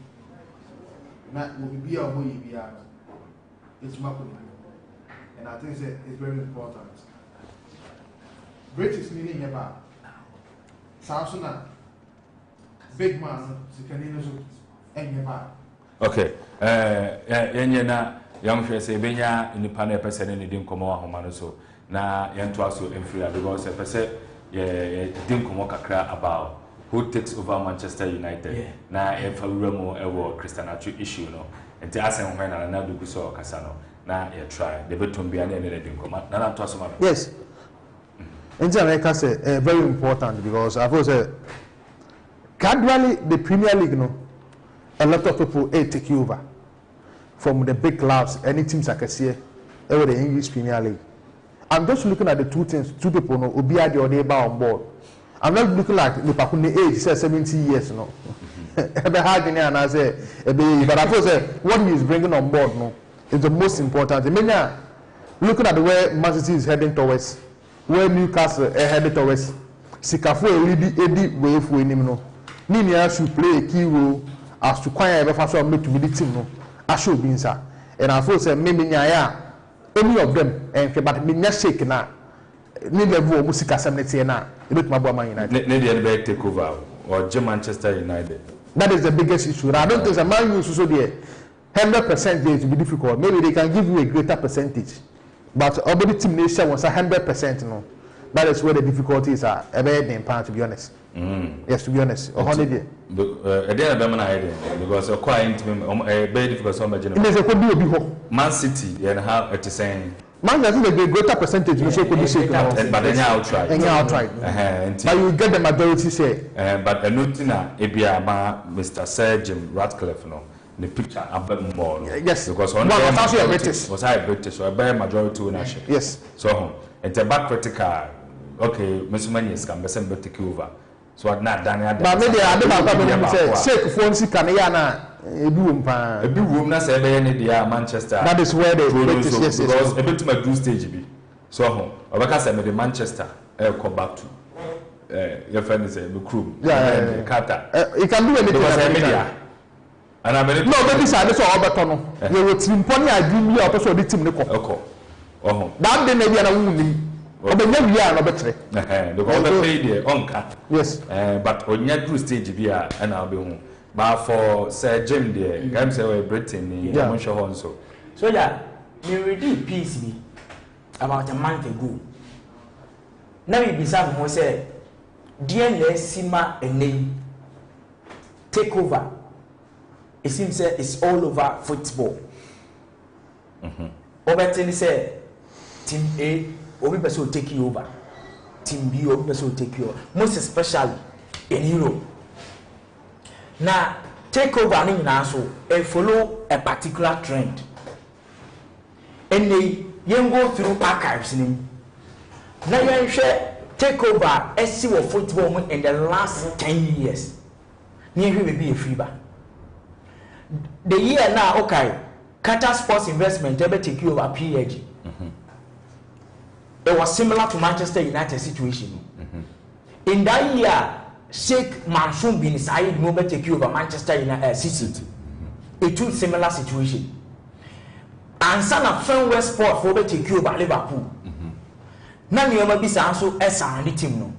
Na will be a way it's mapping. And I think it's very important. British meaning about Samsung big man and okay. Yenya young face benya in the panel person in the dinkomo homano so na yanto aso inferior because person dinkomo kakra about who takes over Manchester United na efawuramo ewo Christianacho issue no enti asen when na do guso kasa no na ye try the beton bia na the dinkomo na to aso ma. Yes. Enti America say very important because I was gradually the Premier League no a lot of people take over from the big clubs, any teams I can see over the English Premier League. I'm just looking at the two people no Obia the other on board. I'm not looking like the Pakuni age, say 70 years no. But I say, but I feel what he is bringing on board no is the most important. I mean, looking at the way Man City is heading towards, where Newcastle is heading towards, Sikafu Eddie way for him no. Nini should play a key role as to quite ever faster make to be the team no. I should be inside. And I feel say maybe any of them and but me not shake na need level music assembly na e bet mabo Man United need the take over or Manchester United. That is the biggest issue. I don't think the Man U so there 100% there to be difficult. Maybe they can give you a greater percentage, but already team nation was 100% no. That is where the difficulties are. To be honest. Yes, to be honest. Because very difficult. Man City and how it is saying. Man United a greater percentage. You should be shaken, but then outright. But you get the majority say. But Nutina, Mr. Sir James Ratcliffe, no. The picture about more. Yes. Because on British was I British, so I bear majority ownership. Yes. So it's a back critical. Okay, Mr. Manis can be sent to take over. so what not done at but maybe I don't say shake phone si kan ya na ebi wom pa ebi wom na say be ne dia Manchester that is where they yes because ebi to my do stage bi so ho obaka say me the Manchester come back to your friend is a crew Qatar you can do anything because media and I mean no baby say so obeto no you will team pony agree or person the team ne ko that day maybe na wuni obenya wi a no betre because the play there onka yes but onya do stage bi a na obehu but for Sir Jim there I'm say we Britain ni mo show on so yeah me read piece bi about a month ago na we bisa mo say DNA Sima a name take over. It seems that it's all over football. Overton said Team A will be so take you over. Team B will be so take you over. Most especially in Europe. Now take over in also follow a particular trend. And they go through archives in now you share take over SC of football in the last 10 years. Near will be a free bar. The year now, okay, Qatar Sports Investment ever take you over PAG. It was similar to Manchester United situation. In that year, Sheikh Mansour bin Said Mobe take you over Manchester United City. It was similar situation. And son of Fenway Sport for take you over Liverpool. Now you ever be so as a team no.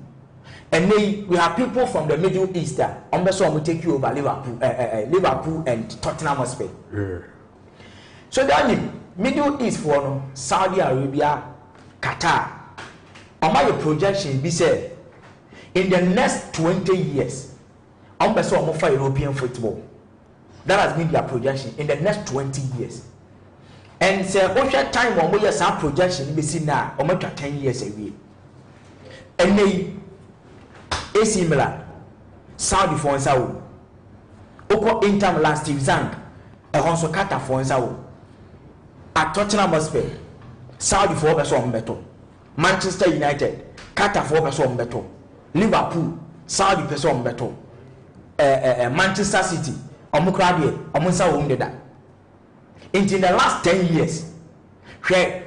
And then we have people from the Middle East that will take you over Liverpool and Tottenham Hotspur. So then Middle East for Saudi Arabia, Qatar. On my projection, be said in the next 20 years, for European football. That has been their projection in the next 20 years. And say, what time when we have some projection, we see now, 10 years away. And they AC Milan, Saudi for Sao, Oko Inter Milan, Steve Zang, and also Qatar for Sao. At Tottenham Hotspur, Saudi for Besom Beto, Manchester United, Qatar for Besom Beto, Liverpool, Saudi Besom Beto, Manchester City, Omukradi, Omunsa Wundeda. In the last 10 years,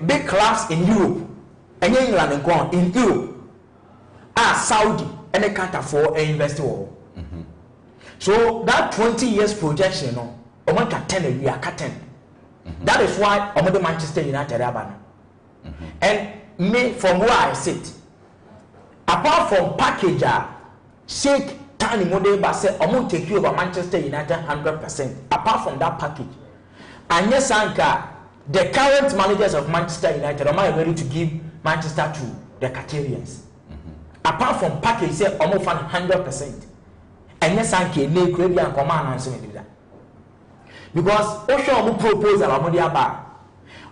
big clubs in Europe, and England and Guam in Europe are Saudi. And they can't afford an investor. So that 20 years projection, no, I'm 10 a year, 10. That is why I'm the Manchester United. And me, from where I sit, apart from package, Sheikh Tani Modeba said, I'm going to take you over Manchester United 100%. Apart from that package, and yes, Anka, the current managers of Manchester United are ready to give Manchester to the Qatarians. Apart from package, say almost 100%. And yes, I can make credit and command answering that. Because Osho proposal about the bar,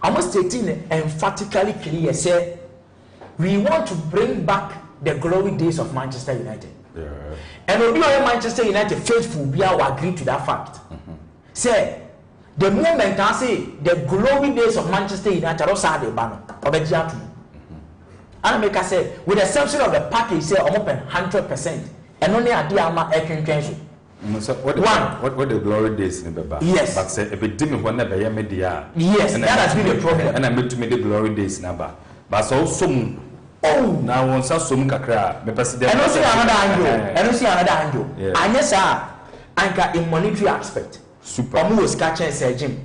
almost stating emphatically clear, say we want to bring back the glory days of Manchester United. Yeah. And we Manchester United faithful be will agree to that fact. Say the moment I say the glory days of Manchester United also the banner of and make us say, with the exception of the package, say I'm open 100%, and only a dear man so what the glory days in the back? Yes. But say if it didn't want to be media. Yes, and that has been the problem. And I made to me the glory days number. But so some now once I some kakra, me president. And also another angle. And also another angle. And yes, sir, anchor in monetary aspect. Super. Almost catching Sir Jim.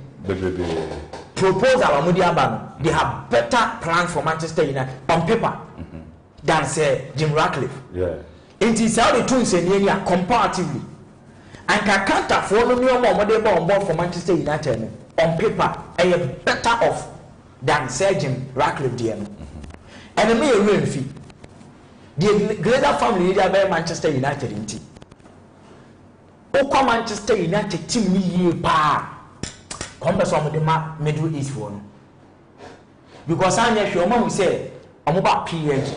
Proposal Amudiabano, they have better plans for Manchester United on paper than say Jim Ratcliffe. Yeah. It is how the two say comparatively. And can't afford no more on board for Manchester United on paper a better off than Sir Jim Ratcliffe DM. And a mere real fee. The greater family leader by Manchester United in team. Oko Manchester United team ye pa. Come some of the Middle East one. Because I know your mom will say, I'm about PAG.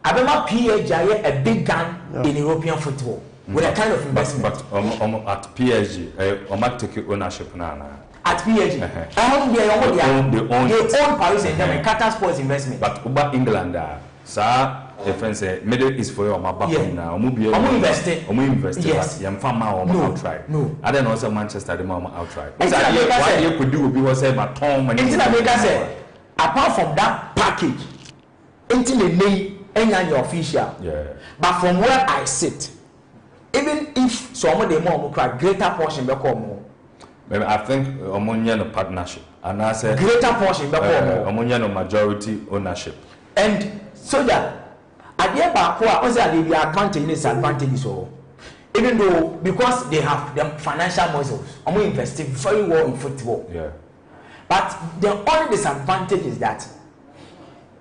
I remember PAG a big gun in European football with a kind of investment. But at PAG, I might take ownership now. At PAG, they own Paris Saint-Germain, Qatar Sports Investment. But about England, sir, the friend say Middle East for your back now. Omu invest. Yes. Yam farmer outright. No. I don't know some Manchester the mama outright. What you could do be was say my Tom and apart from that package, until the name and your official. Yeah. But from where I sit, even if some of them more greater portion become maybe I think Omunya no partnership and I say greater portion become Omunya no majority ownership. And so that at the end of the advantage and disadvantages all. Even though because they have the financial muscles, I'm investing very well in football. Yeah. But the only disadvantage is that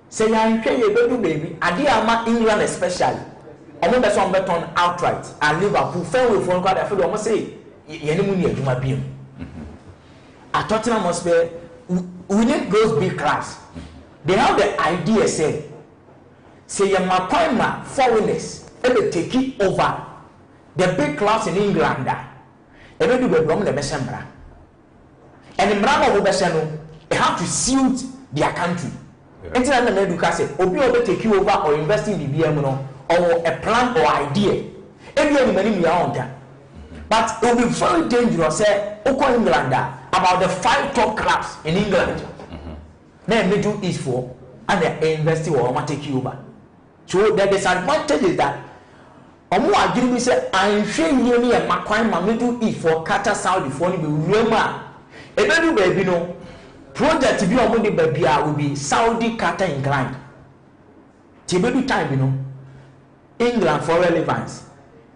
say you baby, Adiama England especially. I'm not some bet on outright and Liverpool fair with phone card. I feel almost say at Tottenham Hotspur, we need those big clubs. They have the idea say your appointment foreigners they take it over the big clubs in England. They do the wrong the best and the Mrama will they have to suit their country. Until the medical say, Obi take you over or invest in the BM or a plan or idea. Every money we are on that. But it will be very dangerous, say, Oko England about the 5 top clubs in England. Then Middle East for and they invest or take you over. So the disadvantage is that Omo agree say I'm sure you me and my Middle East for Qatar Saudi for ni be remember. E be do baby no project bi omo de baby will be Saudi Qatar England. Ti be do time no England for relevance.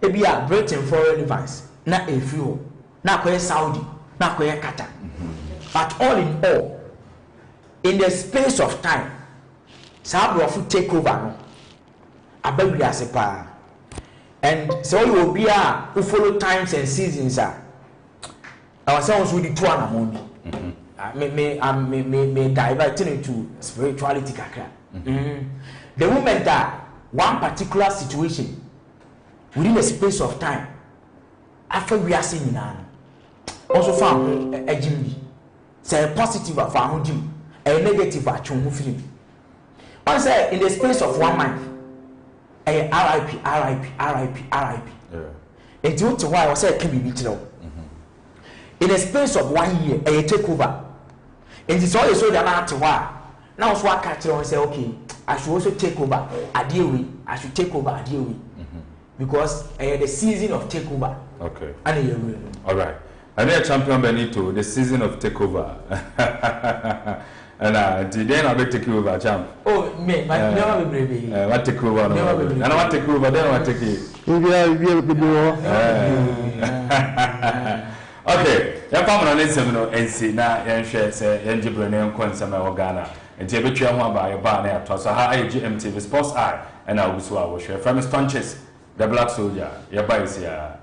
E be a Britain for relevance. Na efio na koye Saudi na koye Qatar. But all in all, in the space of time, Saudi will take over no. Abegri asepa. And so you will be who follow times and seasons are. Our sounds will be two and may divert into spirituality kakra. The moment that one particular situation within a space of time after we are seeing now also found a Jimmy say a positive of our Jim, a negative at Chum film. One say in the space of 1 month, a RIP. And due to why I was say can be beaten. In the space of 1 year, a takeover. And it's always so that now so I catch and say, okay, I should also take over a deal. I should take over a deal. Because the season of takeover. Okay. And all right. And then champion Benito, the season of takeover. And today I will take you over, champ. Oh, me, but never be brave. What take over? And I want to take over. Then I take it. Okay. Your family on Instagram and see now. And share say Enjibrene and Kwansama Ogana. And take a picture of my bar near to so how GMTV Sports Eye and I will share from Stonchist, the Blakk Soulja. Your boys here.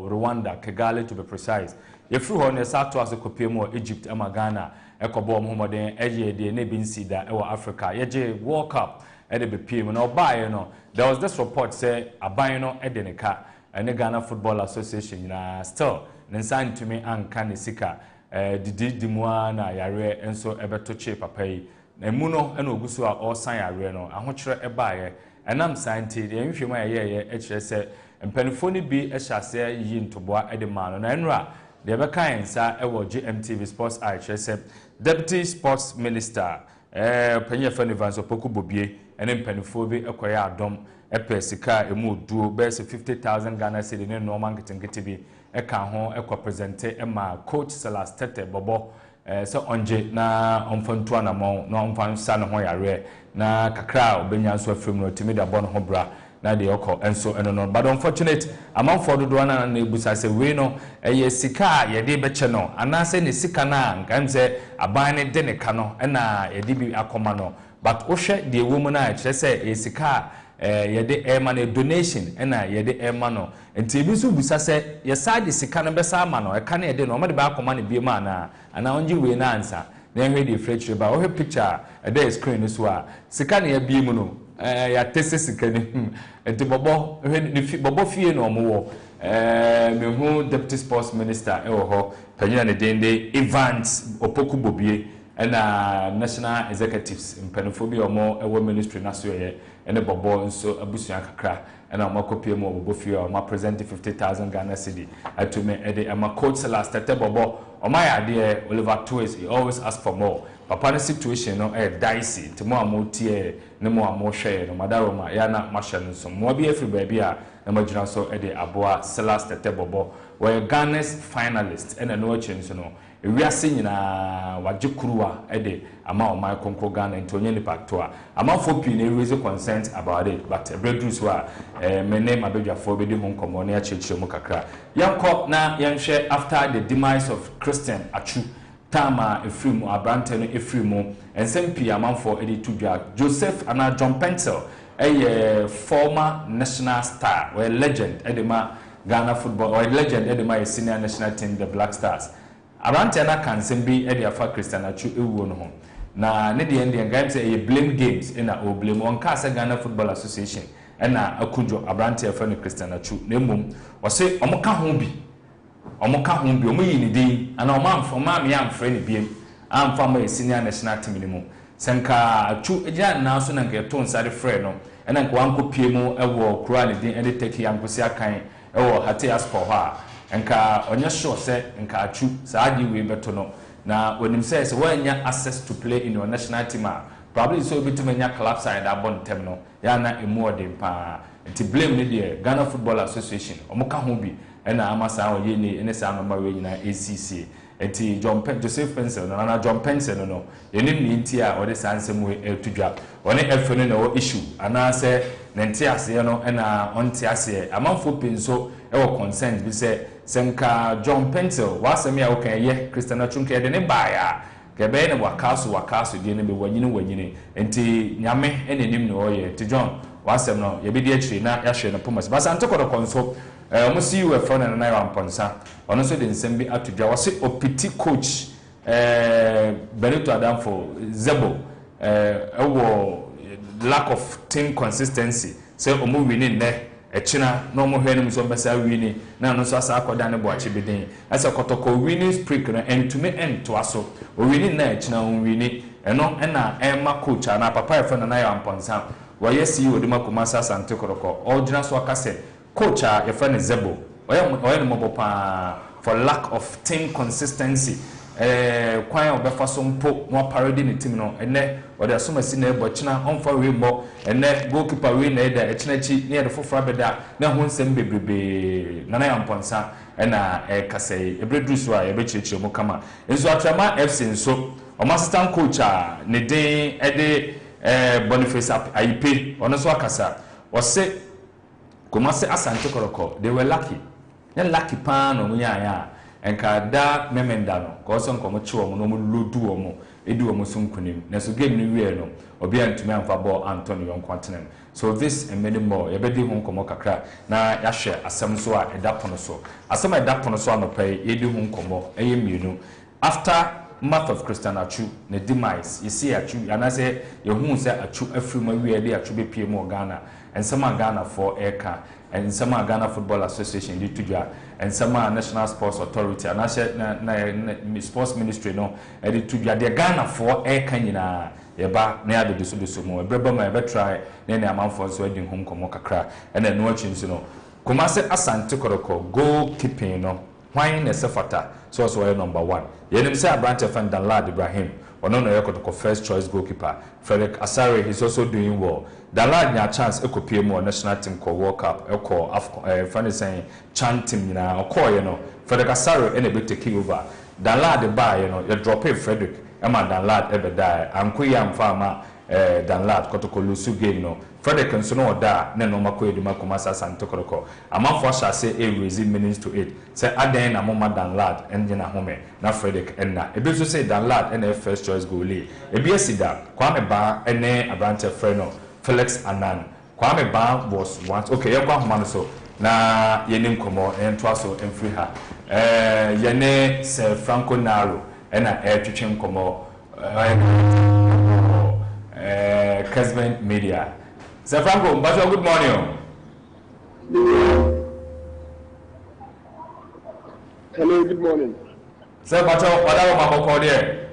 Rwanda, Kigali to be precise. If you want to start to ask a copy more Egypt, Ghana, Ekobo Mohammed, Eje, ne bin sida, Ewa Africa, Yeje World Cup, Ede PM, no buy, you know. There was this report say a buy no Edeneka, and the Ghana Football Association, still, Nensan to me and Kanisika, Didi Dimwana, Yare, and so Ebetoche Papai, Emuno, and Ogusua, or San Yareno, and what a buyer, and I'm scientific, and if you may hear HSA, and Penifoni be a chasse yin to bois Edeman, and Enra. The other kind, sir, GMTV Sports HSA, Deputy Sports Minister, Penya Fenivans of Poku Bobie, and then Peniphobi, acquire Dom, a Pesika, a mood, do best 50,000 Ghana city in Norman getting GTV, a canhon, a co-presente, Emma, Coach Salas Tete, Bobo, so onje na omfantuana mo na omfansa na ho yare na kakra obenya so afrim no timida bon ho bra na de okọ enso eno no but unfortunate among for do na ebusa se we no eye sika ye de beche no anase ne sika na nkam se aban ne de ne ka no na ye de bi akoma no but ohwe de ewo mu na kire se e sika ye de ema na donation na ye de ema no enti bi so busa se ye sa de sika no be sa ama no e ka na ye de no ma de ba akoma ne bi ma na ana onji we na ansa na hwe de fresh ba o picture e dey screen so a sika na ye bi mu no ya tese sika ni enti bobo bobo fie no mo wo me hu Deputy Sports Minister e wo ho panyina ne dende Evans Opoku Bobie na national executives mpanifobia omo e wo ministry na so ye ene bobo nso abusuan kakra na ma kopie mo bobo fie o ma present 50,000 Ghana cedi atume e de ma coach last tete bobo o ma ya de Oliver Twist he always ask for more papa the situation no e dicey te mo amotie ne mo amohwe no madaro ma ya na ma hye no so mo bi afri ba bia na ma gyina so e de aboa last tete bobo we Ghana's finalist and no change no ewiase nyina wagekuruwa e de ama o ma konko Ghana ntonye ni pactoa ama fopi na raise consent about it but breakthrough so me name abedwafo be de ho nkomo na achechire mu kakra yanko na yanhwe after the demise of Christian Achu Tama Efrimu Abrante no Efrimu ensempia amanfo edi tudwa Joseph ana John Pencil a former national star or legend edema Ghana football or legend edema senior national team the Black Stars Abrante na kansem bi edi afa Christian Achu ewu no ho na ne de end game say e blame games na o blame on Kasa Ghana Football Association na akujo Abrante afa no Christian Achu na mum o say omoka ho bi omoka ho bi omoyi ni din ana omamfo me amfre ni biem amfa ma senior national team ni mu senka Achu eja na so na nke to nsare frɛ no na nke wanko pie mu ewo kura ni din ede take yankosi akan ewo hate aspo ho a enka onye sure se nka Achu saadi we beto no na when him says when access to play in your national team probably so bit manya club side abon tem no ya na emu odem pa nti blame ne de Ghana Football Association omoka ho bi na amasa o ye ni ene sa no we nyina ACC nti Joseph Pencil na John Pencil no yenim ni nti a ode sansem we etudwa one efene na o issue ana se nti ase no na onti ase amanfo pinso e wo consent bi se senka John Pencil wasemi a wo kan ye Christian Achunke de ne baaya kebe ne wakaso de ne be wanyini nti nyame enenim no oye ti John wasem no ye bi de akiri na ya hwe no pomas basa ntokoro konso mo see you from na na amponsa ono so de nsem bi atudwa wose opiti coach Benito Adamfo Zebo ewo lack of team consistency say omo winning ne echina no mo hwenu so besa winning na no so asa akoda ne bo achi beden asa kotoko winning streak no entume ento aso o winning na echina on winning eno na ema coach na papa efe na ya amponsa wo yes yi odima komasa sante koroko ojina so akase coach efe ne Zebo oye no mo pa for lack of team consistency kwan obefa so mpo mo parody ne team no ene ode asomasi na ebo china onfa we mbo ene goalkeeper we na eda echina chi ne ede fofora beda na ho nsem bebrebe na ya mponsa na kasei ebredruso a ebechichire mo kama enso atrama FC nso o assistant coach ne den ede Boniface Aipe ono so akasa o se komase asante koroko they were lucky pa no munya ya enka da memenda no ko so nkomo chiwo mo no mo lodu omo edi omo sunkunim na so game ni wie no obi antumi amfa ball Anthony Yonkwatenem So this and many more. You better home komo kakra. Na ya share asem so a eda pono so. Asem a eda pono so no pay ye di home komo eye mienu. After month of Christian Achu ne demise, you see Achu and I say you who say Achu afri ma wi ade Achu be PM Ghana and some Ghana for Airca and some Ghana Football Association di tudwa and some National Sports Authority and I said na Sports Ministry no e di tudwa de Ghana for Airca nyina yeba na ya de so mo ebreba ma ebe try na na amanfo so adi hom komo kakra and then no achi nso no Kumase Asante Koroko goalkeeping no why na sefata so number 1 yenim say Abrante fan Danlad Ibrahim ono no yekotoko first choice goalkeeper Frederick Asare is also doing well Danlad nya chance ekopie mu national team ko World Cup eko funny saying chanting na okoye no Frederick Asare ene be take over Danlad ba you know you drop Frederick ema Danlad ebe die ankoya mfama Danlad kotoko lusu game no Frederick nso no oda na no makọ eduma Kumase Asante Koroko amanfo sha say e raise minutes to 8 say adan na mama Danlad engine home na Frederick enna ebi so say Danlad and first choice goalie ebi asida Kwame Ba ene Abrante Freno Felix Anan Kwame Ba was once okay yakwa homa no so na yenim komo ento aso emfiri ha yene Sir Franco Naro ena twetwem komo Kesman Media. Sir Franco, Bajo, good morning. Hello, good morning. Sir Bajo, what are you called here?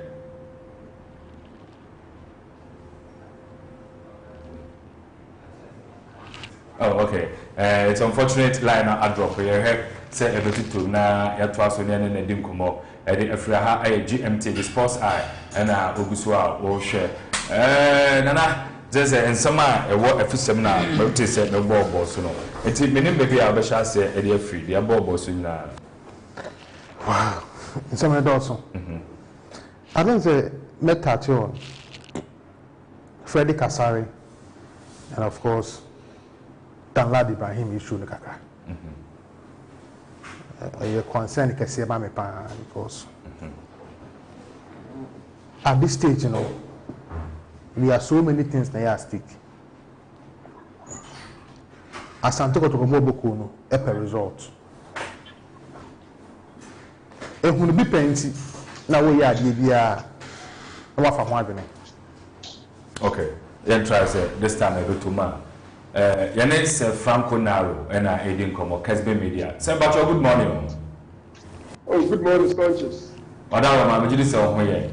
Oh, okay. It's unfortunate line I drop here. Say everything to na ya twa so ne na dim komo. E de afra ha GMT the Sports Eye and Ogusua wo share. Nana there's a summer a war efisem na but say no ball so no it menim baby a obesha say e dey free dey ball so na wow in some also I don't say Metatio Frederick Asare and of course Danlad Ibrahim issue no kaka a concern kese ba me pa because at this stage you know we are so many things na ya stick. Asante Kotoko mo boku no e per result. E hunu bi penti na wo ya ade bia na wa fa ho adwene. Okay, then try say this time I go to ma. Your name is Franco Naro and Aidin Komo Kesbe Media. Sir Bacho, good morning. Oh, good morning, Stonchist. Madam, I'm going to say here.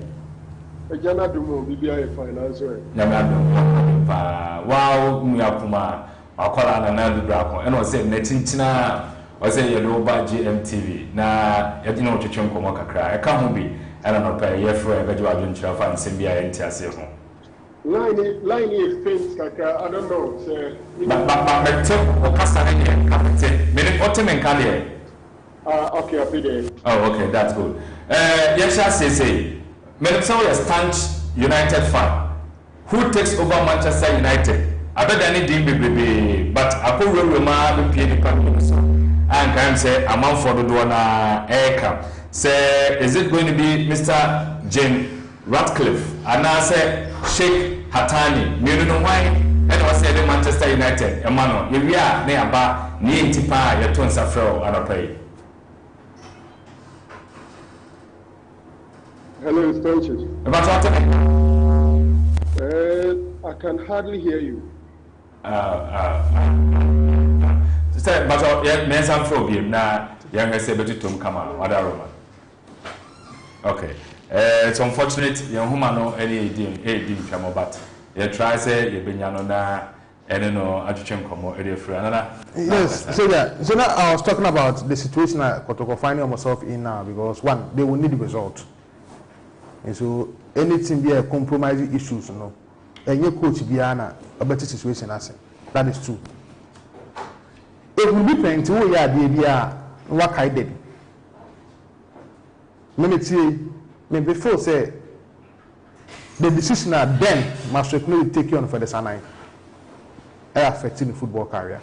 Ejana dumo BBI financial. Nyame wow mu yakuma akola na na dubra and was say netintina was say yellow ba GMTV na yadina otwetwe nkomo kakra e ka ho bi and no pa ye fro e gajo adwonchira fa nsem bia ye ntiase ho line is faint kakra I don't know say ba mette o kasa na ye kapete me ne otemen ka de okay I be there. Oh okay, that's good. Yes I say Melissa is Stanch United fan who takes over Manchester United. I bet any deal be but I put Roma the PA department and can say a month for the Duana Aircam. Say, is it going to be Mr. Jim Ratcliffe? And I say Sheikh Hatani. You know why? And I say the Manchester United. Emmanuel, if we are nearby, near Tipa, your tons of fro and a pay. Hello, Stonchist. About what? I can hardly hear you. Say, but yeah, men some fro game na young say better to come out. What are Roma? Okay. It's unfortunate young woman no any dim chamo but you try say you benyano na and no adjuchem komo area free another. Yes, so yeah. So now I was talking about the situation that Kotoko finding myself in now because one, they will need the result. And so anything be a compromising issues, you know. And your coach be a better situation as that is true. It will be plenty who ya be what I did. Maybe before say the decision that then must certainly take you on for the Sanai affecting the football career.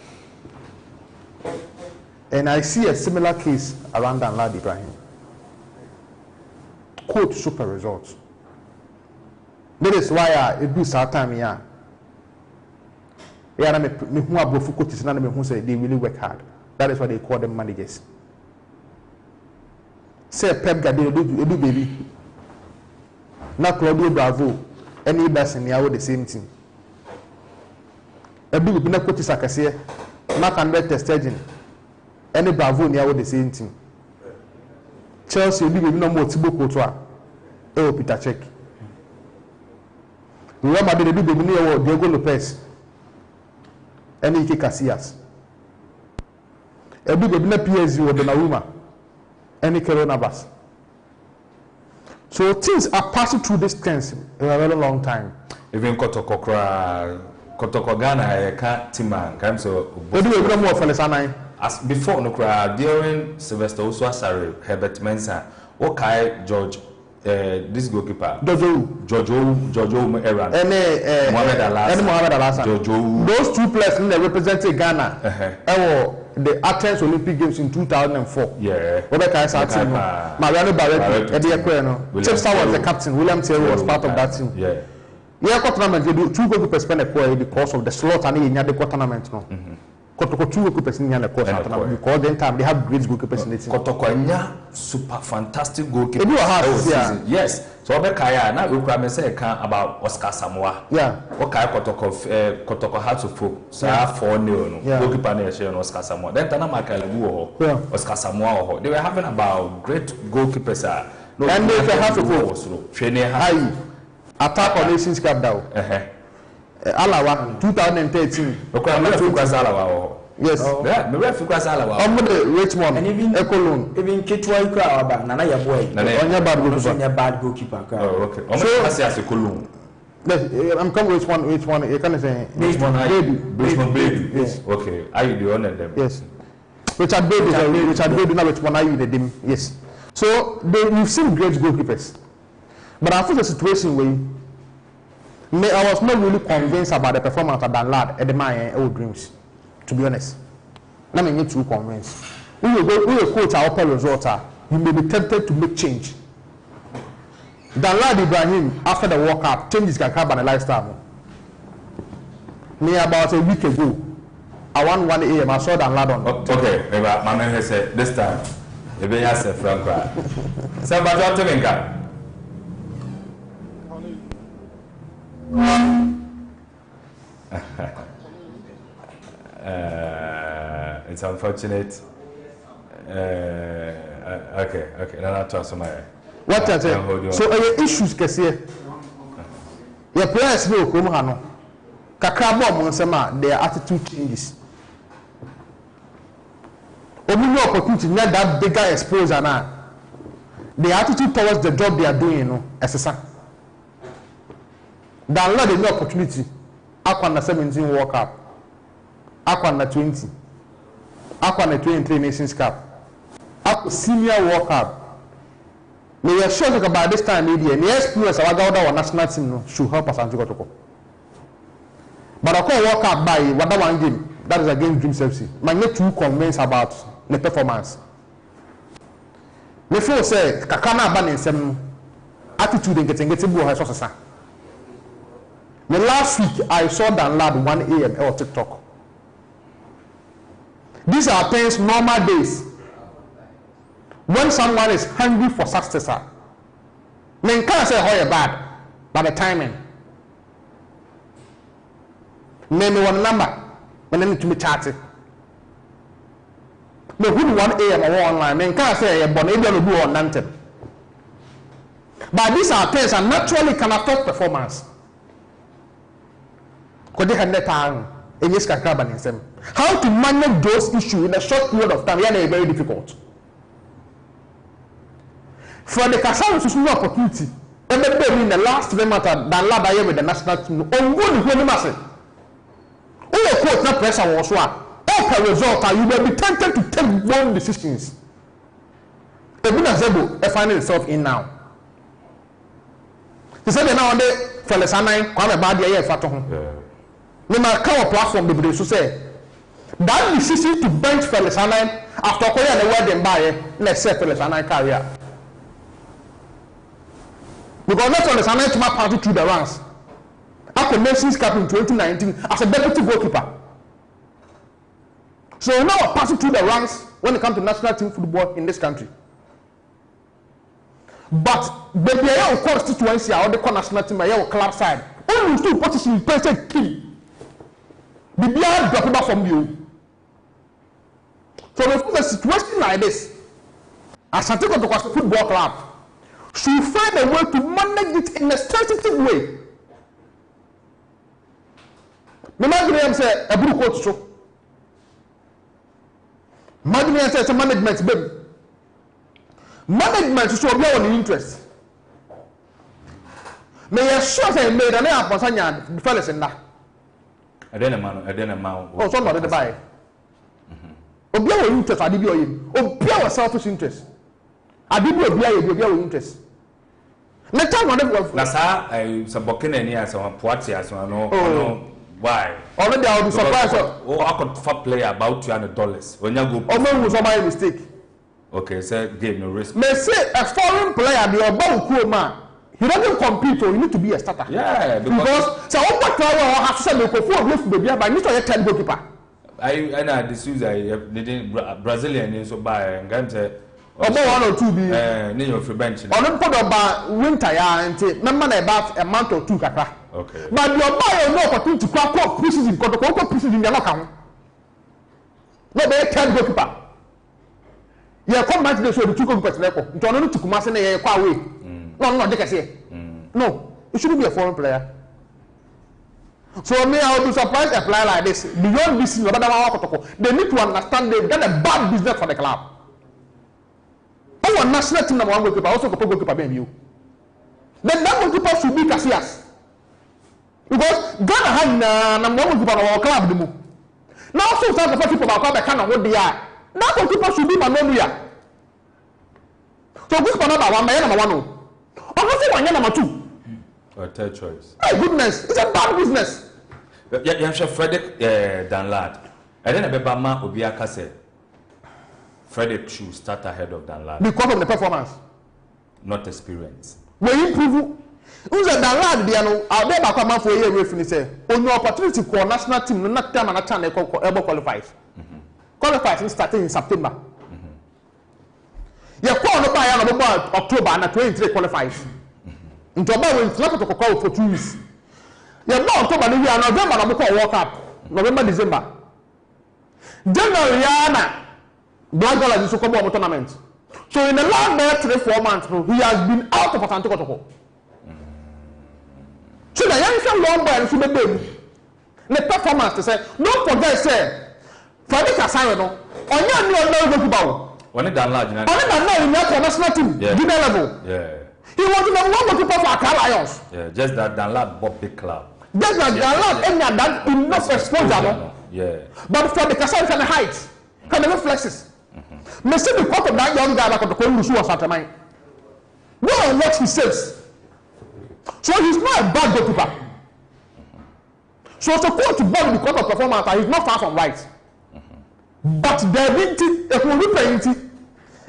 And I see a similar case around Danlad Ibrahim. Coach super results. That is why it do our time here. Yeah, me who are both coaches and me who say they really work hard. That is why they call them managers. Say Pep Guardiola do baby. Now Claudio Bravo, any person near the same thing. A big na coaches akase, Mark Andre ter Stegen, any Bravo near the same thing. Chelsea do baby no more Thibaut Courtois, Peter Cech. Real Madrid do baby near Diego Lopez. Any Ike Casillas. A big baby na PSG or Donnarumma, any Navas. So things are passing through this tense in a very long time. Even Kotoko Ghana, can't Timan, can so. What do you know more for the as before no cry during Sylvester Oswasare, Herbert Mensah, okay, George, this goalkeeper, Jojo Eran, and Mohamed Alassane. Those two players represented Ghana. The Athens Olympic Games in 2004. Yeah. Rebecca Sartin, Mariano Barretti, Eddie Aquino. Chester was the captain. William Terry was part of that team. Yeah. Yeah, tournament they do 2 goalkeepers spend a quarter because of the slot and in the tournament. No. Kotoko 2 goalkeepers in the course because then time they have great goalkeepers in the team. Kotoko super fantastic goalkeepers. Yes. So Rebecca now we can say about Oscar Samoa. Yeah. Okay, Kotoko had to put 4-0 goalkeeper nation Oscar Samoa. Then Tana Makalabu Oscar Samoa. They were having about great goalkeepers. And they have to put training high attack on Nations Cup down. Alawa 2013. Yes. Yeah, me refer to Alawa. Richmond and even Ecolon. Even Kitwa Ikra Nana ya boy. Nana bad goalkeeper. Oh, okay. So as a Colon. I'm coming which one you can say Richmond Baby. Yes. Okay. Are you the owner them? Yes. Richard Baby now which one are you the dim? Yes. So you've seen great goalkeepers. But I think the situation where I was not really convinced about the performance of Dan Lad at the my old dreams. To be honest, let me get too convinced. We will coach our upper result. You may be tempted to make change. Dan Lad Ibrahim, after the World Cup, changed his career and lifestyle. Me about a week ago, around 1 a.m. I saw Dan Lad on. Okay, my man has said this time. Maybe has a frank cry. Somebody want to make up. It's unfortunate. Okay. Now I'll talk some more. What I say? So issues kesiye. Your players no come hano. Kakra bomb nsema their attitude changes. Obi no opportunity get that bigger exposure now. The attitude towards the job they are doing, esesa. Dan Lad no opportunity. Akwa na 17 World Cup. Akwa na 20. Akwa na 23 Nations Cup. Akwa senior World Cup. Me we sure talk about this time media. The experience our Gauda national team should help us and go. But I call World Cup by one game. That is against Dreams FC. I'm not too convinced about the performance. Before say kakana ban nsem attitude getting bo has also. The last week I saw Dan Lad 1 a.m. on TikTok. These are things normal days. When someone is hungry for success, men can't say how you're bad, but the timing. Men one number, men need to be chatting. But who 1 a.m. or online, men can't say you're born able to do on nothing. But these are things that naturally can affect performance. How to manage those issues in a short period of time is very difficult. For the Kassan to see opportunity, and in the last 3 months, Dan Lad with the national team, on good who massive. All coach not pressure was one. All result, you will be tempted to take bold decisions. Ebuna Zebo is finding itself in now. He said now on the Felesana, come about the year for no matter platform the British say that decision to bench Felesana after Korea the wedding by let's say Felesana career. Because not Felesana to my party through the ranks. After Nations Cup in 2019 as a deputy goalkeeper. So now we're passing through the ranks when it comes to national team football in this country. But the player constituency or the national team or club side, only two positions person key. The player drop from you. So if there's a situation like this, as I take on the football club, should find a way to manage it in a sensitive way. Imagine say a blue coach show. Imagine say it's a management baby. Management should be on interest. May I sure say made an air for Sanya fellas in that. I didn't know. Oh, somebody to buy. Obia interest, I did you. Obia selfish interest. I did your interest. Next time, whatever. Nasa, I sabokin any as a poatia, as I know. Why? Already, I'll be surprised. Oh, I could for play about $200 when you go. Oh, no, was my mistake. Okay, so give no risk. May say a foreign player, the about cool man. He doesn't compete, or you need to be a starter. Yeah, because so what player has to say before with the beer by Mr. 10 goalkeeper. I know this is a Brazilian so by and Gante. About 1 or 2 be name of bench. On the put about winter and number about a month or 2 kaka. Okay. But your buyer no opportunity to crack up pieces in Cotoco pieces in your account. Not be 10 goalkeeper. You come back to the show the 2 goalkeepers level. You don't to come and say away. No, they can say. No, it shouldn't be a foreign player. So me, I would be surprised a player like this. Beyond this, they need to understand they've done a bad business for the club. Our national team number 1 goalkeeper also could goalkeeper being you. Then that goalkeeper should be Casillas. Because Ghana had number 1 goalkeeper of our club. Now, so some of the people about the kind of what they are. That goalkeeper should be Manolia. So goalkeeper number 1, my number 1. Honestly, one number 2. Or third choice. My goodness, it's a bad business. Yeah, sure, Frederick Danlad. And then a Bebama Obiaka said Frederick should start ahead of Danlad. Because of the performance. Not experience. When you prove who's a Danlad, I'll be back on for a year with say, on your opportunity for national team, not time and a chance ever qualifies. Qualifies starting in September. You call the buyer about October and 23 qualifies. Into about when it's not to call for 2 weeks. You're not October, we are November, I'm going to World Cup. November, December. January, Blakk Dollar is to come on tournament. So in the last 3-4 months, he has been out of Atlantic Protocol. So the young long boy should be baby. The performance to say, don't forget, say, Frederick Asano, on your no goalkeeper. When it done large, on it in the national team, junior level. Yeah. He was the number 1 goalkeeper for Accra Lions. Yeah, just that Danlad bought big club. Just that Danlad and that enough exposure. Yeah. But for the Kasai can height, can never flexes. Me see the court of that young guy like the Kolu was at mine. Go and watch his saves. So he's not a bad goalkeeper. So to go to ball because of performance, he's not far from right. But the ability, if we repaint it,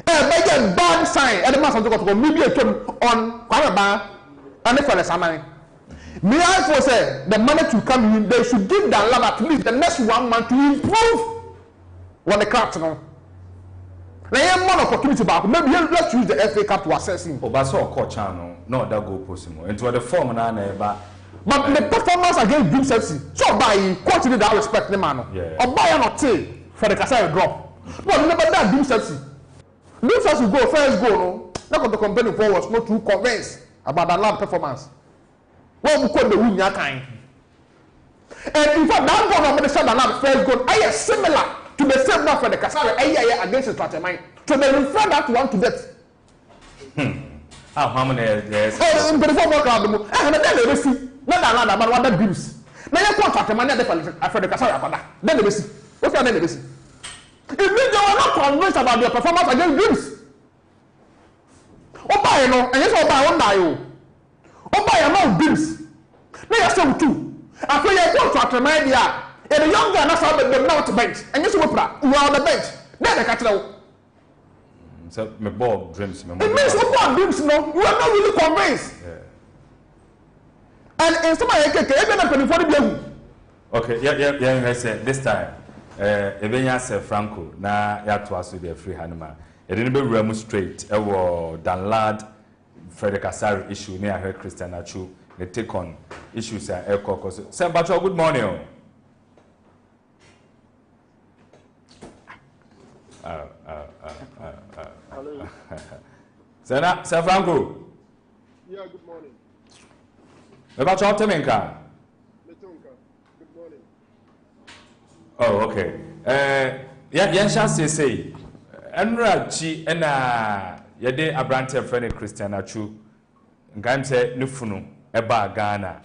a bad sign, and the master to maybe a term on Quaraba and the fellow Samani. Me, I for say the money to come in, they should give that love at least the next 1 month to improve what the crowd know. Now, you have more opportunity back. Maybe let's use the FA Cup to assess him. Oh, but so coach channel, no, that go possible. Into the form and but the performance against Dream Chelsea, so by quality that respect the man. Yeah. Or buy not say for the Kasai drop. But remember that Dream Chelsea. Dream Chelsea go first goal, no. Not the company forwards not too convinced about that lab performance. What we call the win that time. And in fact, that goal of the second first goal, I am similar to the same one for the Kasai against the Strategy. So they refer that one to that. How many years? Oh, in the former club, and then they see. Not another man, what dreams. Now you contract a man for the Kasai. Then they see. What's your name? It means you are not convinced about your performance against dreams. Oba, you know, and yes, Oba, one by you. Oba, you know, dreams. Now you're so too. After you contract a man, and the young guy not them now to bench, and you see what you are on the bench. Then they catch it. So my ball dreams. It means what dreams, no, you are not really convinced. And in some way, even a penny for the okay, yeah, this time, Evenya se Franco, na ya to aso the free hanima. It didn't be remu straight. Dan lad, Frederick Asari issue near her Christian Achu. They take on issues and air caucus. Sir Bacho, good morning. Hello. Sir Franco. Yeah, good morning. Bacho Temenka. Good morning. Oh, okay. Yansha say, Enra Chi ena yede abrante friend Christian Achu. Ngam say nufunu eba Ghana.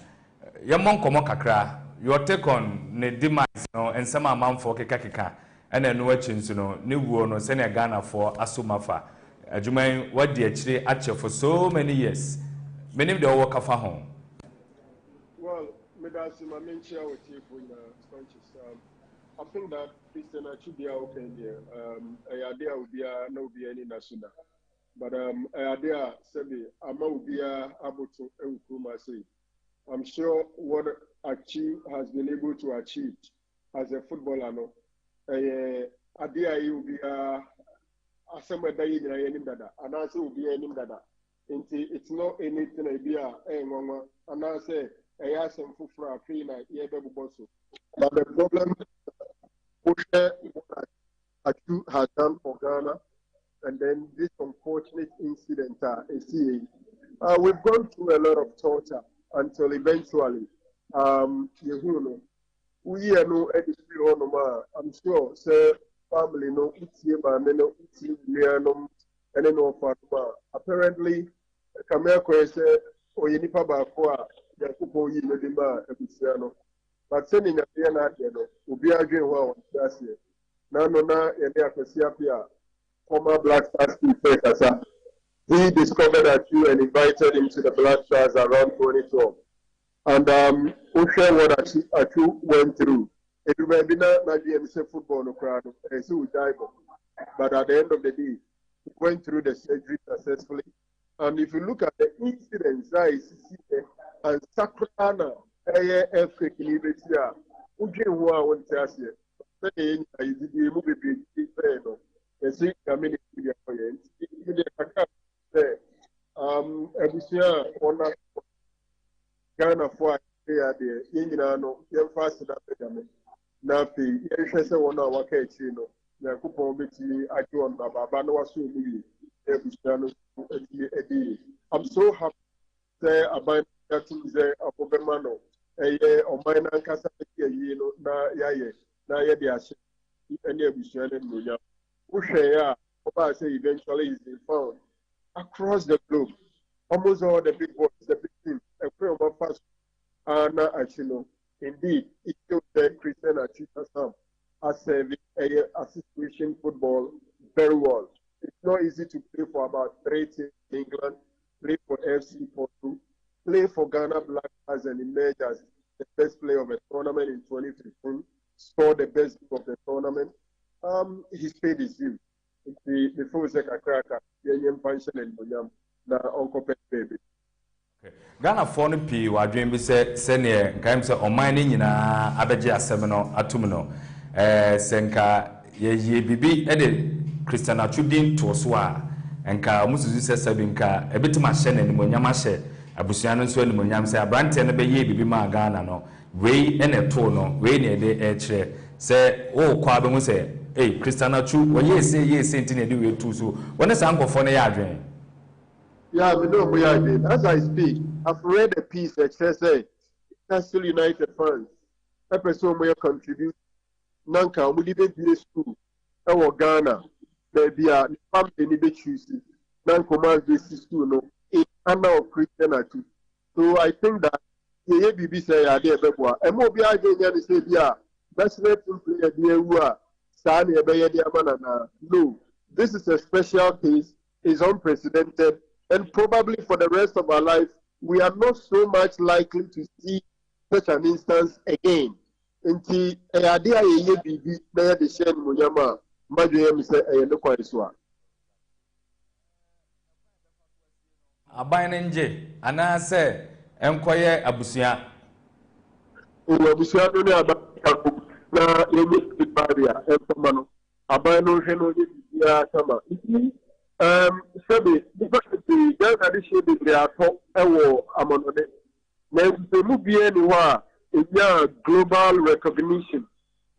Yamon komo kakra. Your take on ne demise no and some amount for keka. And then watching no new war no send Ghana for Asumafa. Ajumain what the actually actually for so many years. Many of the work of home. Well, Medasi, my main chair with you for Stonchist. I think that Christian should be okay here. I idea will be no be any national. But I idea Sebi, I'm will be able to say. I'm sure what Achi has been able to achieve as a footballer. No, idea you will be somewhere that you are any dada, and I say will be any dada. It's not anything idea. And I say I ask them for a free night. Yeah, but the problem what Achu has done for Ghana, and then this unfortunate incident we've gone through a lot of torture until eventually we are no I'm sure say family no and then apparently Kameko said Oyenipa Bakwa Yakupo Yinodima Ebusiano. But sending a piano, will be arguing well last year. Now, former Black Stars professor. He discovered Achu and invited him to the Black Stars around 2012. And Usha what Achu went through. It may be not GMC football no crowd, but at the end of the day, he went through the surgery successfully. And if you look at the incidents, and Sakrana, fake liberty, Uji who are one task here. Say, I did the movie be fair. The same community, Ebusia, on Ghana for the Yinano, you're faster than Napi, Yesha, 1 hour catchino, Yakupo Miti, I do on Babano, I'm so happy say about that of Obemano. Or mine and Casa, na ye dia any ebusuan no ya wo hwe ya oba say eventually is found across the globe, almost all the big boys, the big teams, and from first na actually indeed it shows the Christian achievers as serving a situation football very well. It's not easy to play for about 3 teams in England, play for FC Porto, play for Ghana Blakk as an emerge as the best player of a tournament in 2015, scored the best goal of the tournament. He's paid his due. Before the cracker, the pension and Bonyam, na Uncle Baby. Ghana phone P, wa dream be say, senior, Games or mining in a Abeja seminar atumino. Senka ye bibi edit Christian Achudin to Oswa, and Ka Musu says Sabinka, a bit of my shen and Monyamashe. Abusiano so ni monyam say abrante na be ye bibi ma Ghana no we ene to no we ne de e kire say o kwa be mu say Christian Achu wo ye say nti na de we tu so wona san kofo na ya adwen. Yeah, we know we are doing. As I speak, I've read a piece that says Nashville United fans episode may contribute nanka we didn't play school e Ghana baby a family ni be choose nanko ma be school no of Christian Achu. So I think that the ABB say I did before. And more be I did say yeah, best way to play a dear wua. No, this is a special case, is unprecedented, and probably for the rest of our life, we are not so much likely to see such an instance again. Until a idea ABB there the Shen Munyama, Madriam say a no quite. Abainenje ana say enkoye abusia abusia no ne aba na yemi barrier efoma no aba no hwe no ya sama sebe the Ghana de show de ato ewo amonode na mu bie ni ho a eya global recognition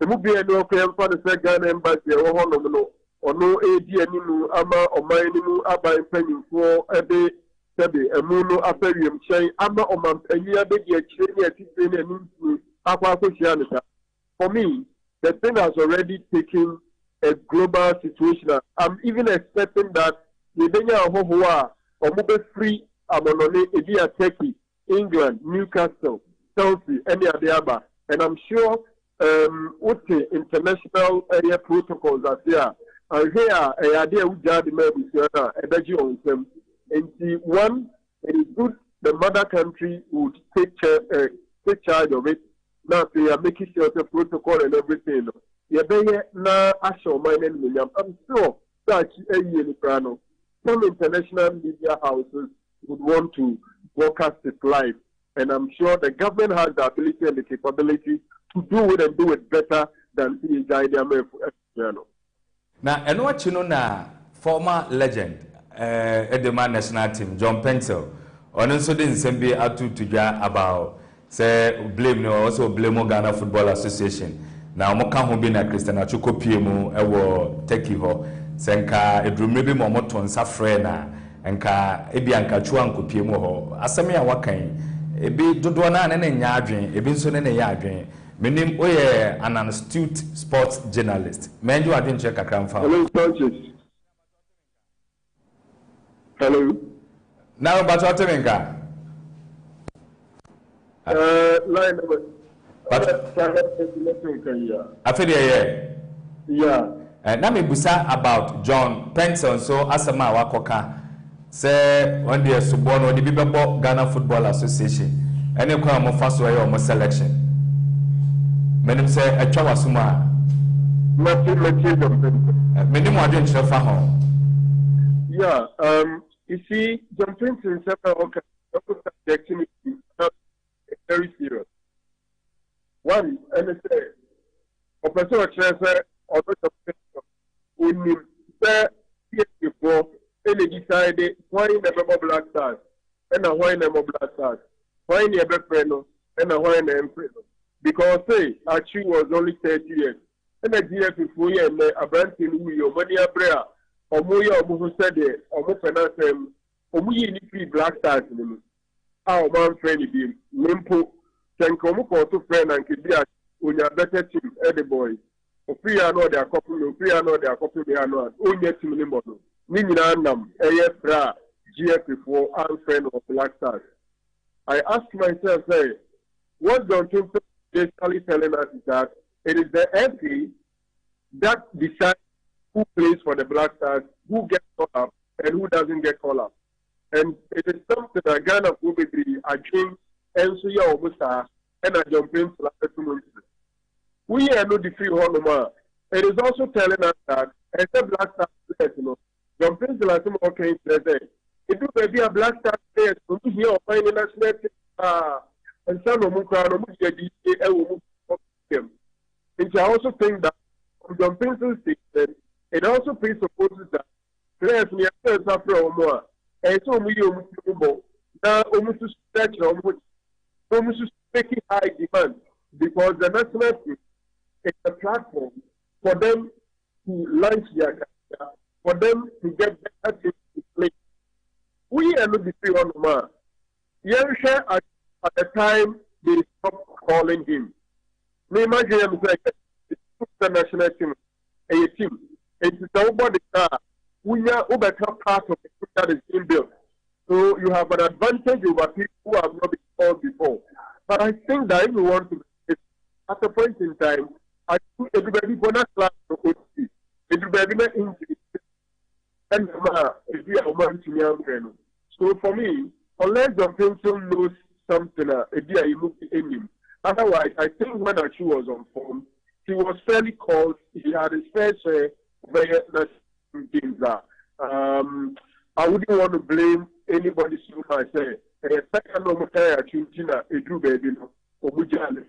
mu bie ni okwe mfa de se Ghana embassy ewo ho no ono edi aninu ama oman ni mu aba mpanyimfo ebe sebe emu no afawiem chen ama omampanyi abedi akire ni atite ni anintu akwa akohia nita. For me, the thing has already taken a global situation. I'm even expecting that Yedenya Hohoa or Mube Free Amonone Edia Turkey, England, Newcastle, Chelsea, any other. And I'm sure with the international area protocols are there. And here a idea we got the Melbourne energy on them. And the one, it is good the mother country would take charge of it. Now they are making sure the protocol and everything. Na Asho I'm sure that some international media houses would want to broadcast it live. And I'm sure the government has the ability and the capability to do it and do it better than the American. Now, and what you know now, former legend, Edema national team, John Pencil, on also didn't send me out to about say blame no also blame Ghana Football Association. Now mo kan ho bi na Christian Achukwu pie mu ewo Turkey ho senka edrumre bi mo moto nsa frɛ na enka ebi anka chua nkopie mu ho asɛm ya wakan ebi dodo na ne nya adwen ebi nso ne ya adwen menim oyɛ an astute sports journalist menjo adwen che kakra mfa. Hello Stonchist. Hello. Now but what menka line number. Yeah. Now me busa about John Pencil so asama wakoka say one day suborn or the Bibebo Ghana Football Association any kwa mo first way or mo selection. Menim say a chawa suma. Menim wadwen chrefa ho. Yeah, you see John Pencil activity very serious. One, and it's a person of treasure or when before they decided why never Black Stars and a why never Black Stars, why never Freno and a why never Freno. Because say Archie was only 30 years. And a year before you and a brand in Uyo, Mania Brea, or Moya or Muhu said it, or Mufanasem, or we need Black Stars in them. Our man friend him, Limpo. Can come up to friend and could be a better team, Eddie boy. Free I know they are couple, free I know they are couple, they are not. Only team limbo. Nina Nam, AF GF before, and friend of Black Stars. I ask myself, hey, what don't you basically telling us is that it is the FA that decides who plays for the Black Stars, who gets called up, and who doesn't get called up. And it is something that Ghana will be achieving. And so you are and I jump in to we are not the free honor. It is also telling us that as a Black Star player, jump in to Latin okay, it will be a Black Star player to be here or national and some of them and I also think that from jump into statement, it also presupposes that players near suffer or more. And so we now almost to stretch almost making high demand because the national team is a platform for them to launch their career, for them to get better teams to play. We are not the free one man. Yersha at the time they stopped calling him. Me imagine him like the national team, a team. It's nobody that we are over part of the team that is being built. So you have an advantage over people who have not been called before. But I think that if we want to, at a point in time, I think everybody gonna class the coach. Everybody gonna injury. And if you are one to young friend. So for me, unless the pencil knows something, otherwise, I think when Achu was on form, he was fairly called. He had his fair share of games. I wouldn't want to blame anybody so much. second Omotaya Chinchina, a true baby, Omujale.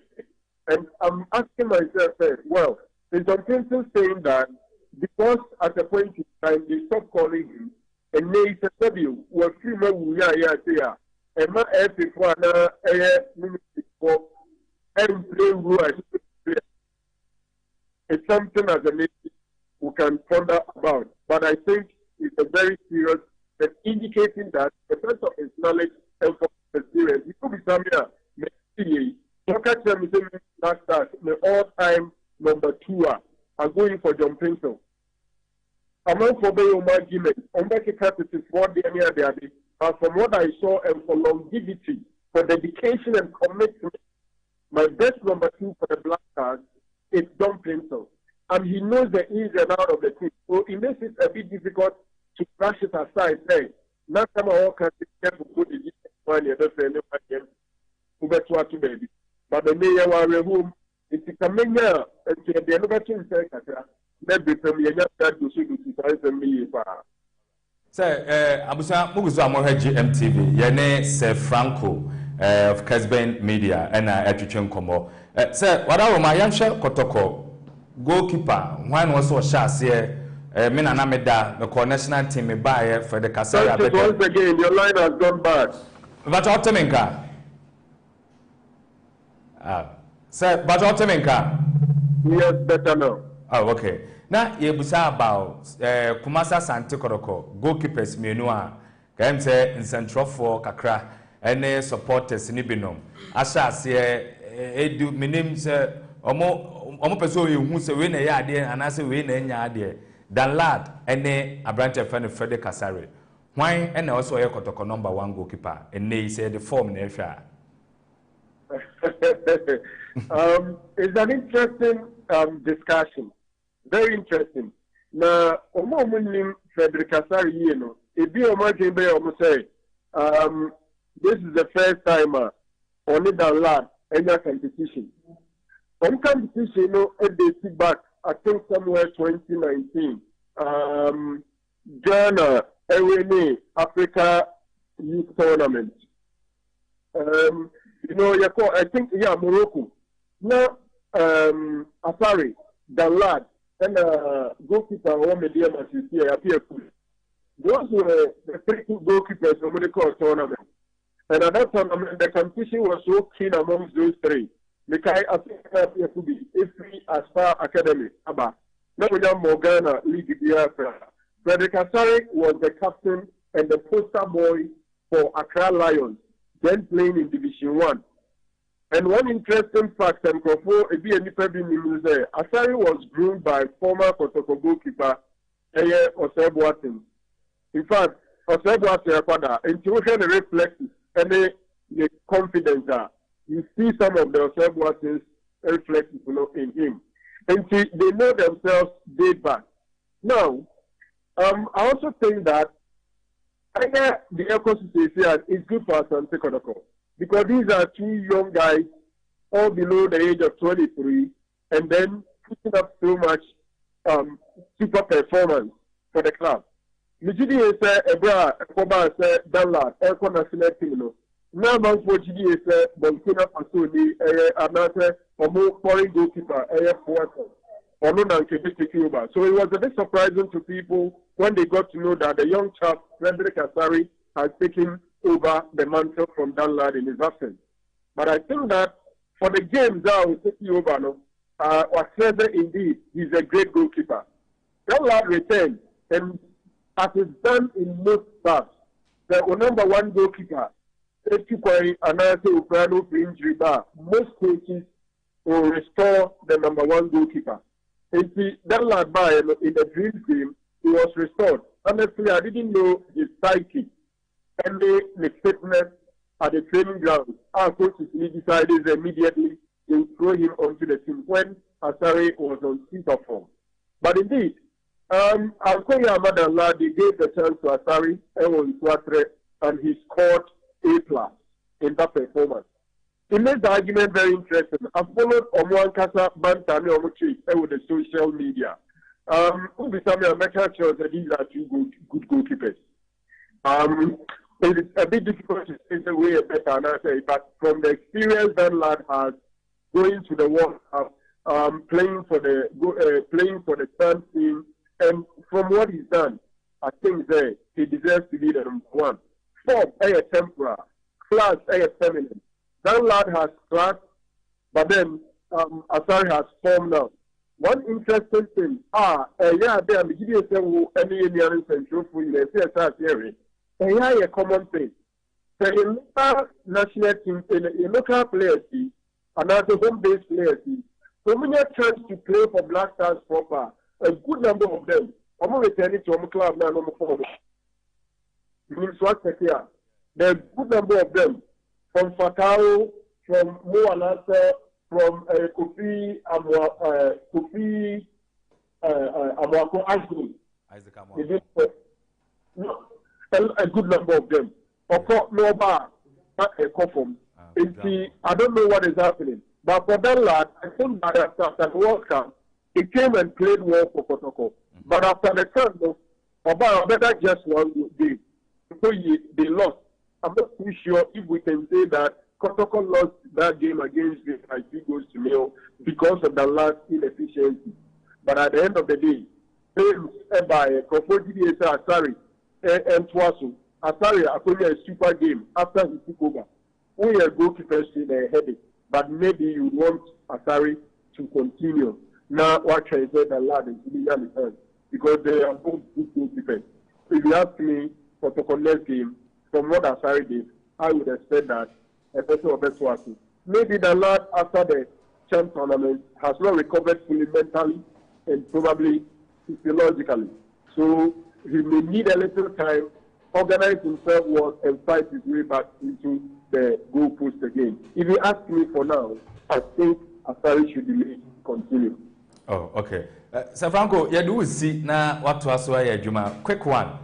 And I'm asking myself, well, is John Pinson saying that because at a point in time they stopped calling him, and they said, well, female, yeah, and my epic one, ministry for and play rule. It's something as a nation we can ponder about, but I think it's a very serious and indicating that the sense of his knowledge and for experience, it could be something last start the all-time number 2 are going for John Pinson. Among for the argument, on the capacity for the day, from what I saw and for longevity, for dedication and commitment, my best number 2 for the Black Stars is John Pinson. And he knows the ins and out of the team. So it makes it a bit difficult to brush it aside, say, not some of all countries can put the money and the baby. But the mayor were home, it's coming here, and the other thing says, maybe from the other to see me. Sir, Abusa Muguzo Amohe GMTV, Yene Sir Franco of Casbane Media, and Etchin Como. Sir, what are my young shell Kotoko? Goalkeeper, one was so shas here, Minanameda, the national team buy for the Casara. Once again, your line has gone bad. But Otemenka. Sir, but Otemenka. Yes, better now. Oh, okay. Now, you busa about Kumasa Santikoroko, goalkeepers, Menua, can say in Central for Kakra, and supporters in Ibinum. Asha say, Edu, Minim, sir, Omo person who say win a yard and I say win a yard than lad any a branch of Frederick Casari. Why and also a Kotoko number 1 goalkeeper and they say the form in Asia. It's an interesting discussion. Very interesting. Now, Omo Frederick Casari, you know, if you imagine they almost say, this is the first time only than lad any competition. Some competition, you know, they see back, I think somewhere 2019. Ghana, AWNA, Africa Youth Tournament. You know, I think, Morocco. Now, Asari, the lad, and goalkeeper, one medium as you see, appear. Those were the 3 goalkeepers of the tournament. And at that tournament, the competition was so keen amongst those 3. Because I think that it could be every Aspa Academy. Now we have Morgana League Biafra. Frederick Asari was the captain and the poster boy for Accra Lions, then playing in Division 1. And one interesting fact, and Asari was groomed by former Kotoko goalkeeper Oseb Watson. In fact, Oseb Watson, intuition reflexes and the confidence that you see some of the Oseb Watson's reflexes in him. And see, they know themselves day back. Now, I also think that the ecosystem is good for Asante Kotoko because these are 2 young guys, all below the age of 23, and then putting up so much super performance for the club. Mijidi is Ebra, Koba, Dalla, Eko National Team. Now, man, for GD is Burkina Faso, another foreign goalkeeper, so it was a bit surprising to people when they got to know that the young chap, Frederick Asari, has taken over the mantle from Dan Lad in his absence. But I think that for the games that will take you over, Wasreze indeed, he's a great goalkeeper. Dan Lad returned, and as is done in most clubs, the number 1 goalkeeper, most coaches will restore the number 1 goalkeeper. And see, that lad in the dream team, he was restored. Honestly, I didn't know his psyche and the fitness at the training ground. Our coaches decided immediately to throw him onto the team when Asari was on seat of form. But indeed, Alkoya Amadallah, they gave the chance to Asari and he scored A+ in that performance. It makes the argument very interesting. I've followed Omwankasa Bantani Omochi with the social media. Ubisami America shows that these are 2 good goalkeepers. it's a bit difficult to say the way better, and I say, but from the experience that lad has going to the World Cup, playing for the third team, and from what he's done, I think that he deserves to be the number one. Form, a temporary, class, a feminine. That lad has class, but then Asari has form now. One interesting thing, yeah, there, I'm giving you any Indian central for you, a common thing. So in local national team, in local players, and as a home-based players, so many chance to play for Black Stars proper. A good number of them. I'm returning to our club now, number 4. There are a good number of them. From Fatao, from Moanasa, from Kofi Amwako Ashley. Isaac A good number of them. Of course, no bar, not a coffin. I don't know what is happening. But for that lad, I think that after the World Cup, he came and played well for Kotoko. But after the Cup, better just one game. So they lost. I'm not too sure if we can say that Kotoko lost that game against the 2 goals to 0 because of the last inefficiency. But at the end of the day, by Kofodi Asari and Twasu, Asari a super game after he took over. We are goalkeepers in a headache, but maybe you want Asari to continue. Now, what can I say the lad is really because they are both good goalkeepers. If you ask me for the next game, from what Asari did, I would expect that a person of Twasu. Maybe the lad after the champ tournament has not recovered fully mentally and probably physiologically. So he may need a little time, organize himself well, and fight his way back into the goal post again. If you ask me for now, I think Asari should be continue. Oh, okay. Sir Franco, you do see now what to ask why Juma. Quick one.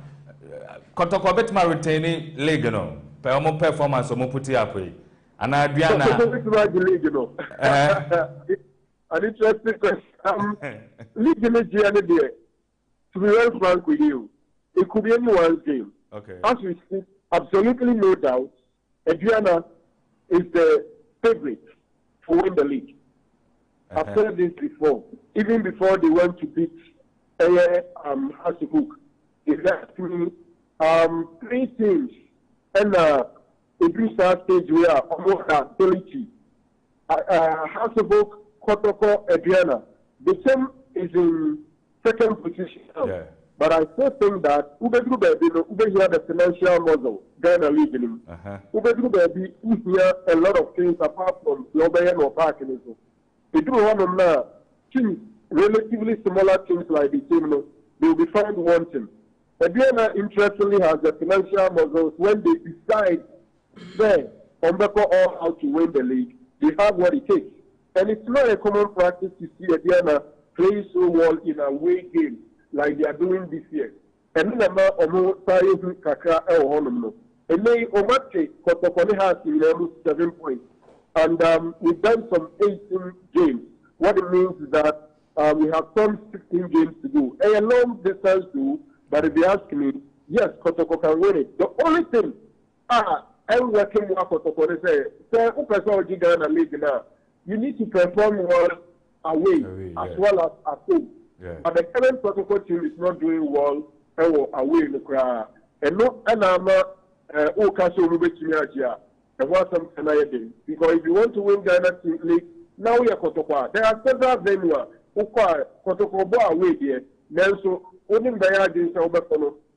Kotoko betima retaining league, no. Per performance or put up with. And Adriana. An interesting question. League in the to be very frank with you, it could be anyone's game. Okay. As we speak, absolutely no doubt, Adriana is the favorite to win the league. I've said this before. Even before they went to beat Hasselhoek, they left me 3 teams and a big stage where almost ability. Hasselhoek, Kotoko, Adriana. The team is in second position. Yeah. But I still think that Ube here the financial muscle, Ghana League. Ube Baby, here a lot of things apart from Lobayan or Parkinson. They do one of them teams, relatively smaller teams like the team, they will be found wanting. Adriana interestingly has the financial muscles when they decide then on all how to win the league. They have what it takes. And it's not a common practice to see Adriana play so well in a away game like they are doing this year. And then almost Kakra Honum. And they Omate Kotokone has 7 points. And we've done some 18 games. What it means is that we have some 16 games to do. A long distance to, but if you ask me, yes, Kotoko can win it. The only thing, I'm working with Kotoko, they say, you need to perform well away as well as at home. Yeah. But the current protocol team is not doing well away in the crowd. And no, and I'm because if you want to win Ghana League, now we are Kotoko. There are several venues who call Kotoko away here. So, only the agents are over.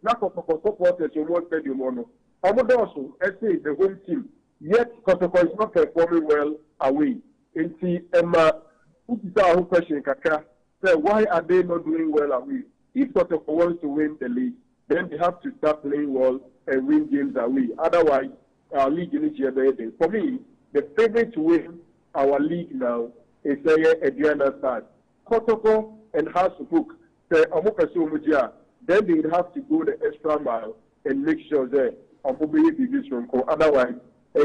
Not Kotoko supporters who want to do mono. Also, I say the home team. Yet Kotoko is not performing well away. And see, Emma, who is our question, Kaka? Say, why are they not doing well away? If Kotoko wants to win the league, then they have to start playing well and win games away. Otherwise, our league in each year. For me, the favorite to win our league now is Adriana side. Kotoko and Hasselhoek, then they would have to go the extra mile and make sure that otherwise, to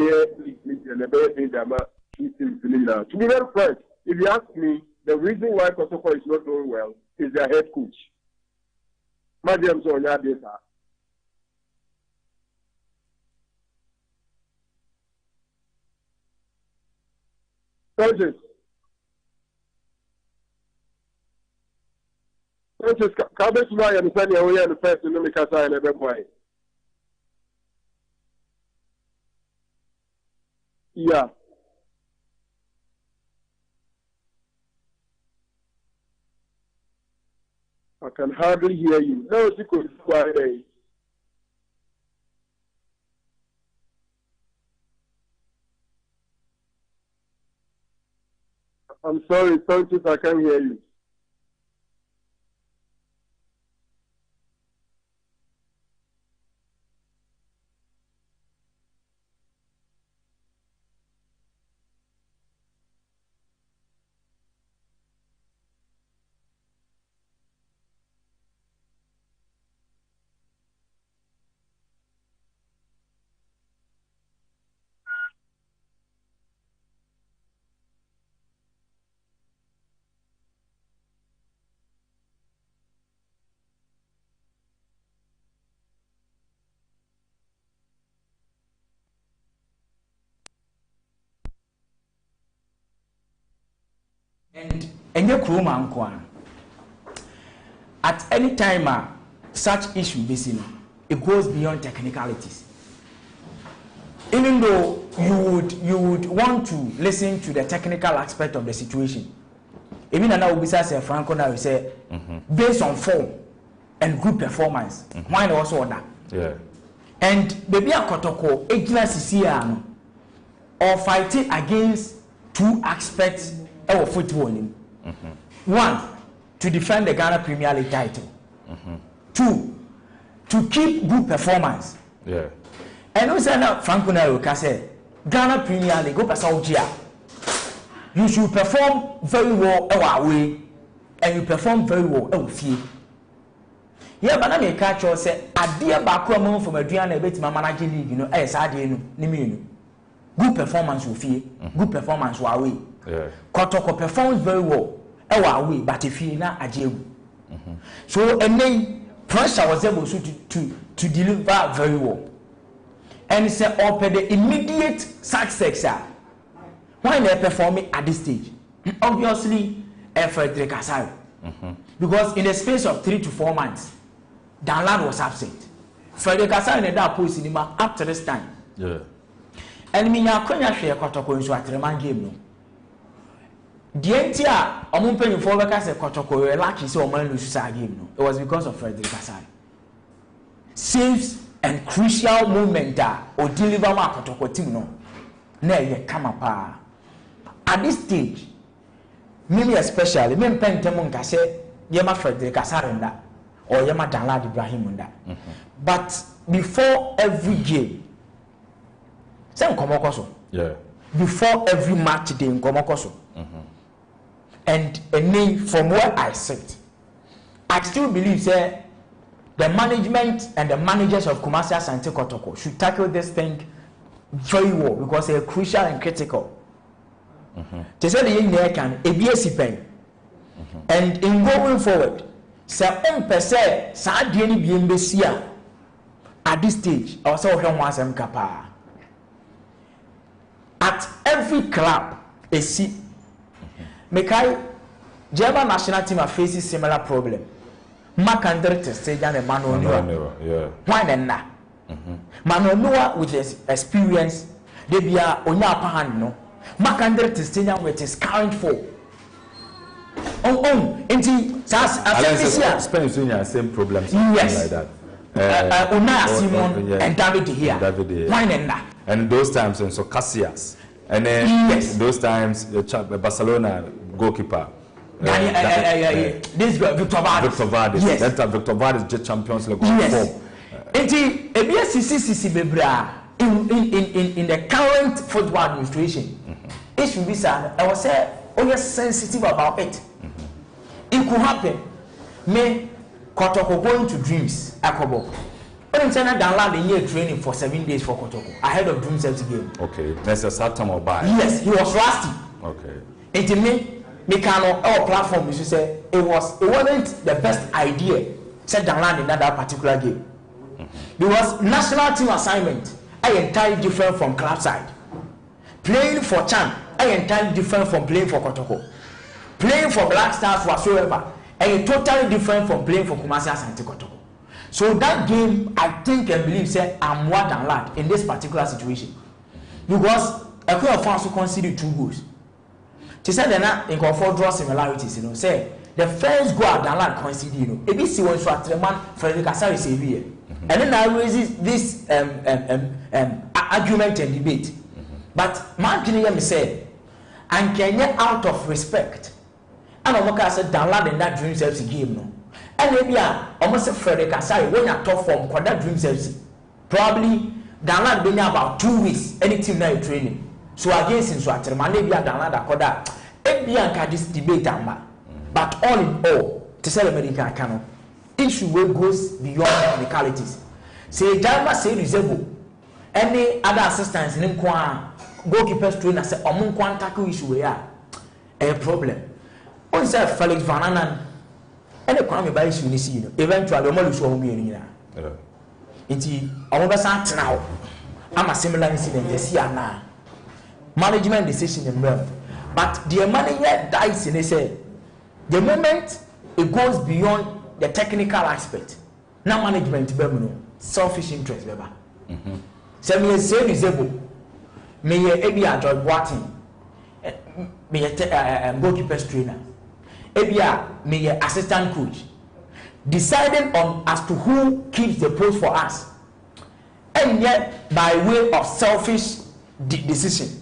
be very frank, if you ask me, the reason why Kotoko is not doing well is their head coach. Stonchist. Stonchist, can you try and send your way and first in the Mikasa and every boy? Yeah. I can hardly hear you. No, she could quiet. I'm sorry, Stonchist, I can't hear you. And your crew man, at any time, such issue basically, it goes beyond technicalities. Even though you would want to listen to the technical aspect of the situation, even now we say Franco now we say based on form and good performance, why not also that? Yeah. And baby a kotoko egina sisiano or fighting against two aspects of football. One, to defend the Ghana Premier League title. Two, to keep good performance. Yeah. And also now Franco Naroka said Ghana Premier League go pass Soulja. You should perform very well away, and you perform very well away. Yeah, but I may catch you say a dear backroom from a Diana bit my manager league, you know, as I didn't. Good performance will feel, good performance will away. Yeah. Kotoko performs very well. Away, but if you not a so and then pressure was able to deliver very well. And it's the immediate success. Why they performing at this stage? Obviously, Frederick Asari. Because in the space of 3 to 4 months, Danlad was absent. Frederick Asari in that post cinema up to this time. Yeah. And me ya konya hwe Kotoko nso atreman game no. The entire omunpenyin for beka say Kotoko were lucky say oman lose that game no. It was because of Frederick Asari. Saves and crucial moment or deliver ma Kotoko team no. Na ye kama pa. At this stage, me especially, me mpentemu nka say yema Frederick Asari nda or yema Danlad Ibrahim nda. But before every game, say nkomokoso. Yeah. Before every match day nkomokoso. And from where I sit, I still believe that the management and the managers of Kumasi Asante Kotoko should tackle this thing very well because they are crucial and critical. They say the young can ABS pen. And in going forward, say per se, Sadiani Biembesia at this stage, also Hemwasem Kapa. At every club, a seat. Mekai, German national team are facing similar problem. Macandre Testejan and Manuel. Yeah. Why then na? Manuel with his experience, they be a Onya Pahan no. Macandre Testejan with his current form. Indeed, Spain Junior same problems. Yes. Like that. Unai Simon and David here. Why then na? And those times, and so Casillas. And then those times, the Barcelona goalkeeper. This guy, Victor Vades. Victor Vades. Yes. That time, Victor Vades just Champions League. Yes. Indeed, in the current football administration, it should be said, I was sensitive about it. It could happen. Me, Kotoko going to Dreams, Akobo. When I'm saying that Danlad in training for 7 days for Kotoko ahead of Dreams FC game. Okay, that's a certain or buy. Yes, he was rusty. Okay. And to me can on our platform, you should say it wasn't the best idea. Said Danlad in that particular game. Because national team assignment are entirely different from club side. Playing for Chan, entirely different from playing for Kotoko. Playing for Black Stars whatsoever, totally different from playing for Kumasi Asante Kotoko. So that game, I think and believe, say I'm more than that in this particular situation. Because a couple of fans who conceded 2 goals. To say that in control draw similarities, say the first goal at Danlad conceded, if you see one shot, the man Frederick Asari save here. And then I raise this argument and debate. But man, can you say, and can you out of respect? And I'm said Danlad in that Dream Service game, no. And maybe almost a Frederick Asari when you top form, called that Dream Service. Probably Danlad been about 2 weeks, any team now training. So against in Swatzer, man, maybe a Danlad Akoda, and this debate, but all in all, to sell American canoe, issue where goes beyond technicalities. Say, Jama say resemble any other assistance in Nkwan, goalkeeper's trainer say, Omunkwan tackle issue we are a problem. On say Felix Van Anan, and the crime by issue, eventually, the Molu show me in here. Indeed, I'm now. I'm a similar incident, yes, now. Management decision in realm. But the manager dies in say the moment it goes beyond the technical aspect. Now management selfish interest beba. So me say disabled. Me ebi a George Watson. Me goalkeeper's trainer. Ebi me assistant coach. Deciding on as to who keeps the post for us. And yet by way of selfish decision.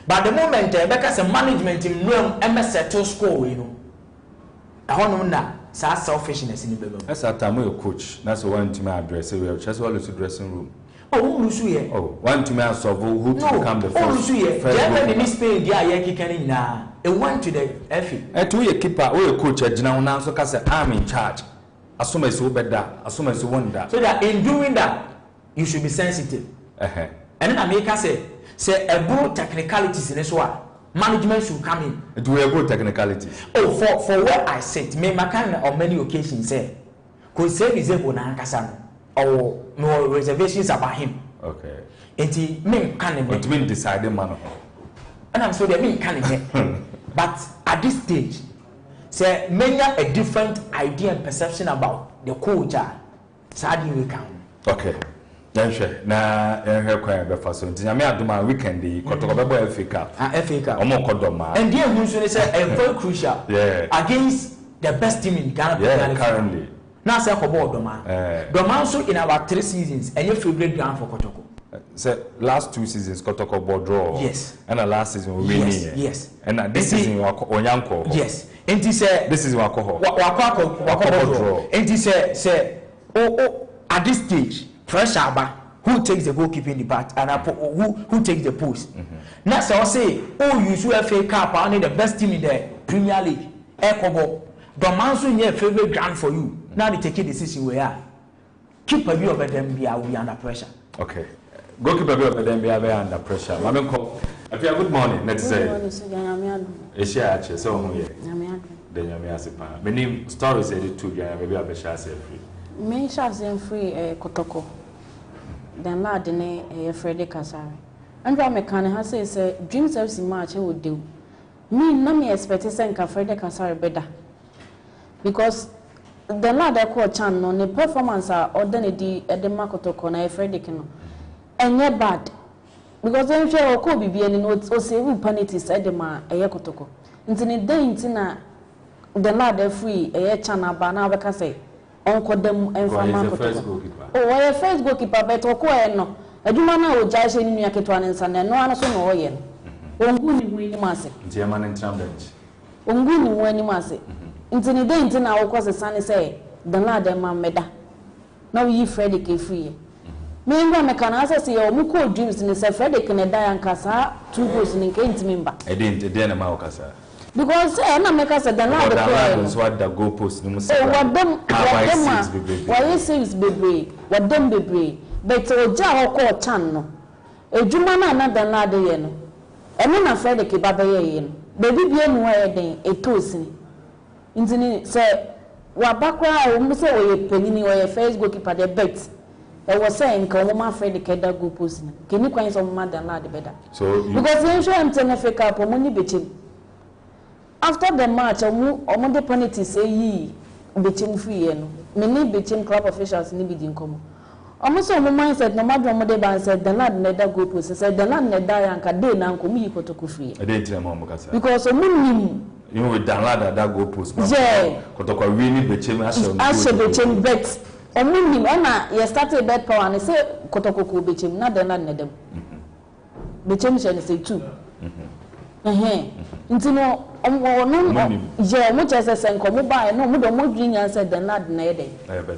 But the moment because the management in room settle score, I don't know that selfishness in the baby. That's a time your coach. That's the one to my address. We have just all the dressing room. Oh, who here? Oh, one to my solve who to become the first. Oh, here. German in this Spain, yeah, kicking now. It went to the FE. And to your keeper or your coach at now, so I'm in charge. As soon as you better, as soon as you want that. So that in doing that, you should be sensitive. And then I make us say a good technicalities in this one. Management should come in. Do we have good technicalities? Oh, for where I sit, me can on many occasions say, could say disabled Nankasano or no reservations about him. Okay. And he may can but mean deciding man. And I'm so they mean can but at this stage, say many a different idea and perception about the culture. Sadly, we can. Okay. Na ehwe kwa be faso ntinya me adoma weekend kotoko bebo FA Cup omo kodoma and there who say very crucial against the best team in Ghana currently now say kobo odoma doma so in about 3 seasons and your favorite ground for Kotoko say last 2 seasons Kotoko ball draw yes and the last season we win yes and this season onyanko yes and he say this is wako draw and he say oh at this stage pressure who takes the goalkeeping depart and who takes the post. Now so I say, oh, you should FA Cup, only the best team in the Premier League. Ekobo, the man so your favorite ground for you. Now they take a decision where keep a view of them be under pressure. Okay, goalkeeper view of them be under pressure. Mama call. Good morning. Let's say. Asia actually so who here? Then you may ask pa. My name stories edit to you. Maybe I be share free. Me share free Kotoko. Then lad ne Frederick Asari. And what me can ha say Dream Service match would do. Me no me expect say nka Frederick Asari better. Because the lad I call Chan no the performance are ordinary at the Kotoko na Frederick no. And yet bad. Because then share ko bibi ani no o say we penalties at the ma Kotoko. Ntini dey ntina the lad free Chan aba na be ka say onko dem enfama Kotoko. Oh, why first goalkeeper but oko no. Adwuma na o jai she ni nua ketwa ne nsa na no ano so no oye no. Ongu ni hu ni mase. Ntia man entram bench. Ongu ni hu ni mase. Ntini dey ntina wo kwase sane say the lad dem ma meda. Na we Frederick e free. Me ngwa me kana asase ye omu ko dreams ni say Frederick ne da yankasa 2 goals ni nke ntimi mba. E dey na ma okasa. Because na make us the lad the so what the goal post ni musa. What them why 6 bebre. What them bebre. But oja hoko chan no. Ejuma na the lad ye no. Eno na Frederick baba ye no. Baby bia nu ye den etosi. Ntini say wa bakwa o mu say we panini we first goalkeeper the bet. I was saying come my friend the keda go post na can you kwan some man than the better so because you show am ten fake up money betchim after the match omo the penalty say yi betchim free no me ni betchim club officials ni bi din komo omo so omo mindset no madro mo de ban said the lad neda go post said the lad neda yanka dey na nko mi kotoko free I dey tell mo kasa because omo nim you with download that go post yeah kotoko really betchim as betchim bet omunim na ye started bet power and say kotokoko bechem na den na nedem bechem she say 2 ntino no je mo chese senko mo ba no mo do mo dwinya say den na den ede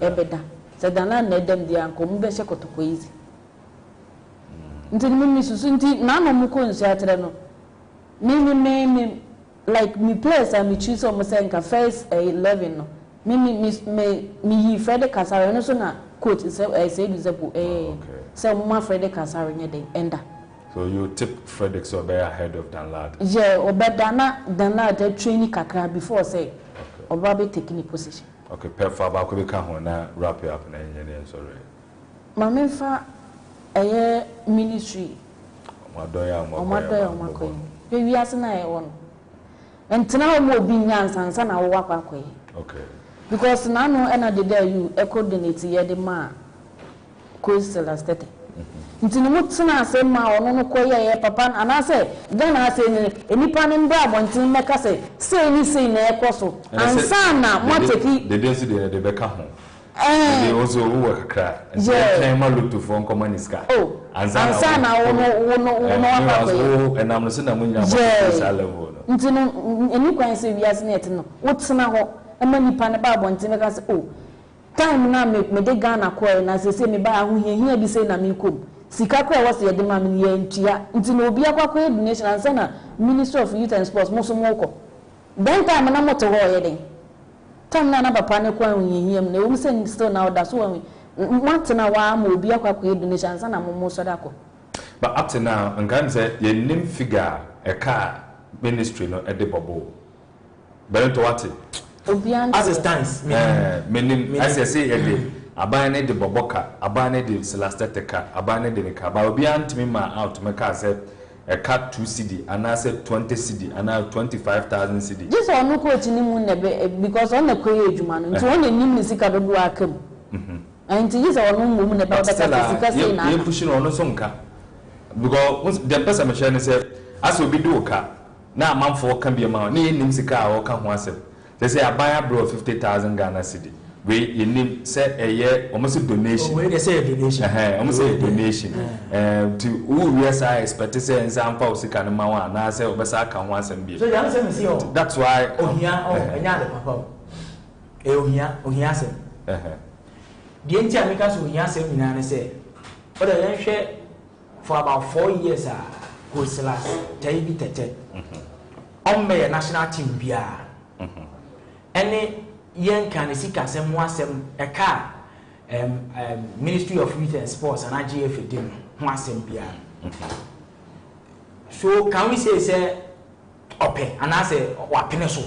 ebeda say den na nedem dia nko mo be she kotoko easy ntino mi susu nti na no mo ko nsu atere no me like me place and me choose almost say first 11 no me Freddy Kasari no so na coach say Giuseppe say my Freddy Kasari nye dey enda so you tip Freddy so be ahead of Danlad yeah Danlad dey training kakra before say oba be taking position okay perfect ba ko be ka ho na wrap it up na engineer sorry mama fa ministry omadoya omakoyi be wi asena e won entina mo bi nyansa na wo akwakoyi okay because now no energy there you coordinate here the ma coastal estate ntini mutsina say ma ono no koye papa ana say Ghana say enipa ne mba abontin meka say ni na ekoso ansa na moteki the dance de beka ho they also work kakra and ma look to phone command ska ansa na ono akwa and am say na munya mo level no ntini eni kwan say wiase na eti no wotsina ho emani pane ba bonti me ka say time na me de Ghana ko na say me ba ahohia bi say na me kom sika ko was ye de ma me ye ntua nti na obi akwa donation ansa na Ministry of Youth and Sports mo so mo ko then time na moto ho ye den time na papa ne ko ahohia me na o say still na oda so want na wa ma obi akwa donation ansa na mo so da ko but up to now ngan say ye nim figure a car ministry no e de bobo but to what as it stands meaning as I say every abane de boboka abane de celesteteka abane de nika ba obi antimi ma out me ka say a cut 2 CD and I said 20 CD and now 25,000 CD just on ko tini mu ne because on the koye adwuma no nti on nim ni sika do akam and just on mu ne ba sika say na you pushing on so nka because the person me share say as obi do ka na amamfo kan bi ma na nim sika a wo ka ho asem they say abaya bro 50,000 Ghana cedi we in say a year almost donation we they say donation almost a donation to who yes I expect say en sam pa usika na ma wa na say obesa aka ho asem bi so you answer me see that's why ohia enya de papa ohia asem the entire make us ohia asem nyina ne say but then hwe for about 4 years go slash tell bi tete on me national team bia any yen can see kasem wasem a car Ministry of Youth and Sports and IGF dim wasem bia so can we say ope and I say wapene so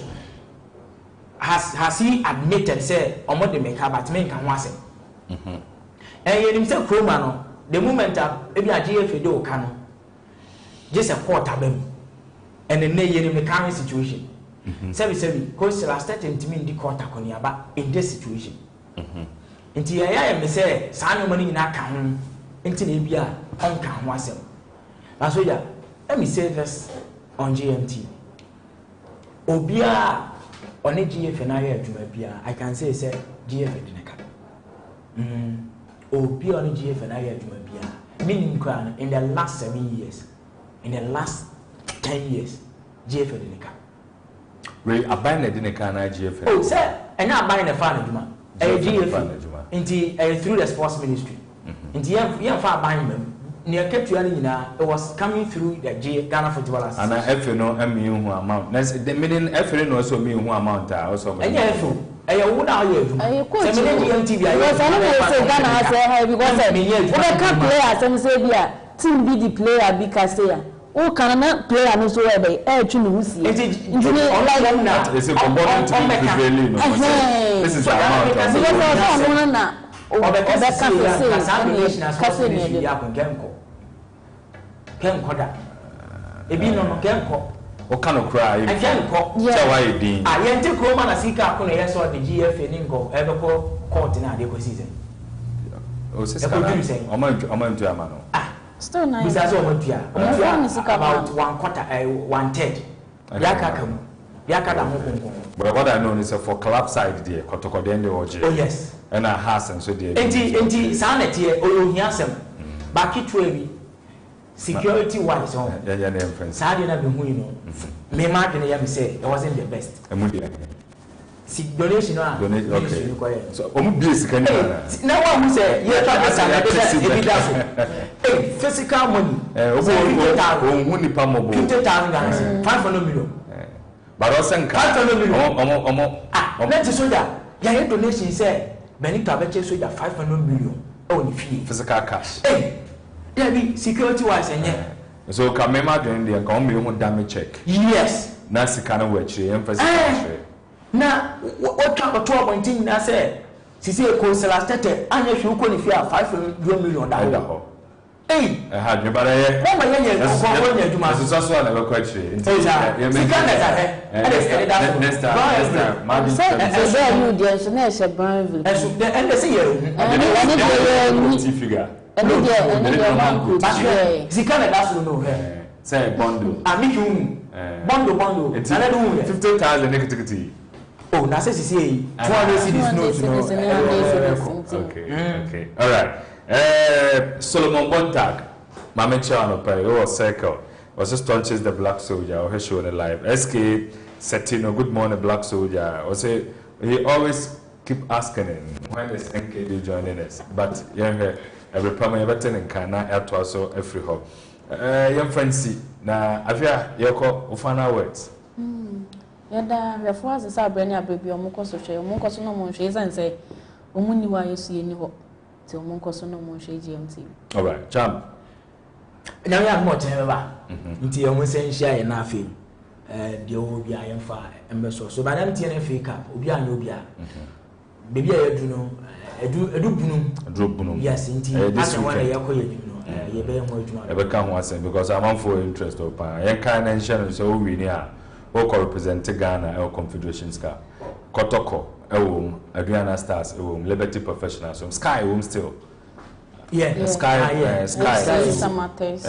has he admitted say omo de make but men can wasem and yen himself chroma no the moment ebi IGF do ka no just a quarter bem and then yen me current situation Sebi coach last starting to me in the quarter koniaba in this situation. Nti ya me say saa no money na ka ho nti na bia on ka ho asem. Na so ya let me say this on GMT. Obia on GF na ya adwuma bia I can say GF de neka. Obia on GF na ya adwuma bia meaning in the last 7 years, in the last 10 years GF de neka. We abide the dinner na GF. Oh, sir, and now buying a fan juma. GF into through the sports ministry. Into you far buying them. Near kept you it was coming through the Ghana Football Association. And if you know who amount. That's the meaning if you know also me who amount also. And yeah, I would now you. I coach GMTV. Yes, I know say Ghana has because we can players and say team be the player because say o kana player no so e be twi no husie intini online na it's a component to be really no this is amount because no na Obeka say San National Sports Ministry ya konkenko. Kenko da. Ebi no kenko. O kano kra e. Kenko. Cha wa edin. Ah, yente kroma na sika akono yeso de GFA ni ngo ebeko court na de ko season. O se ska. Omo ntu ama no. Ah, still nice. Bisa so omo tua. About 1/3. Yaka kam. Yaka da ho konko. But what I know is for club side there, Kotoko the end of OJ. Oh yes. And I has and so there. Enti sanet here ohia sem. Back it we security wise on. Yeah, name friends. Sadia na be hu you know. Me mark na ya me say it wasn't the best. Emudia. Si donation no. Donate okay. So omu base kan na one who say you try to say hey, physical money. Omu nipa mobo. 50,000 500 million. But also let's Soulja. Yeah, donation say Benito Abeche Soulja 500 million. Oh, ni fee. Physical cash. Hey, there be security wise and so can me imagine the come you damage check. Yes. Na sika na we chire emphasis cash. Na what track to appointing na say sisi e councilor tete anya hwe ko ni fee 500 million dollar. Hey, had you better hear. Mama yenye ko wonye adwuma. So so na we kwa chire. Sika na ta next time. Imagine. Say you dey so na she Brownville. And they say you. And figure. And they man could share. Sika na that's no here. Say bundle. Amiku. Bundle. It's 50,000 negativity. Oh, na say sisi 200 cedis no. Okay. All right. Solomon Bontag, Mame Chano Pay, or Circle, was just Stonchist the Black Soulja, or show on live. SK Setino, good morning, Black Soulja. Or say, he always keep asking him when is NKD joining us. But yeah, every promise better than can not also every hope. Young friend, see, now, I fear you call final words. Yada, the force is our brain, baby, or Moko, no more, and say, Omuni, why you see any hope. Till Monkoso no more GMT. All right, champ. Now we have more time. Until you must share in our film. The old Bian fire and so by them TNF cup, Ubia and Ubia. Baby, I do know. I do bunum. Yes, indeed. This one I acquire, you know. You bear more to ever come once because I'm on for interest of Pan. Kind and Shannon, so we near. Oko represent Ghana or Confederations Cup. Kotoko. Adriana Stars, Liberty Professionals, Sky still. Yeah. Sky. Samates.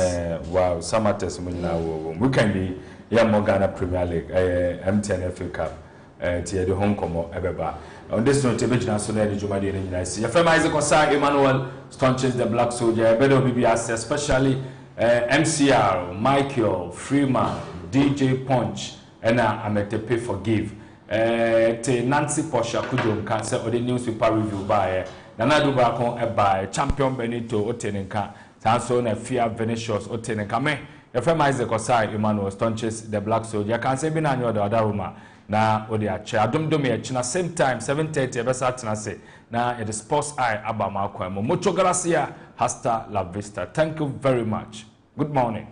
Wow, Samates we can be young Ghana Premier League, MTN FA Cup, to the home como Ebeba. On this note, so there is Jumadi and I see. From Isaac Osai, Emmanuel, Stonchist the Black Soulja, better BBS, especially MCR, Michael, Freeman, DJ Punch, and I'm at the pay forgive. Te Nancy Posha Kudum cancer or the newspaper review by Nanadu Bakon by Champion Benito Otenenka, Sanson and Fear Venetius Otenenka. Me, your friend Isaac Osai, Emmanuel Stonchist, the Black Soulja, can't say Binano or the other room. Now, Odia Chair, Dumdomia, China, same time, 7:30, Besat say. Now, it is Sports Eye Abama Kwemo. Mucho gracia, hasta la vista. Thank you very much. Good morning.